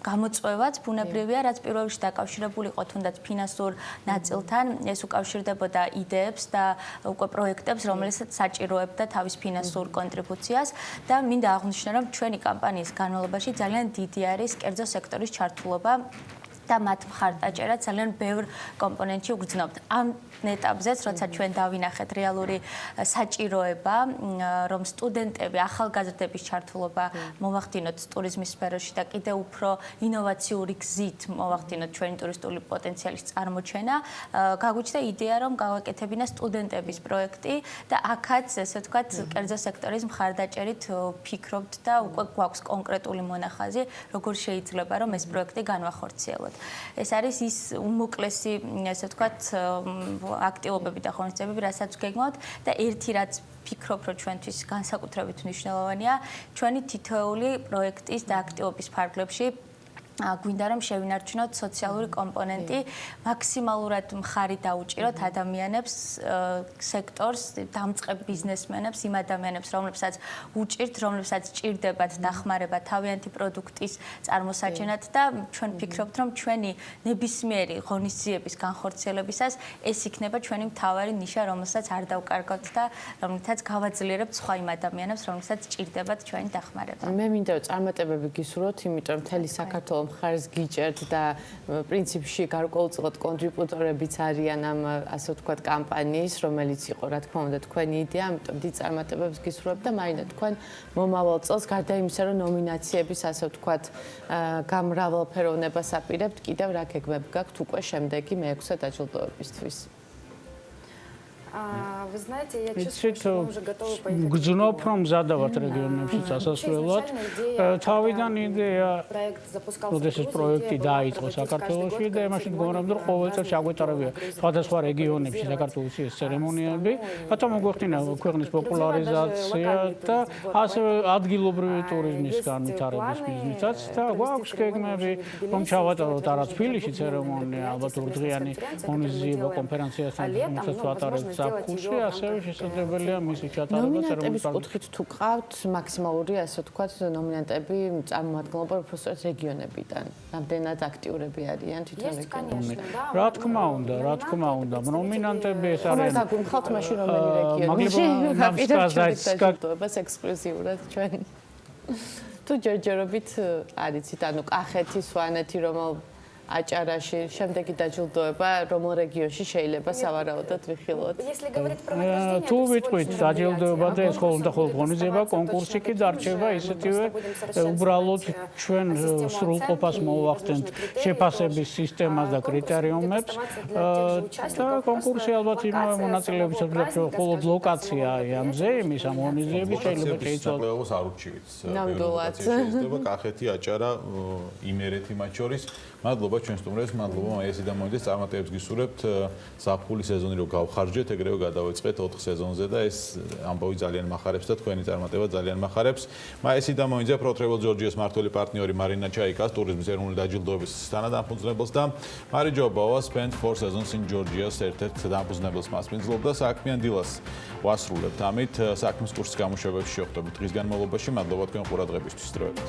გამოწვევაც, ბუნებრივია, რაც პირველ რიგში დაკავშირებული იყო თუნდაც ფინანსურ ნაწილთან, ეს უკავშირდებოდა იდეებს და უკვე პროექტებს, რომელსაც საჭიროებდა თავის ფინანსურ კონტრიბუციას და მინდა აღვნიშნო, რომ ჩვენი კამპანიის განმავლობაში ძალიან დიდი არის კერძო სექტორის ჩართულობა და მათ მხარდაჭერა ძალიან ბევრ კომპონენტში უგრძნობთ. ამ ეტაპზეც, როცა ჩვენ დავინახეთ რეალური საჭიროება, რომ სტუდენტები, ახალგაზრდების ჩართულობა მოვახდინოთ ტურიზმის სფეროში და კიდევ უფრო ინოვაციური გზით მოვახდინოთ ჩვენი ტურისტული პოტენციალის წარმოჩენა, გაგვიჩნდა იდეა, რომ გავაკეთებინა სტუდენტების პროექტი და აქაც, ესე ვთქვათ, კერძო სექტორის მხარდაჭერით ფიქრობთ და უკვე გვაქვს კონკრეტული მონახაზი, როგორ შეიძლება რომ ეს პროექტი განვახორციელოთ. ეს არის ის უმოკლესი, ესე ვთქვათ, აქტივობები და ღონისძიებები, რასაც გეგმავთ და ერთი რაც ფიქრობ, რომ ჩვენთვის განსაკუთრებით მნიშვნელოვანია, ჩვენი თითოეული პროექტის და აქტივობის ფარგლებში გვინდა რომ შევინარჩუნოთ სოციალური კომპონენტი, მაქსიმალურად მხარი დაუჭიროთ ადამიანებს, სექტორს, დამწყებ ბიზნესმენებს, იმ ადამიანებს, რომლებსაც უჭირთ, რომლებსაც ჭირდებათ დახმარება თავიანთი პროდუქტის წარმოსაჩენად და ჩვენ ფიქრობთ, რომ ჩვენი ნებისმიერი ღონისძიების განხორციელებისას ეს იქნება ჩვენი მთავარი ნიშა, რომელსაც არ დავკარგავთ და რომელსაც გავაძლიერებთ სხვა იმ ადამიანებს, რომლებსაც ჭირდებათ ჩვენი დახმარება. მე მინდა წარმატებები გისურვოთ, იმიტომ მთელი საქართველოს მხარს გიჭერთ და პრინციპში გარკვეულწილად კონტრიბუტორებიც არიან ამ ასე ვთქვათ კამპანიის, რომელიც იყო რა თქმა უნდა თქვენი იდეა, ამიტომ დიდ წარმატებებს გისურვებთ და მაინდა თქვენ მომავალ წელს გარდა იმისა, რომ ნომინაციების ასე ვთქვათ გამრავალფეროვნებას აპირებთ, კიდევ რა გეგმები გაქვთ უკვე შემდეგი მე-6 დაჯილდოებისთვის? Вы знаете, я чувствую, что мы уже готовы поехать. Гзунов რომ მზადავთ რეგიონებში წასასვლელად. თავიდან იდეა როდესაც პროექტი დაიწყო საქართველოში და მაშინ მგონივრობდი რომ ყოველ წელს შეგვეტარებია სხვადასხვა რეგიონებში საქართველოს ეს ცერემონიები, რათა მოგვეხდინა ქვეყნის პოპულარიზაცია და ასევე ადგილობრივი ტურიზმის განვითარების ბიზნესაც და გვაქვს გეგმები რომ ჩავატაროთ არა თბილისში ცერემონია, ალბათ ორდღიანი ღონისძიება კონფერენციასთან რომელსაც ვატარებთ ზაფხულში, ასევე შესაძლებელია მისი ჩატარება ნომინანტების კუთხით თუ გყავთ მაქსიმალური, ასე ვთქვათ, ნომინანტები წარმომადგენლობა უბრალოდ რეგიონებიდან. რამდენად აქტიურები არიან თვითონ რეგიონებში? რა თქმა უნდა, ნომინანტები ეს არიან. ხომ გაგიმხავთ მაშინ რომელი რეგიონში? გაგდოებას ექსკლუზიურად ჩვენ. თუ ჯერჯერობით არიცით, ანუ კახეთი, სვანეთი, რომელ აჭარაში, შემდეგი დაჯილდოება რომელ რეგიონში შეიძლება სავარაუდოდ ვიხილოთ? თუ ვიტყვით დაჯილდოება და ეს ხოლმე და ხოლმე ღონისძიება, კონკურსი კი დარჩება ისეთივე, უბრალოდ ჩვენ სრულყოფას მოვახდენთ შეფასების სისტემას და კრიტერიუმებს და კონკურსი ალბათ იმავე მონაწილეებისათვის მხოლოდ ლოკაცია ამზე, იმის ამ ღონისძიების შეიძლება შეიცვალოს არ ურჩივით. ნამდვილად. შეიძლება კახეთი, აჭარა, იმერეთი მათ შორის. მადლობა ჩვენ სტუმრებს, მადლობა მაიასი და მოიდეს წარმატებებს გისურვებთ. ზაფხულის სეზონი რო გავხარჯეთ, ეგრევე გადავეწყეთ 4 სეზონზე და ეს ამბავი ძალიან მახარებს და თქვენი წარმატება ძალიან მახარებს. მაიასი და მოიძე პროტრებელ ჯორჯიას მმართველი პარტნიორი მარინა ჩაიკას ტურიზმის ეროვნული დაჯილდოების თანადამფუძნებელს და მარიჯო ბავა spent 4 seasons in Georgia's ერთ-ერთ დამფუძნებელს მასპინძლობდა საქმიან დილას. ვასრულებთ ამით საქმის კურსის გამოშვებებში შეხვდებით დღის განმავლობაში. მადლობა თქვენ ყურადღებისთვის. დროებით.